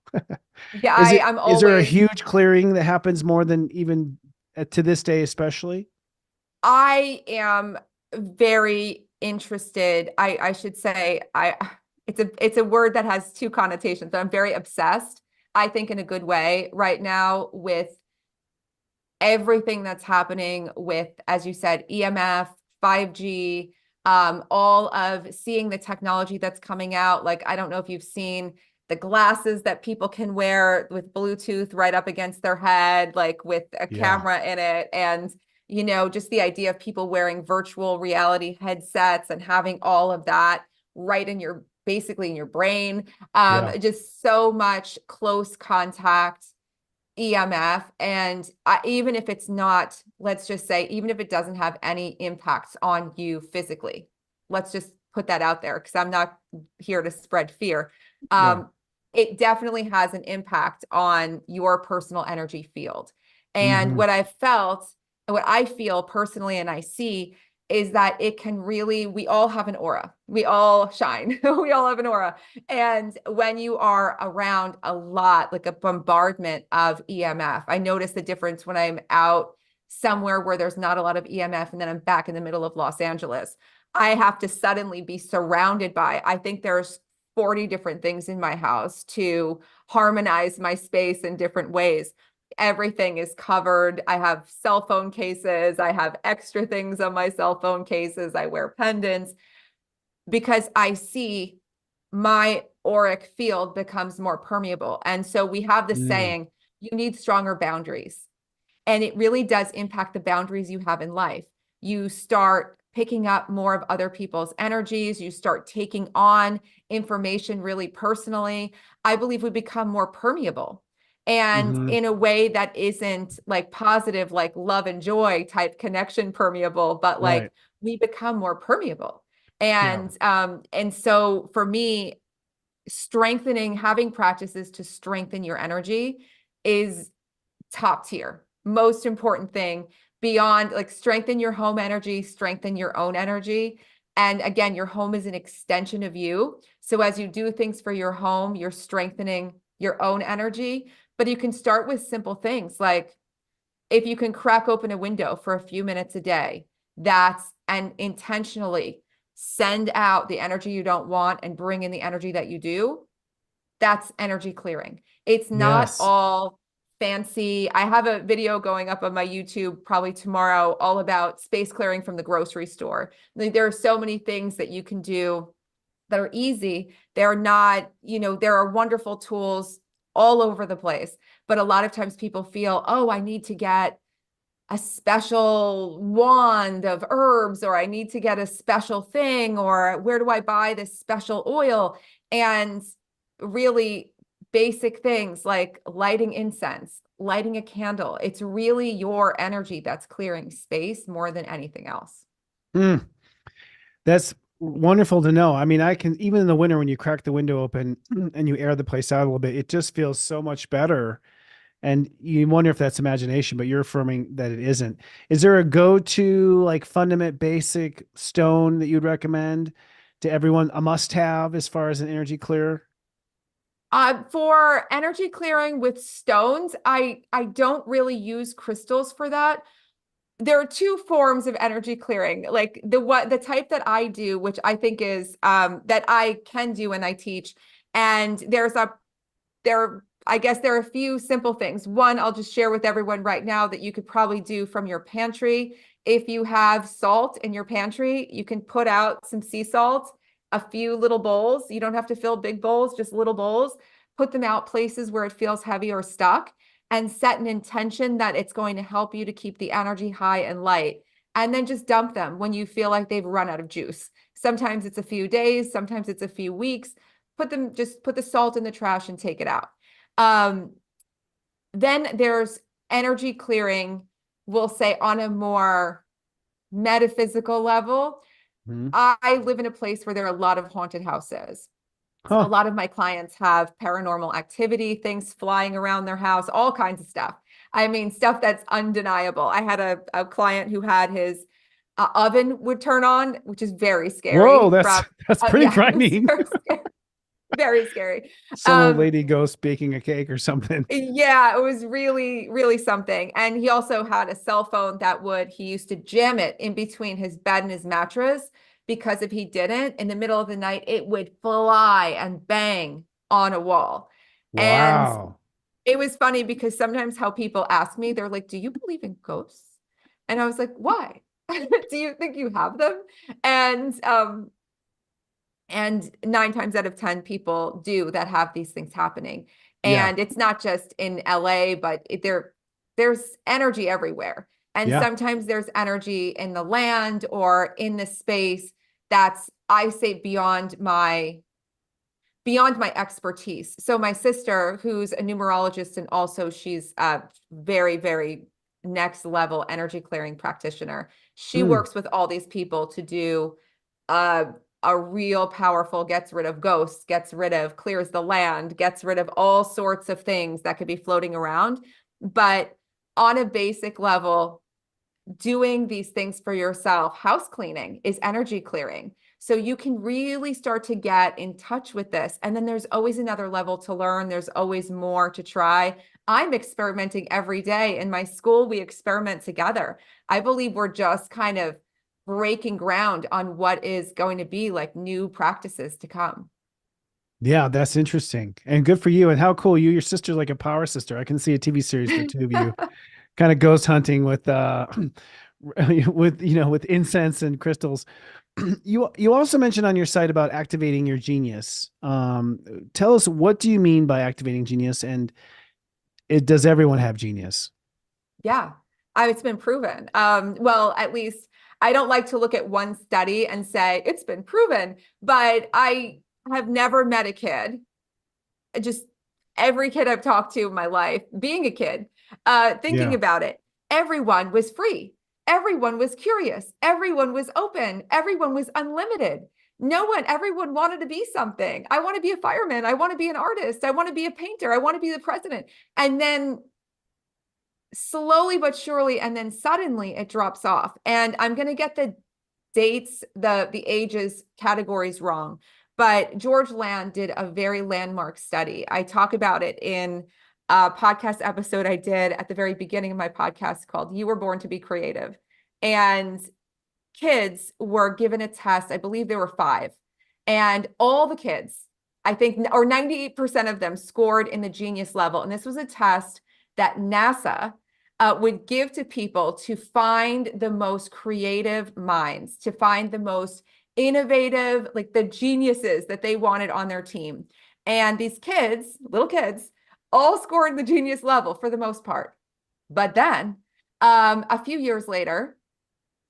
Yeah, Is it I'm is there a always, huge clearing that happens more than even to this day, especially? I am very interested. I should say, it's a word that has two connotations, but I'm very obsessed, I think in a good way right now, with everything that's happening with, as you said, EMF, 5G, all of seeing the technology that's coming out. Like, I don't know if you've seen the glasses that people can wear with Bluetooth right up against their head, like with a Yeah. camera in it. And, just the idea of people wearing virtual reality headsets and having all of that right in your, basically in your brain. Yeah. Just so much close contact EMF. And even if it's not, let's just say, even if it doesn't have any impacts on you physically, let's just put that out there because I'm not here to spread fear. Yeah. It definitely has an impact on your personal energy field. And Hmm. what I've felt, what I feel personally, and I see is that it can really, we all have an aura. We all shine. We all have an aura. And when you are around a lot, like a bombardment of EMF, I notice the difference when I'm out somewhere where there's not a lot of EMF and then I'm back in the middle of Los Angeles. I have to suddenly be surrounded by, I think there's 40 different things in my house to harmonize my space in different ways. Everything is covered. I have cell phone cases. I have extra things on my cell phone cases. I wear pendants because I see my auric field becomes more permeable. And so we have this saying, you need stronger boundaries. And it really does impact the boundaries you have in life. You start picking up more of other people's energies. You start taking on information really personally. I believe we become more permeable and Hmm. in a way that isn't like positive, like love and joy type connection permeable, but Right. like we become more permeable. Yeah. And so for me, strengthening, having practices to strengthen your energy is top tier, most important thing beyond like strengthen your home energy, strengthen your own energy. And again, your home is an extension of you. So as you do things for your home, you're strengthening your own energy. But you can start with simple things like if you can crack open a window for a few minutes a day, and intentionally send out the energy you don't want and bring in the energy that you do, that's energy clearing. It's not Yes. all fancy. I have a video going up on my YouTube probably tomorrow all about space clearing from the grocery store. There are so many things that you can do that are easy. They're not, there are wonderful tools all over the place. But a lot of times people feel, oh, I need to get a special wand of herbs, or I need to get a special thing, or where do I buy this special oil? And really basic things like lighting incense, lighting a candle. It's really your energy that's clearing space more than anything else. Mm. That's wonderful to know. I mean, I can, even in the winter when you crack the window open and you air the place out a little bit, it just feels so much better. And you wonder if that's imagination, but you're affirming that it isn't. Is there a go-to like fundament basic stone that you'd recommend to everyone, a must-have as far as an energy clear? For energy clearing with stones, I don't really use crystals for that. There are two forms of energy clearing, like the type that I do, which I think is that I can do and I teach. And I guess there are a few simple things. One, I'll just share with everyone right now that you could probably do from your pantry. If you have salt in your pantry, you can put out some sea salt, a few little bowls. You don't have to fill big bowls, just little bowls. Put them out places where it feels heavy or stuck and set an intention that it's going to help you to keep the energy high and light. And then just dump them when you feel like they've run out of juice. Sometimes it's a few days, sometimes it's a few weeks. Just put the salt in the trash and take it out. Then there's energy clearing, we'll say on a more metaphysical level. Hmm. I live in a place where there are a lot of haunted houses. A Huh. lot of my clients have paranormal activity, things flying around their house, all kinds of stuff. I mean, stuff that's undeniable. I had a client who had his oven would turn on, which is very Whoa, scary that's from, that's pretty yeah, it was frightening. very scary. Very scary. Some old lady ghost baking a cake or something. Yeah, it was really, really something. And he also had a cell phone he used to jam it in between his bed and his mattress because if he didn't, in the middle of the night, it would fly and bang on a wall. And Wow. it was funny because sometimes how people ask me, they're like, do you believe in ghosts? And I was like, why? Do you think you have them? And 9 times out of 10 people do that have these things happening. Yeah. And it's not just in LA, but there's energy everywhere. And Yeah. sometimes there's energy in the land or in the space that's, I say, beyond my expertise. So my sister, who's a numerologist, and also she's a very, very next level energy clearing practitioner. She works with all these people to do a real powerful, gets rid of ghosts, clears the land, gets rid of all sorts of things that could be floating around. But on a basic level, doing these things for yourself, house cleaning is energy clearing. So you can really start to get in touch with this. And then there's always another level to learn. There's always more to try. I'm experimenting every day. In my school, we experiment together. I believe we're just kind of breaking ground on what is going to be like new practices to come. Yeah, that's interesting and good for you. And how cool, your sister's like a power sister. I can see a TV series, the two of you kind of ghost hunting with with incense and crystals. You also mentioned on your site about activating your genius. Tell us, what do you mean by activating genius, and does everyone have genius? Yeah, it's been proven. Well, at least I don't like to look at one study and say it's been proven, but I have never met a kid, just every kid I've talked to in my life, being a kid, thinking about it, everyone was free. Everyone was curious. Everyone was open. Everyone was unlimited. Everyone wanted to be something. I want to be a fireman. I want to be an artist. I want to be a painter. I want to be the president. And then slowly but surely, and then suddenly it drops off. And I'm going to get the dates, the ages categories wrong. But George Land did a very landmark study. I talk about it in a podcast episode I did at the very beginning of my podcast called You Were Born to Be Creative. And kids were given a test. I believe there were 5. And all the kids, I think, or 98% of them scored in the genius level. And this was a test that NASA would give to people to find the most creative minds, to find the most innovative, like the geniuses that they wanted on their team. And these kids, little kids, all scored the genius level for the most part. But then a few years later,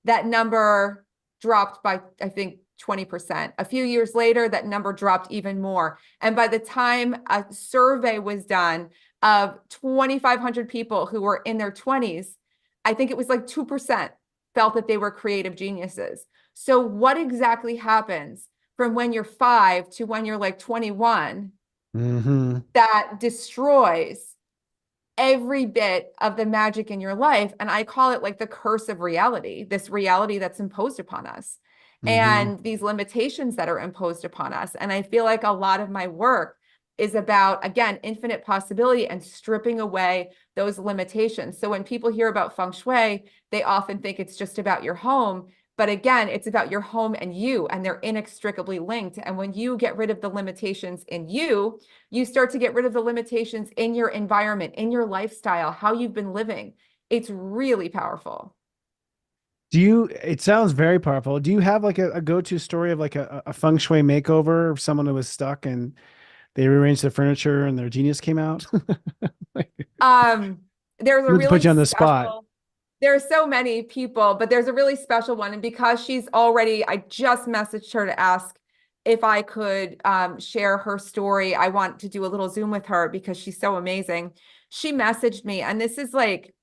that number dropped by, I think, 20%. A few years later, that number dropped even more. And by the time a survey was done of 2,500 people who were in their 20s, I think it was like 2% felt that they were creative geniuses. So what exactly happens from when you're 5 to when you're like 21 that destroys every bit of the magic in your life? And I call it like the curse of reality, this reality that's imposed upon us, and these limitations that are imposed upon us. And I feel like a lot of my work is about, again, infinite possibility and stripping away those limitations. So when people hear about Feng Shui, they often think it's just about your home. But again, it's about your home and you, and they're inextricably linked. And when you get rid of the limitations in you, you start to get rid of the limitations in your environment, in your lifestyle, how you've been living. It's really powerful. It sounds very powerful. Do you have like a go-to story of like a feng shui makeover of someone who was stuck and they rearranged the furniture and their genius came out? There's a really put you on the spot. There are so many people, but there's a really special one. And because I just messaged her to ask if I could share her story. I want to do a little Zoom with her because she's so amazing. She messaged me, and this is like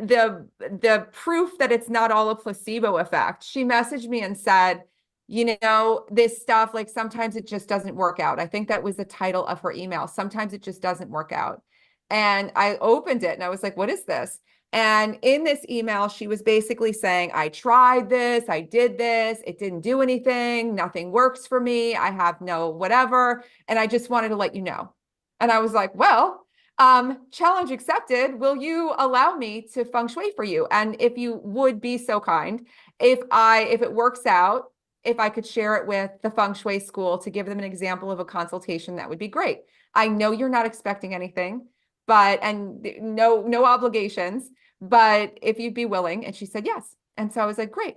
the proof that it's not all a placebo effect. She messaged me and said, this stuff, like sometimes it just doesn't work out. I think that was the title of her email. Sometimes it just doesn't work out. And I opened it and I was like, what is this? And in this email, she was basically saying, I tried this, I did this, it didn't do anything, nothing works for me, I have no whatever, and I just wanted to let you know. And I was like, well, challenge accepted. Will you allow me to feng shui for you? And if you would be so kind, if it works out, if I could share it with the feng shui school to give them an example of a consultation, that would be great. I know you're not expecting anything, and no obligations, but if you'd be willing. And she said yes. And so I was like, great.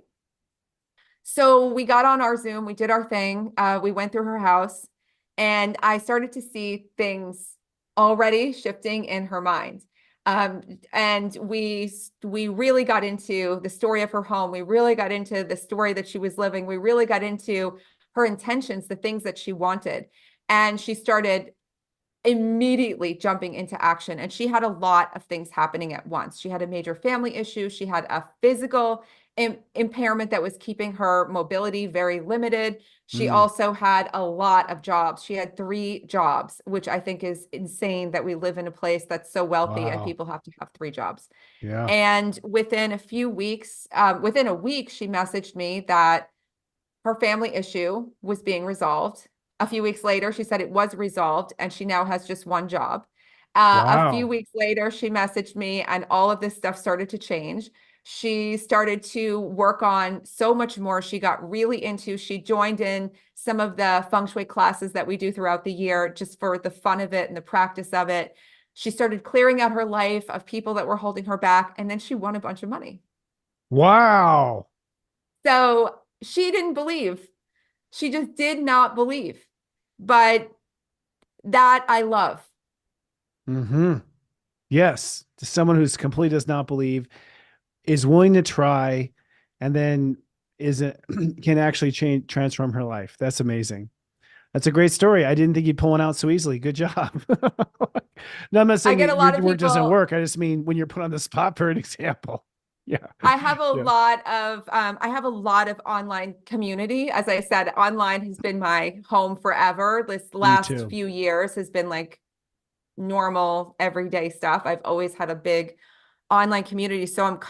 So we got on our Zoom, we did our thing. We went through her house, and I started to see things already shifting in her mind. And we really got into the story of her home. We really got into the story that she was living. We really got into her intentions, the things that she wanted. And she started immediately jumping into action. And she had a lot of things happening at once. She had a major family issue. She had a physical impairment that was keeping her mobility very limited. She also had a lot of jobs. She had 3 jobs, which I think is insane that we live in a place that's so wealthy and Wow. people have to have 3 jobs. Yeah. And within a few weeks, within a week, she messaged me that her family issue was being resolved. A few weeks later, she said it was resolved and she now has just 1 job. A few Wow. weeks later, she messaged me and all of this stuff started to change. She started to work on so much more. She got really into, she joined in some of the Feng Shui classes that we do throughout the year just for the fun of it and the practice of it. She started clearing out her life of people that were holding her back, and then she won a bunch of money. Wow. So she didn't believe. She just did not believe. But that I love. Mm-hmm. Yes. To someone who's completely does not believe, is willing to try, and then is it can actually transform her life. That's amazing. That's a great story. I didn't think you'd pull one out so easily. Good job. No, I'm not I saying get a that your lot of work doesn't people. work. I just mean when you're put on the spot for an example. Yeah. I have a Yeah. lot of online community. As I said, online has been my home forever. This Me last too. few years has been like normal everyday stuff. I've always had a big online community, so I'm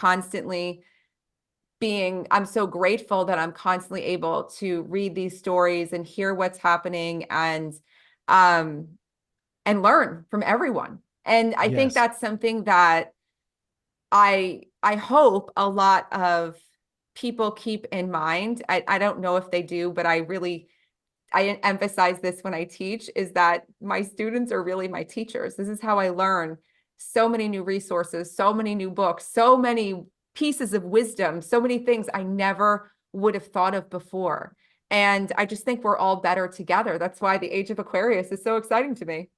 so grateful that I'm constantly able to read these stories and hear what's happening um and learn from everyone. And I think Yes. that's something that I hope a lot of people keep in mind. I don't know if they do, but I emphasize this when I teach, is that my students are really my teachers. This is how I learn so many new resources, so many new books, so many pieces of wisdom, so many things I never would have thought of before. And I just think we're all better together. That's why the age of Aquarius is so exciting to me.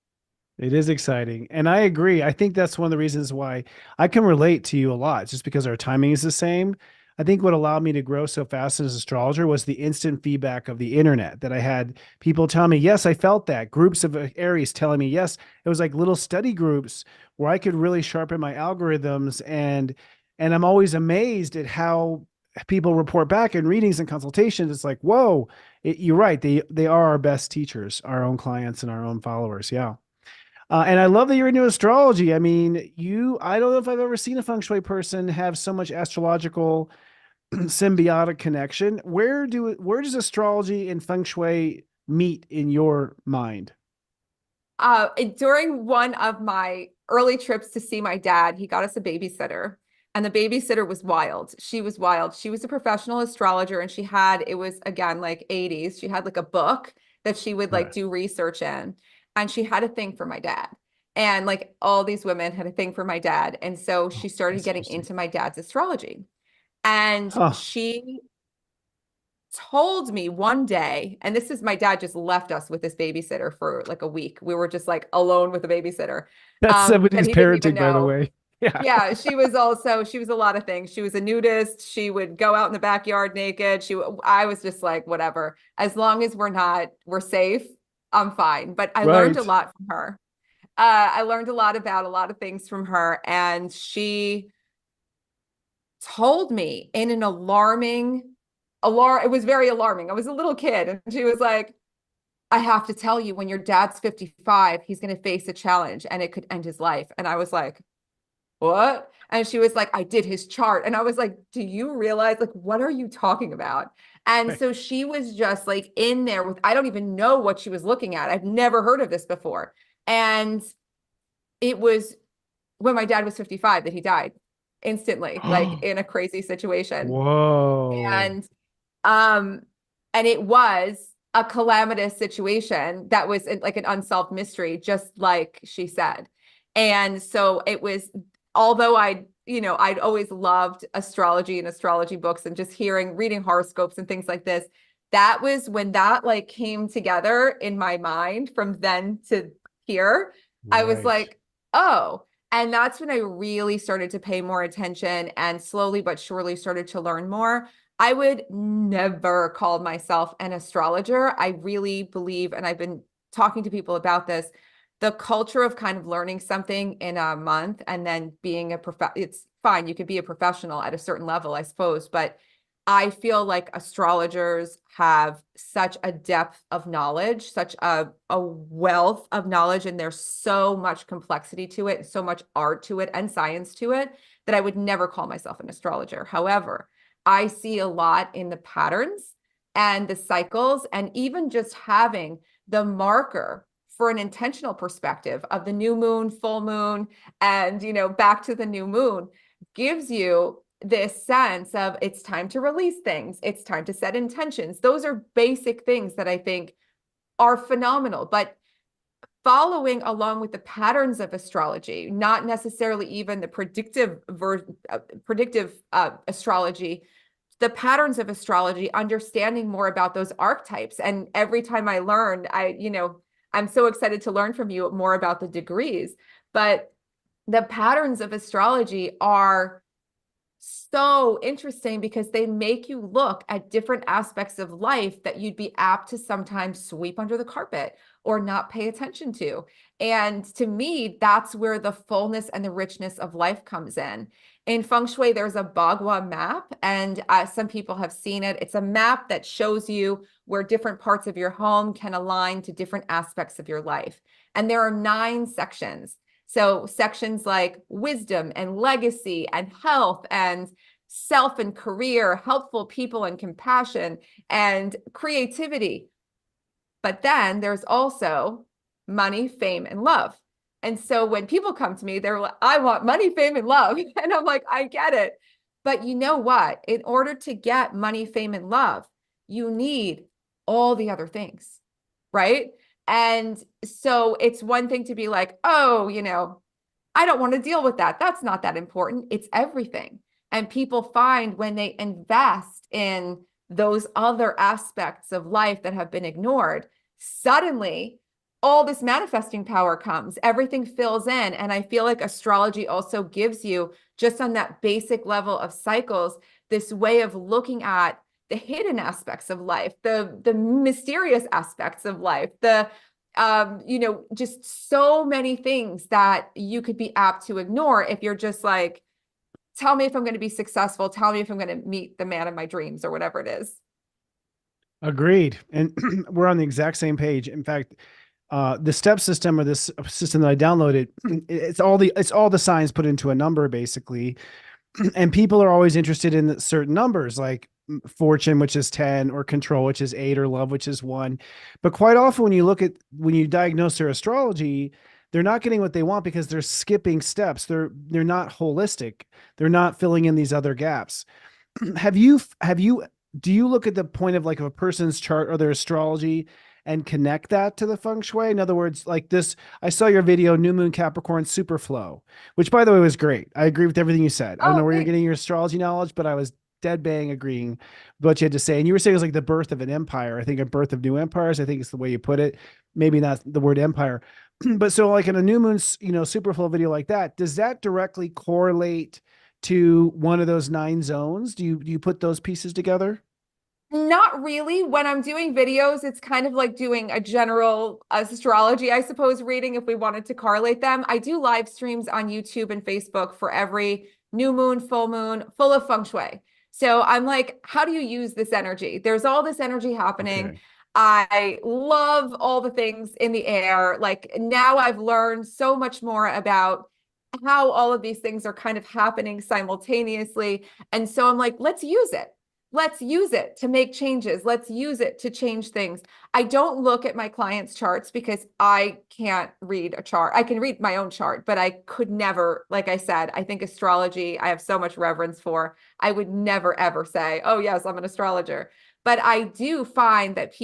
It is exciting. And I agree. I think that's one of the reasons why I can relate to you a lot, just because our timing is the same. I think what allowed me to grow so fast as an astrologer was the instant feedback of the internet, that I had people tell me, yes, I felt that. Groups of Aries telling me, yes. It was like little study groups where I could really sharpen my algorithms, and I'm always amazed at how people report back in readings and consultations. It's like, whoa, you're right. They are our best teachers, our own clients and our own followers. Yeah. And I love that you're into astrology. I mean, I don't know if I've ever seen a feng shui person have so much astrological symbiotic connection. Where does astrology and feng shui meet in your mind? During one of my early trips to see my dad, he got us a babysitter, and the babysitter was wild. She was wild. She was a professional astrologer, and it was again like 80s. She had like a book that she would like Right. do research in, and she had a thing for my dad. And like all these women had a thing for my dad. And so Oh, she started that's getting interesting. into my dad's astrology. And Huh. she told me one day, and this is my dad just left us with this babysitter for like a week. We were just like alone with a babysitter That's that 70s he didn't even parenting, by the know. way. Yeah. Yeah, she was a lot of things. She was a nudist. She would go out in the backyard naked. I was just like, whatever. As long as we're safe, I'm fine. But I learned a Right. lot from her. I learned a lot about a lot of things from her. And she told me in an it was very alarming. I was a little kid, and she was like, I have to tell you, when your dad's 55, he's going to face a challenge and it could end his life. And I was like, what? And she was like, I did his chart. And I was like, do you realize, like, what are you talking about? And Right. so she was just like in there with, I don't even know what she was looking at. I've never heard of this before. And it was when my dad was 55 that he died instantly, like in a crazy situation. Whoa. And um, and it was a calamitous situation that was like an unsolved mystery, just like she said. And so it was, although I'd always loved astrology and astrology books and just reading horoscopes and things like this. That was when that like came together in my mind from then to here. I was Right. like, oh. And that's when I really started to pay more attention and slowly but surely started to learn more. I would never call myself an astrologer. I really believe, and I've been talking to people about this, the culture of kind of learning something in a month and then being it's fine. You could be a professional at a certain level, I suppose, but I feel like astrologers have such a depth of knowledge, such a wealth of knowledge, and there's so much complexity to it, so much art to it, and science to it, that I would never call myself an astrologer. However, I see a lot in the patterns and the cycles, and even just having the marker for an intentional perspective of the new moon, full moon, and, you know, back to the new moon gives you this sense of it's time to release things. It's time to set intentions. Those are basic things that I think are phenomenal, but following along with the patterns of astrology, not necessarily even the predictive astrology, the patterns of astrology, understanding more about those archetypes. And every time I learn, I'm so excited to learn from you more about the degrees, but the patterns of astrology are so interesting because they make you look at different aspects of life that you'd be apt to sometimes sweep under the carpet or not pay attention to. And to me, that's where the fullness and the richness of life comes in. In Feng Shui, there's a Bagua map, and some people have seen it. It's a map that shows you where different parts of your home can align to different aspects of your life. And there are 9 sections. So sections like wisdom and legacy and health and self and career, helpful people and compassion and creativity. But then there's also money, fame, and love. And so when people come to me, they're like, I want money, fame, and love. And I'm like, I get it. But you know what? In order to get money, fame, and love, you need all the other things, right? And so it's one thing to be like, oh, I don't want to deal with that. That's not that important. It's everything. And people find when they invest in those other aspects of life that have been ignored, suddenly all this manifesting power comes, everything fills in. And I feel like astrology also gives you, just on that basic level of cycles, this way of looking at the hidden aspects of life, the mysterious aspects of life, just so many things that you could be apt to ignore if you're just like, tell me if I'm going to be successful. Tell me if I'm going to meet the man of my dreams or whatever it is. Agreed. And we're on the exact same page. In fact, the step system, or this system that I downloaded, it's all the signs put into a number basically. And people are always interested in certain numbers like fortune, which is 10, or control, which is 8, or love, which is 1. But quite often when you diagnose their astrology, they're not getting what they want because they're skipping steps. They're not holistic. They're not filling in these other gaps. Do you look at the point of like a person's chart or their astrology and connect that to the feng shui? In other words, like this, I saw your video, New Moon Capricorn Superflow, which by the way was great. I agree with everything you said. I don't know where you're getting your astrology knowledge, but I was dead bang agreeing with what you had to say. And you were saying it was like the birth of an empire. I think a birth of new empires. I think it's the way you put it. Maybe not the word empire, but so like in a new moon, Superflow video like that, does that directly correlate to one of those 9 zones? Do you put those pieces together? Not really. When I'm doing videos, it's kind of like doing a general astrology, I suppose, reading if we wanted to correlate them. I do live streams on YouTube and Facebook for every new moon, full of feng shui. So I'm like, how do you use this energy? There's all this energy happening. Okay. I love all the things in the air. Like now I've learned so much more about how all of these things are kind of happening simultaneously. And so I'm like, let's use it. Let's use it to make changes. Let's use it to change things. I don't look at my clients' charts because I can't read a chart. I can read my own chart, but I could never, like I said, I think astrology, I have so much reverence for. I would never, ever say, oh, yes, I'm an astrologer. But I do find that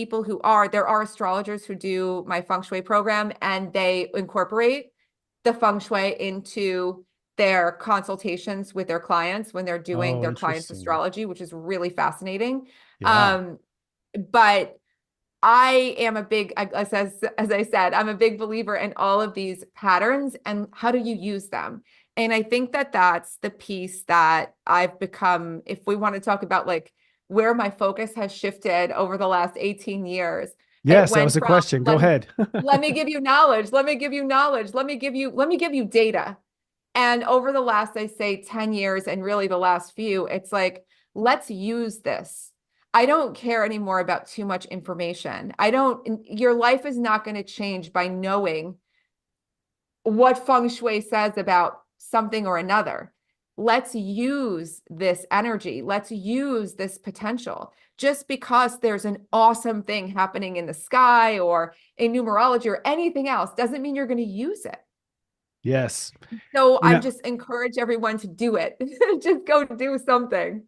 there are astrologers who do my feng shui program and they incorporate the feng shui into their consultations with their clients when they're doing their clients' astrology, which is really fascinating. Yeah. But I am a big, as I said, I'm a big believer in all of these patterns and how do you use them? And I think that that's the piece that I've become, if we want to talk about like where my focus has shifted over the last 18 years, it Yes, that was went a from question. Go ahead. let me give you knowledge, let me give you knowledge, let me give you data. And over the last, I say 10 years and really the last few, it's like, let's use this. I don't care anymore about too much information. Your life is not going to change by knowing what Feng Shui says about something or another. Let's use this energy. Let's use this potential. Just because there's an awesome thing happening in the sky or in numerology or anything else doesn't mean you're going to use it. Yes. So You I'm know, just encourage everyone to do it. Just go do something.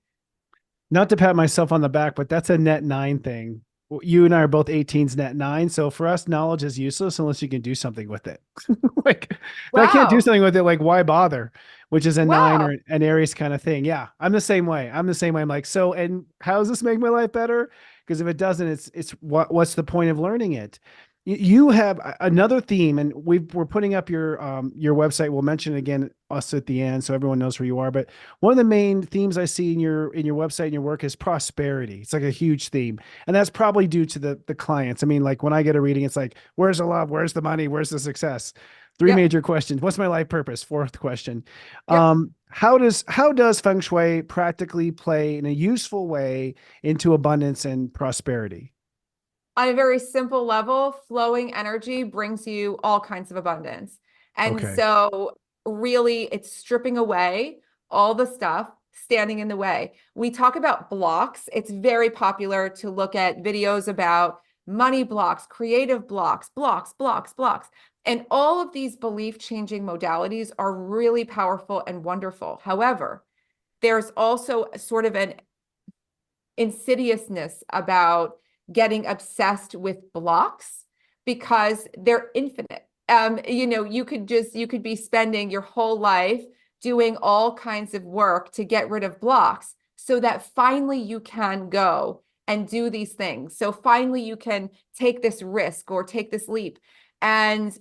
not to pat myself on the back, but that's a net 9 thing. You and I are both 18s net 9. So for us, knowledge is useless unless you can do something with it. Like if I can't do Wow. something with it, like why bother? Which is a 9 Wow. or an Aries kind of thing. Yeah, I'm the same way. I'm the same way. I'm like, so, and how does this make my life better? Because if it doesn't, it's what's the point of learning it? You have another theme, and we're putting up your website. We'll mention it again us at the end so everyone knows who you are. But one of the main themes I see in your website and your work is prosperity. It's like a huge theme. And that's probably due to the clients. I mean, like when I get a reading, it's like, where's the love? Where's the money? Where's the success? Three Yep. major questions. What's my life purpose? Fourth question. Yep. How does Feng Shui practically play in a useful way into abundance and prosperity? On a very simple level, flowing energy brings you all kinds of abundance. And Okay. so, really, it's stripping away all the stuff standing in the way. We talk about blocks. It's very popular to look at videos about money blocks, creative blocks, blocks. And all of these belief changing modalities are really powerful and wonderful. However, there's also sort of an insidiousness about getting obsessed with blocks because they're infinite. You could be spending your whole life doing all kinds of work to get rid of blocks so that finally you can go and do these things. So finally you can take this risk or take this leap. And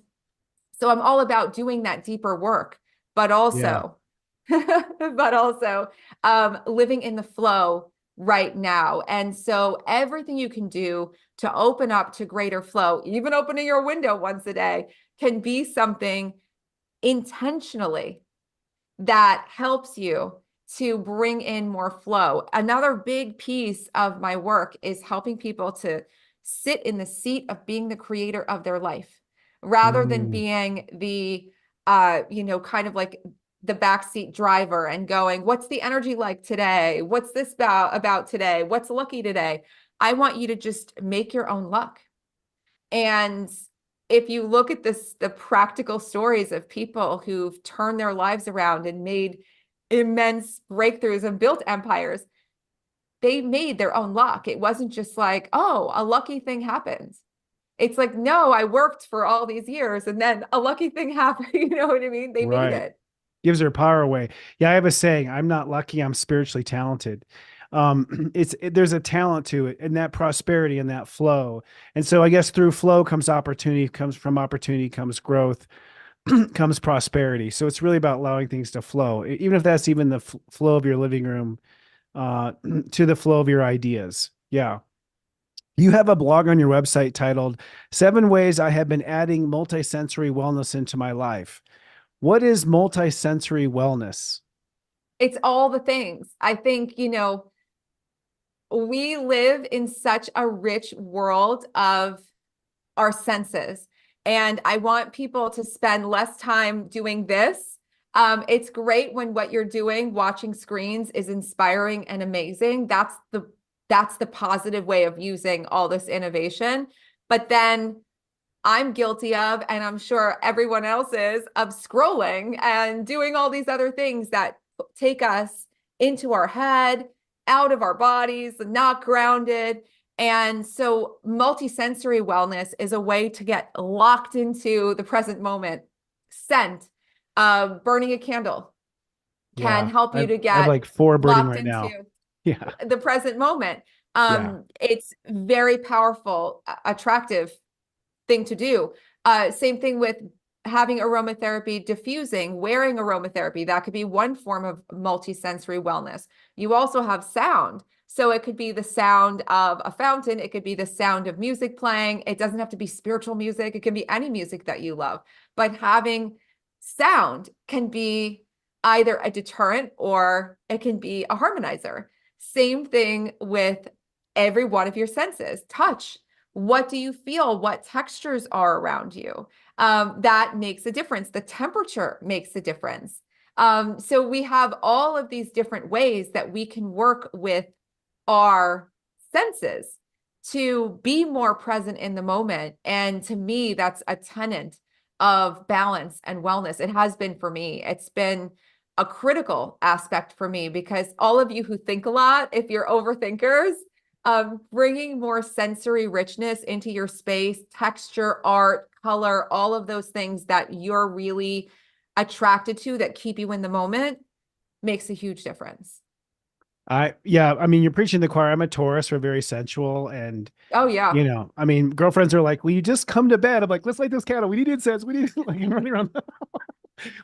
so I'm all about doing that deeper work, but Yeah. also, living in the flow right now. And so everything you can do to open up to greater flow, even opening your window once a day, can be something intentionally that helps you to bring in more flow. Another big piece of my work is helping people to sit in the seat of being the creator of their life rather than Mm, being the kind of like the backseat driver and going, what's the energy like today? What's this about today? What's lucky today? I want you to just make your own luck. And if you look at the practical stories of people who've turned their lives around and made immense breakthroughs and built empires, they made their own luck. It wasn't just like, oh, a lucky thing happens. It's like, no, I worked for all these years and then a lucky thing happened. You know what I mean? They made right. it. Gives her power away. Yeah, I have a saying, I'm not lucky, I'm spiritually talented. There's a talent to it and that prosperity and that flow. And so I guess through flow comes opportunity, comes from opportunity, comes growth, comes prosperity. So it's really about allowing things to flow, even if that's even the flow of your living room, to the flow of your ideas. Yeah. You have a blog on your website titled 7 Ways I Have Been Adding Multisensory Wellness into My Life. What is multisensory wellness? It's all the things. I think, we live in such a rich world of our senses. And I want people to spend less time doing this. It's great when what you're doing, watching screens, is inspiring and amazing. That's the positive way of using all this innovation. But then I'm guilty of, and I'm sure everyone else is, of scrolling and doing all these other things that take us into our head, out of our bodies, not grounded. And so multisensory wellness is a way to get locked into the present moment. Scent, burning a candle can Yeah, help you I've to I have get like 4 burning locked right now. into Yeah. the present moment. Yeah. It's very powerful, attractive thing to do. Same thing with having aromatherapy, diffusing, wearing aromatherapy. That could be one form of multisensory wellness. You also have sound. So it could be the sound of a fountain. It could be the sound of music playing. It doesn't have to be spiritual music. It can be any music that you love. But having sound can be either a deterrent or it can be a harmonizer. Same thing with every one of your senses. Touch. What do you feel? What textures are around you? That makes a difference. The temperature makes a difference. So we have all of these different ways that we can work with our senses to be more present in the moment. And to me, that's a tenet of balance and wellness. It has been for me. It's been a critical aspect for me because all of you who think a lot, if you're overthinkers, bringing more sensory richness into your space, texture, art, color, all of those things that you're really attracted to that keep you in the moment makes a huge difference. Yeah, I mean, you're preaching the choir. I'm a Taurus. We're very sensual. And, Oh yeah. I mean, girlfriends are like, will you just come to bed? I'm like, let's light this candle. We need incense. We need like I'm running around.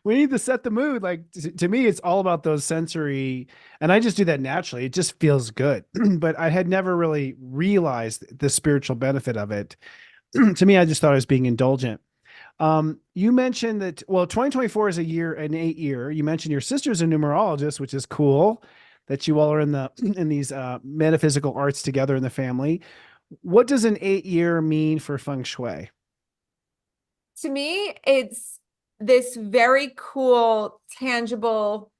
We need to set the mood. Like to me, it's all about those sensory. And I just do that naturally. It just feels good. But I had never really realized the spiritual benefit of it. To me, I just thought I was being indulgent. You mentioned that, well, 2024 is an 8 year. You mentioned your sister's a numerologist, which is cool that you all are in these metaphysical arts together in the family. What does an 8 year mean for Feng Shui? To me, it's this very cool, tangible,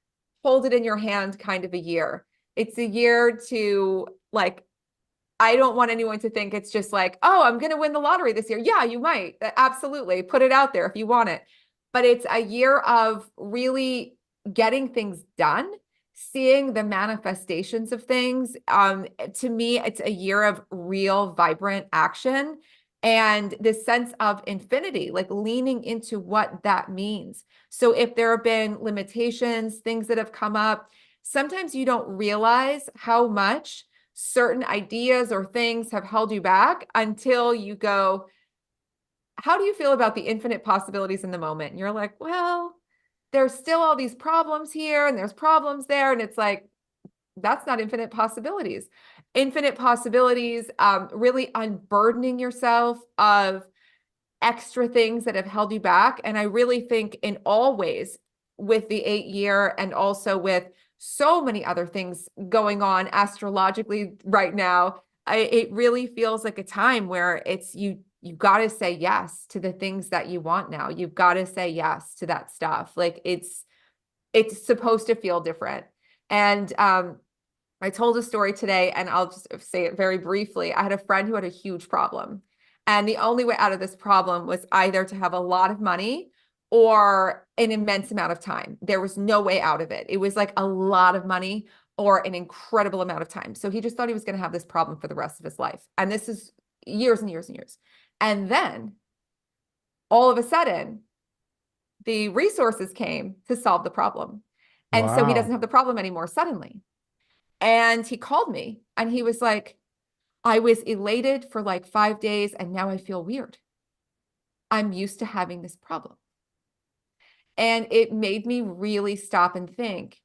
hold it in your hand kind of a year. It's a year to like, I don't want anyone to think it's just like, oh, I'm going to win the lottery this year. Yeah, you might. Absolutely. Put it out there if you want it. But it's a year of really getting things done, seeing the manifestations of things. To me, it's a year of real, vibrant action and this sense of infinity, like leaning into what that means. So if there have been limitations, things that have come up, sometimes you don't realize how much certain ideas or things have held you back until you go, how do you feel about the infinite possibilities in the moment? And you're like, well, there's still all these problems here and there's problems there. And it's like, that's not infinite possibilities. Infinite possibilities, really unburdening yourself of extra things that have held you back. And I really think in all ways with the 8 year and also with so many other things going on astrologically right now, it really feels like a time where it's you've got to say yes to the things that you want now. You've got to say yes to that stuff. Like it's supposed to feel different. And I told a story today and I'll just say it very briefly. I had a friend who had a huge problem. And the only way out of this problem was either to have a lot of money or an immense amount of time. There was no way out of it. It was like a lot of money or an incredible amount of time. So he just thought he was going to have this problem for the rest of his life. And this is years and years and years. And then all of a sudden, the resources came to solve the problem. And so he doesn't Wow. have the problem anymore suddenly. And he called me and he was like, I was elated for like 5 days and now I feel weird. I'm used to having this problem. And it made me really stop and think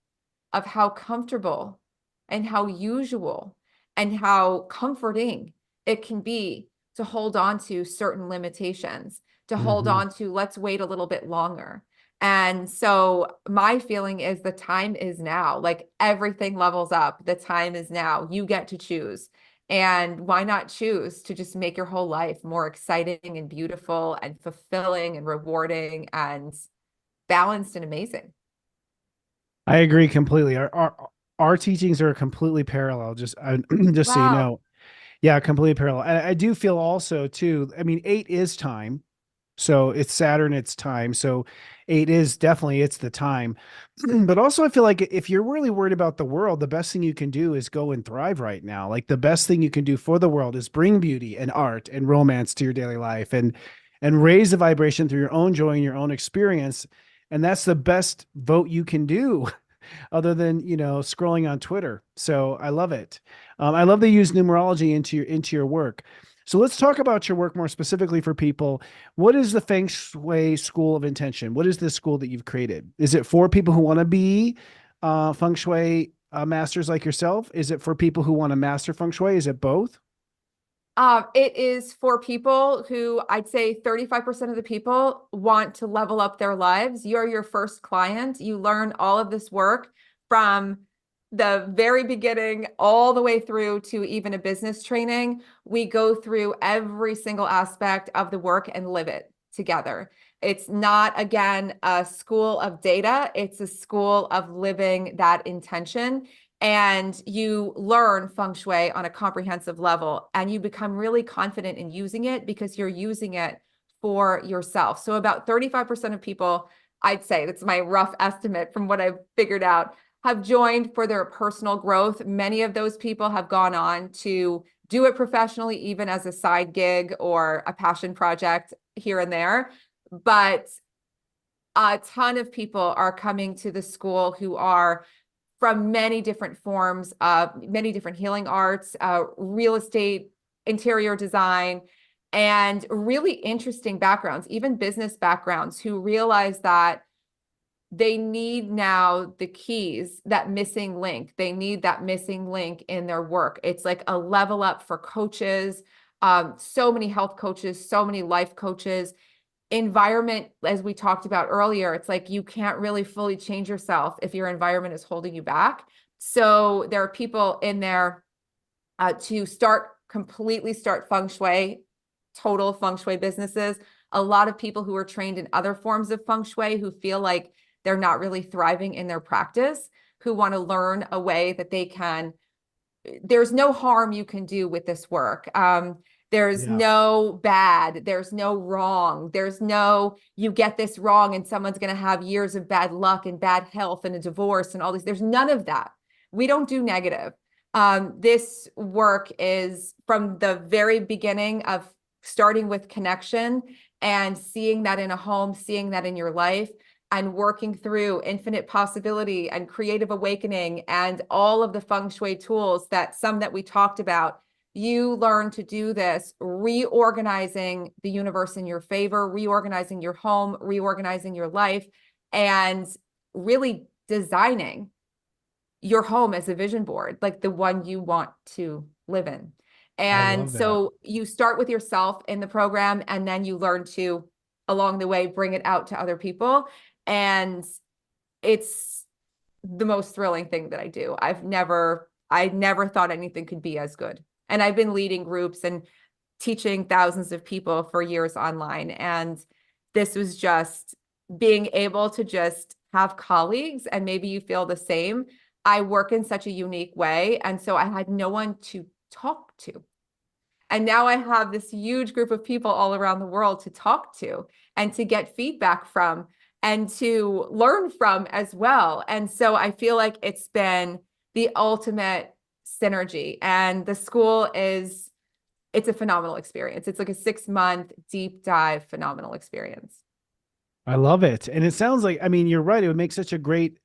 of how comfortable and how usual and how comforting it can be to hold on to certain limitations, to hold Mhm. on to, let's wait a little bit longer. And so my feeling is the time is now, like everything levels up. The time is now. You get to choose. And why not choose to just make your whole life more exciting and beautiful and fulfilling and rewarding and balanced and amazing? I agree completely. Our teachings are completely parallel. Just so you Wow. know, yeah, completely parallel. And I do feel also too. I mean, 8 is time, so it's Saturn, it's time. So 8 is definitely it's the time. But also, I feel like if you're really worried about the world, the best thing you can do is go and thrive right now. Like the best thing you can do for the world is bring beauty and art and romance to your daily life and raise the vibration through your own joy and your own experience. And that's the best vote you can do. other than, scrolling on Twitter. So I love it. I love they use numerology into your work. So let's talk about your work more specifically for people. What is the Feng Shui School of Intention? What is this school that you've created? Is it for people who want to be Feng Shui masters like yourself? Is it for people who want to master Feng Shui? Is it both? It is for people who, I'd say 35% of the people want to level up their lives. You're your first client. You learn all of this work from the very beginning all the way through to even a business training. We go through every single aspect of the work and live it together. It's not, again, a school of data. It's a school of living that intention. And you learn Feng Shui on a comprehensive level, and you become really confident in using it because you're using it for yourself. So about 35% of people, I'd say, that's my rough estimate from what I've figured out, have joined for their personal growth. Many of those people have gone on to do it professionally, even as a side gig or a passion project here and there. But a ton of people are coming to the school who are from many different forms, many different healing arts, real estate, interior design, and really interesting backgrounds, even business backgrounds, who realize that they need now the keys, that missing link. They need that missing link in their work. It's like a level up for coaches, so many health coaches, so many life coaches. Environment, as we talked about earlier, it's like you can't really fully change yourself if your environment is holding you back. So there are people in there to completely start Feng Shui, total Feng Shui businesses. A lot of people who are trained in other forms of Feng Shui who feel like they're not really thriving in their practice, who want to learn a way that they can. There's no harm you can do with this work. There's no bad, there's no wrong, there's no, you get this wrong and someone's going to have years of bad luck and bad health and a divorce and all this. There's none of that. We don't do negative. This work is from the very beginning of starting with connection and seeing that in a home, seeing that in your life, and working through infinite possibility and creative awakening and all of the Feng Shui tools that we talked about. You learn to do this, reorganizing the universe in your favor, reorganizing your home, reorganizing your life, and really designing your home as a vision board, like the one you want to live in. And so you start with yourself in the program, and then you learn to, along the way, bring it out to other people. And it's the most thrilling thing that I do. I never thought anything could be as good. And I've been leading groups and teaching thousands of people for years online. And this was just being able to just have colleagues, and maybe you feel the same. I work in such a unique way. And so I had no one to talk to. And now I have this huge group of people all around the world to talk to and to get feedback from and to learn from as well. And so I feel like it's been the ultimate synergy. And the school it's a phenomenal experience. It's like a 6-month deep dive, phenomenal experience. I love it. And it sounds like, I mean, you're right. It would make such a great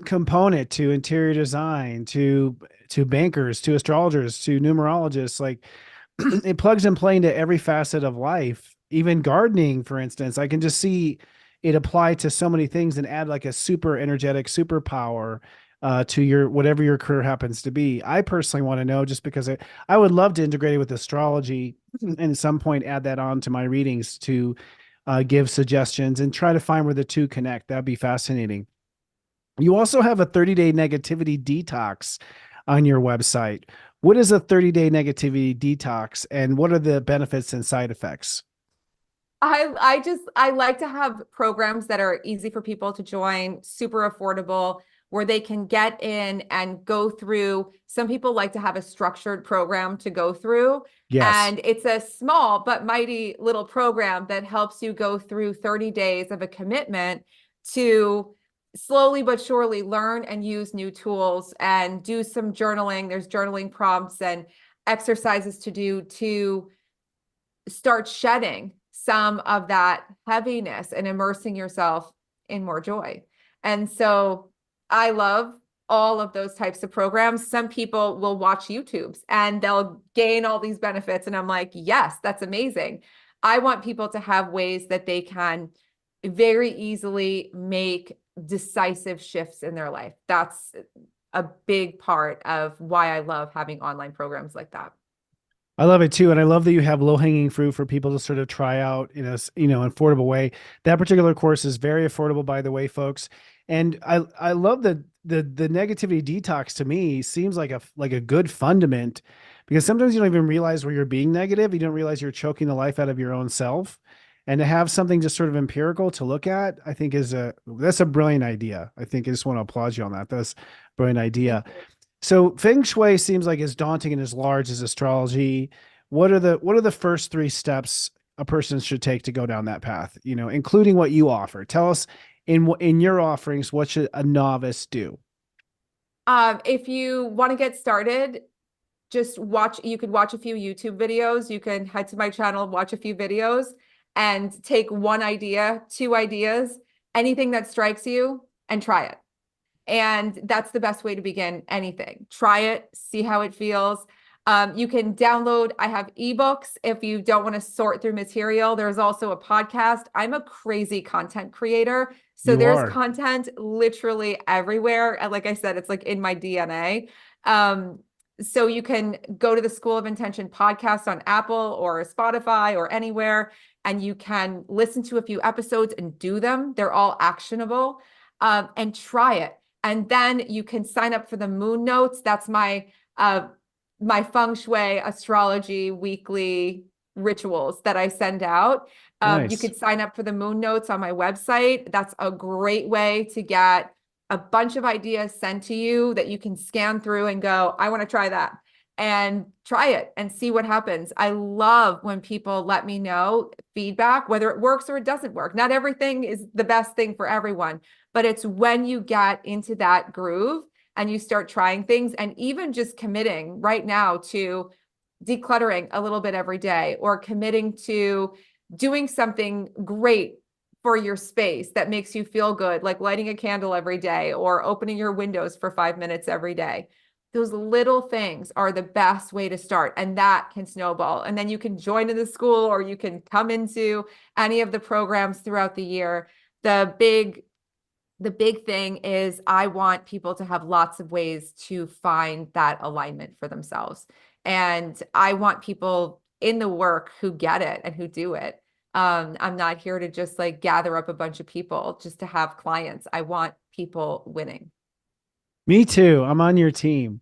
component to interior design, to bankers, to astrologers, to numerologists. Like it plugs and play into every facet of life, even gardening, for instance. I can just see it apply to so many things and add like a super energetic superpower to your, whatever your career happens to be. I personally want to know, just because I would love to integrate it with astrology and at some point add that on to my readings to give suggestions and try to find where the two connect. That'd be fascinating. You also have a 30-day negativity detox on your website. What is a 30-day negativity detox, and what are the benefits and side effects? I like to have programs that are easy for people to join, super affordable, where they can get in and go through. Some people like to have a structured program to go through. Yes. And it's a small but mighty little program that helps you go through 30 days of a commitment to slowly but surely learn and use new tools and do some journaling. There's journaling prompts and exercises to do to start shedding some of that heaviness and immersing yourself in more joy. And so I love all of those types of programs. Some people will watch YouTubes and they'll gain all these benefits. And I'm like, yes, that's amazing. I want people to have ways that they can very easily make decisive shifts in their life. That's a big part of why I love having online programs like that. I love it too. And I love that you have low hanging fruit for people to sort of try out in a, affordable way. That particular course is very affordable, by the way, folks. And I love that the negativity detox to me seems like a good fundament, because sometimes you don't even realize where you're being negative. You don't realize you're choking the life out of your own self. And to have something just sort of empirical to look at, I think that's a brilliant idea. I think I just want to applaud you on that. That's a brilliant idea. So Feng Shui seems like as daunting and as large as astrology. What are the first three steps a person should take to go down that path? Including what you offer. Tell us in your offerings, what should a novice do? If you want to get started, just watch. You could watch a few YouTube videos. You can head to my channel, watch a few videos, and take one idea, two ideas, anything that strikes you, and try it. And that's the best way to begin anything. Try it, see how it feels. You can download, I have ebooks if you don't want to sort through material. There's also a podcast. I'm a crazy content creator. So there's content literally everywhere. And like I said, it's like in my DNA. So you can go to the School of Intention podcast on Apple or Spotify or anywhere, and you can listen to a few episodes and do them. They're all actionable, and try it. And then you can sign up for the moon notes. That's my Feng Shui astrology weekly rituals that I send out. Nice. You could sign up for the moon notes on my website. That's a great way to get a bunch of ideas sent to you that you can scan through and go, I want to try that, and try it and see what happens. I love when people let me know feedback, whether it works or it doesn't work. Not everything is the best thing for everyone, but it's when you get into that groove and you start trying things, and even just committing right now to decluttering a little bit every day, or committing to doing something great for your space that makes you feel good, like lighting a candle every day or opening your windows for 5 minutes every day. Those little things are the best way to start, and that can snowball. And then you can join in the school, or you can come into any of the programs throughout the year. The big thing is I want people to have lots of ways to find that alignment for themselves. And I want people in the work who get it and who do it. I'm not here to just like gather up a bunch of people just to have clients. I want people winning. Me too. I'm on your team.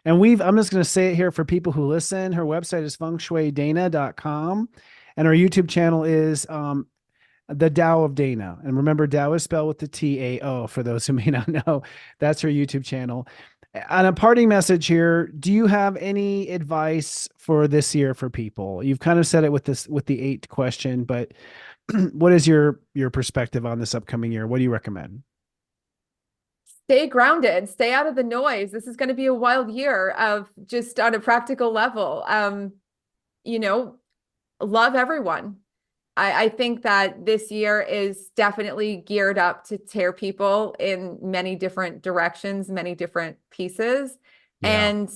And I'm just going to say it here for people who listen. Her website is fengshuidana.com. And her YouTube channel is The Tao of Dana. And remember, Tao is spelled with the T-A-O for those who may not know. That's her YouTube channel. On a parting message here, do you have any advice for this year for people? You've kind of said it with the 8th question, but what is your perspective on this upcoming year? What do you recommend? Stay grounded, stay out of the noise. This is going to be a wild year of just on a practical level. Love everyone. I think that this year is definitely geared up to tear people in many different directions, many different pieces. Yeah. And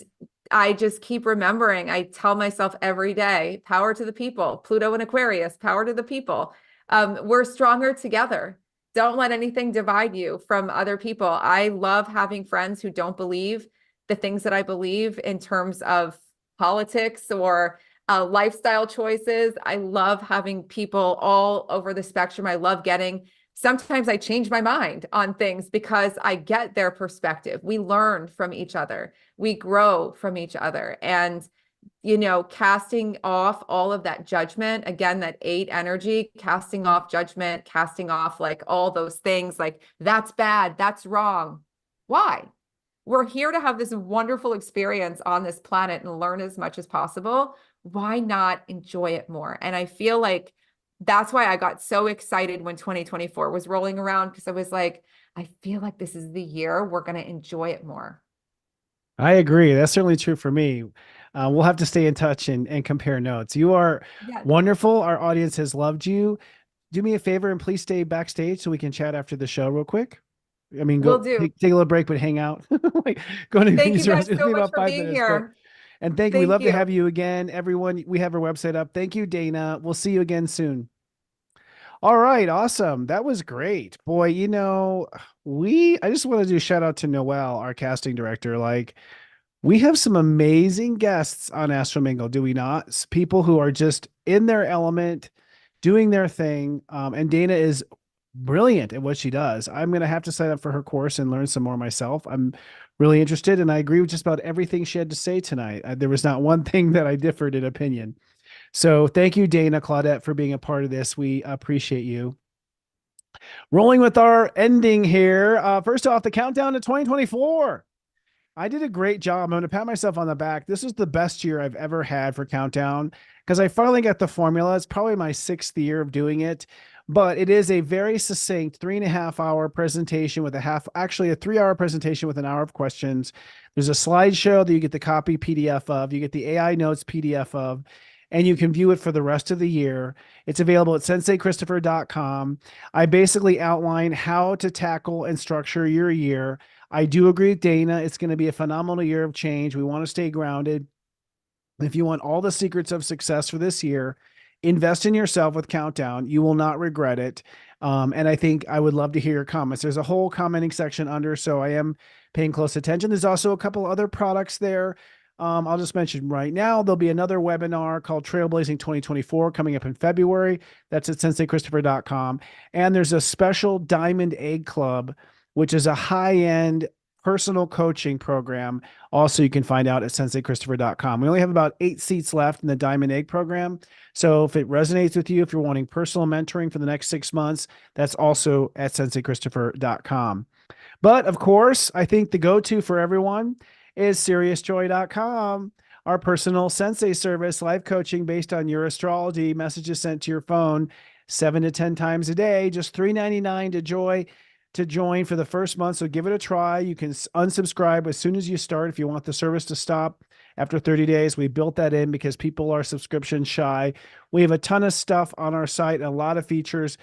I just keep remembering, I tell myself every day, power to the people, Pluto and Aquarius, power to the people. We're stronger together. Don't let anything divide you from other people. I love having friends who don't believe the things that I believe in terms of politics or lifestyle choices. I love having people all over the spectrum. I love sometimes I change my mind on things because I get their perspective. We learn from each other. We grow from each other. And, casting off all of that judgment, again, that 8 energy, casting off judgment, casting off like all those things like that's bad, that's wrong. Why? We're here to have this wonderful experience on this planet and learn as much as possible. Why not enjoy it more? And I feel like that's why I got so excited when 2024 was rolling around, because I was like, I feel like this is the year we're going to enjoy it more. I agree. That's certainly true for me. We'll have to stay in touch and compare notes. You are wonderful. Our audience has loved you. Do me a favor and please stay backstage so we can chat after the show real quick. I mean, Will go do. take a little break, but hang out. Like go to Thank use you the guys restroom. It'll so be much about for 5 being minutes, but here. and thank you. We Thank love to you. have you again, everyone. We have our website up. Thank you, Dana. We'll see you again soon. All right, awesome. That was great. Boy, I just want to do a shout out to Noelle, our casting director. Like, we have some amazing guests on Astro Mingle, do we not? People who are just in their element, doing their thing. And Dana is brilliant at what she does. I'm going to have to sign up for her course and learn some more myself. I'm really interested, and I agree with just about everything she had to say tonight. There was not one thing that I differed in opinion. So thank you, Dana, Claudat, for being a part of this. We appreciate you. Rolling with our ending here. First off, the countdown to 2024. I did a great job. I'm going to pat myself on the back. This is the best year I've ever had for Countdown because I finally got the formula. It's probably my 6th year of doing it, but it is a very succinct 3.5 hour presentation with actually a 3 hour presentation with an hour of questions. There's a slideshow that you get the copy PDF of, you get the AI notes PDF of, and you can view it for the rest of the year. It's available at senseiChristopher.com. I basically outline how to tackle and structure your year. I do agree with Dana. It's going to be a phenomenal year of change. We want to stay grounded. If you want all the secrets of success for this year, invest in yourself with Countdown. You will not regret it. And I think I would love to hear your comments. There's a whole commenting section under, so I am paying close attention. There's also a couple other products there. I'll just mention right now, there'll be another webinar called Trailblazing 2024 coming up in February. That's at senseiChristopher.com. And there's a special Diamond Egg Club, which is a high-end personal coaching program. Also, you can find out at senseiChristopher.com. We only have about 8 seats left in the Diamond Egg program. So if it resonates with you, if you're wanting personal mentoring for the next 6 months, that's also at senseiChristopher.com. But of course, I think the go-to for everyone is SeriousJoy.com, our personal Sensei service, life coaching based on your astrology, messages sent to your phone 7 to 10 times a day, just $3.99 to join for the first month. So give it a try. You can unsubscribe as soon as you start if you want the service to stop after 30 days. We built that in because people are subscription shy. We have a ton of stuff on our site, a lot of features.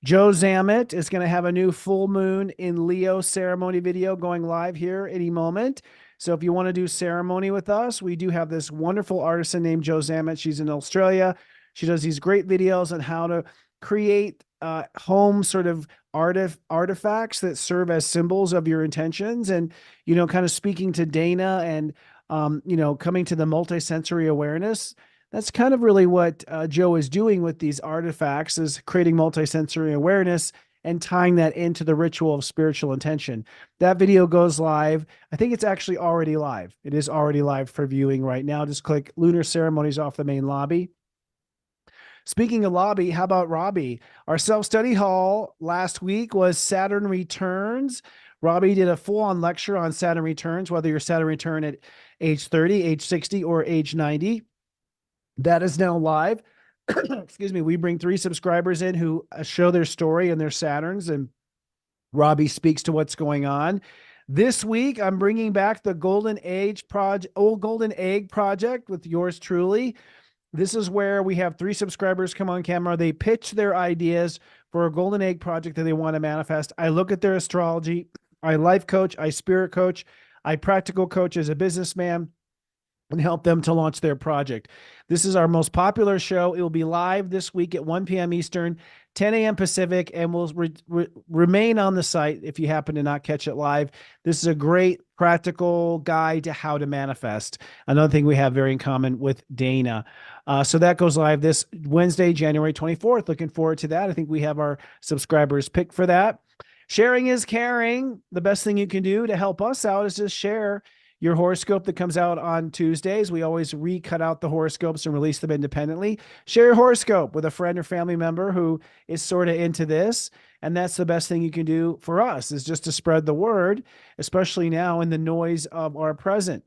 Joe Zammit is going to have a new full moon in Leo ceremony video going live here any moment. So if you want to do ceremony with us, we do have this wonderful artisan named Joe Zammit. She's in Australia. She does these great videos on how to create home sort of artifacts that serve as symbols of your intentions, and kind of speaking to Dana and coming to the multisensory awareness. That's kind of really what Joe is doing with these artifacts, is creating multisensory awareness and tying that into the ritual of spiritual intention. That video goes live. I think it's actually already live. It is already live for viewing right now. Just click Lunar Ceremonies off the main lobby. Speaking of lobby, how about Robbie? Our self-study hall last week was Saturn Returns. Robbie did a full-on lecture on Saturn Returns, whether you're Saturn return at age 30, age 60, or age 90. That is now live. Excuse me. We bring 3 subscribers in who show their story and their Saturns, and Robbie speaks to what's going on. This week, I'm bringing back the Golden Egg Project with yours truly. This is where we have 3 subscribers come on camera. They pitch their ideas for a Golden Egg project that they want to manifest. I look at their astrology. I life coach. I spirit coach. I practical coach as a businessman, and help them to launch their project. This is our most popular show. It will be live this week at 1 p.m. Eastern, 10 a.m. Pacific, and will remain on the site if you happen to not catch it live. This is a great practical guide to how to manifest. Another thing we have very in common with Dana. So that goes live this Wednesday, January 24th. Looking forward to that. I think we have our subscribers picked for that. Sharing is caring. The best thing you can do to help us out is just share your horoscope that comes out on Tuesdays. We always recut out the horoscopes and release them independently. Share your horoscope with a friend or family member who is sort of into this. And that's the best thing you can do for us, is just to spread the word, especially now in the noise of our present.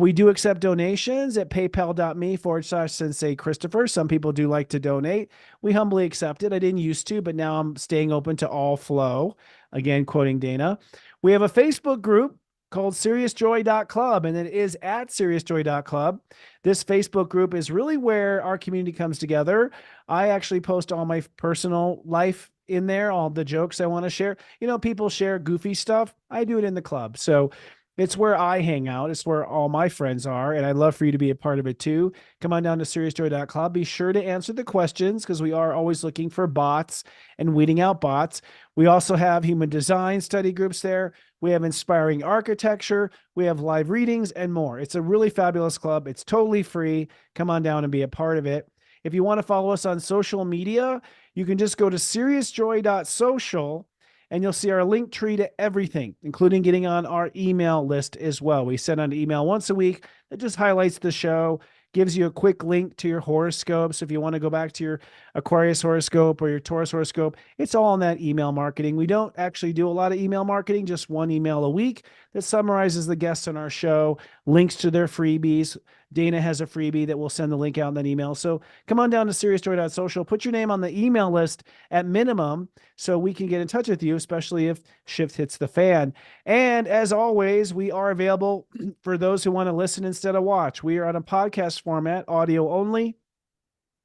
We do accept donations at paypal.me/Sensei Christopher. Some people do like to donate. We humbly accept it. I didn't used to, but now I'm staying open to all flow. Again, quoting Dana. We have a Facebook group called SeriousJoy.club, and it is at SeriousJoy.club. This Facebook group is really where our community comes together. I actually post all my personal life in there, all the jokes I want to share. People share goofy stuff. I do it in the club. So it's where I hang out. It's where all my friends are. And I'd love for you to be a part of it too. Come on down to seriousjoy.club. Be sure to answer the questions because we are always looking for bots and weeding out bots. We also have human design study groups there. We have inspiring architecture. We have live readings and more. It's a really fabulous club. It's totally free. Come on down and be a part of it. If you want to follow us on social media, you can just go to seriousjoy.social. And you'll see our link tree to everything, including getting on our email list as well. We send out an email once a week that just highlights the show, gives you a quick link to your horoscope. So if you want to go back to your Aquarius horoscope or your Taurus horoscope, it's all in that email marketing. We don't actually do a lot of email marketing, just one email a week that summarizes the guests on our show, links to their freebies. Dana has a freebie that we'll send the link out in that email. So come on down to seriousjoy.social, put your name on the email list at minimum so we can get in touch with you, especially if shift hits the fan. And as always, we are available for those who want to listen instead of watch. We are on a podcast format, audio only,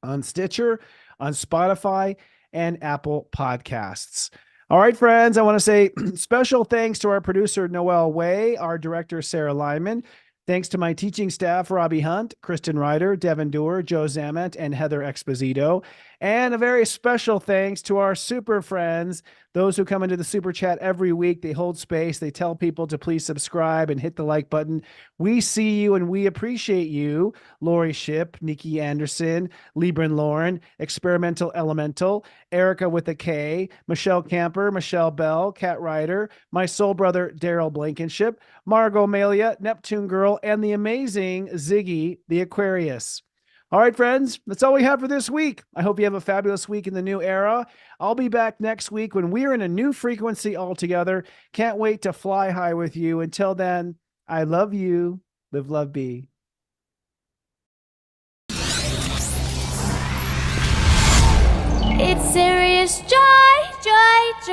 on Stitcher, on Spotify, and Apple Podcasts. All right, friends, I want to say special thanks to our producer, Noel Way, our director, Sarah Lyman. Thanks to my teaching staff, Robbie Hunt, Kristen Ryder, Devin Doer, Joe Zamet, and Heather Exposito. And a very special thanks to our super friends, those who come into the super chat every week. They hold space. They tell people to please subscribe and hit the like button. We see you and we appreciate you. Lori Ship, Nikki Anderson, Libran Lauren, Experimental Elemental, Erica with a K, Michelle Camper, Michelle Bell, Kat Ryder, my soul brother, Daryl Blankenship, Margot Malia, Neptune Girl, and the amazing Ziggy, the Aquarius. All right, friends, that's all we have for this week. I hope you have a fabulous week in the new era. I'll be back next week when we're in a new frequency altogether. Can't wait to fly high with you. Until then, I love you. Live, love, be. It's serious joy, joy, joy.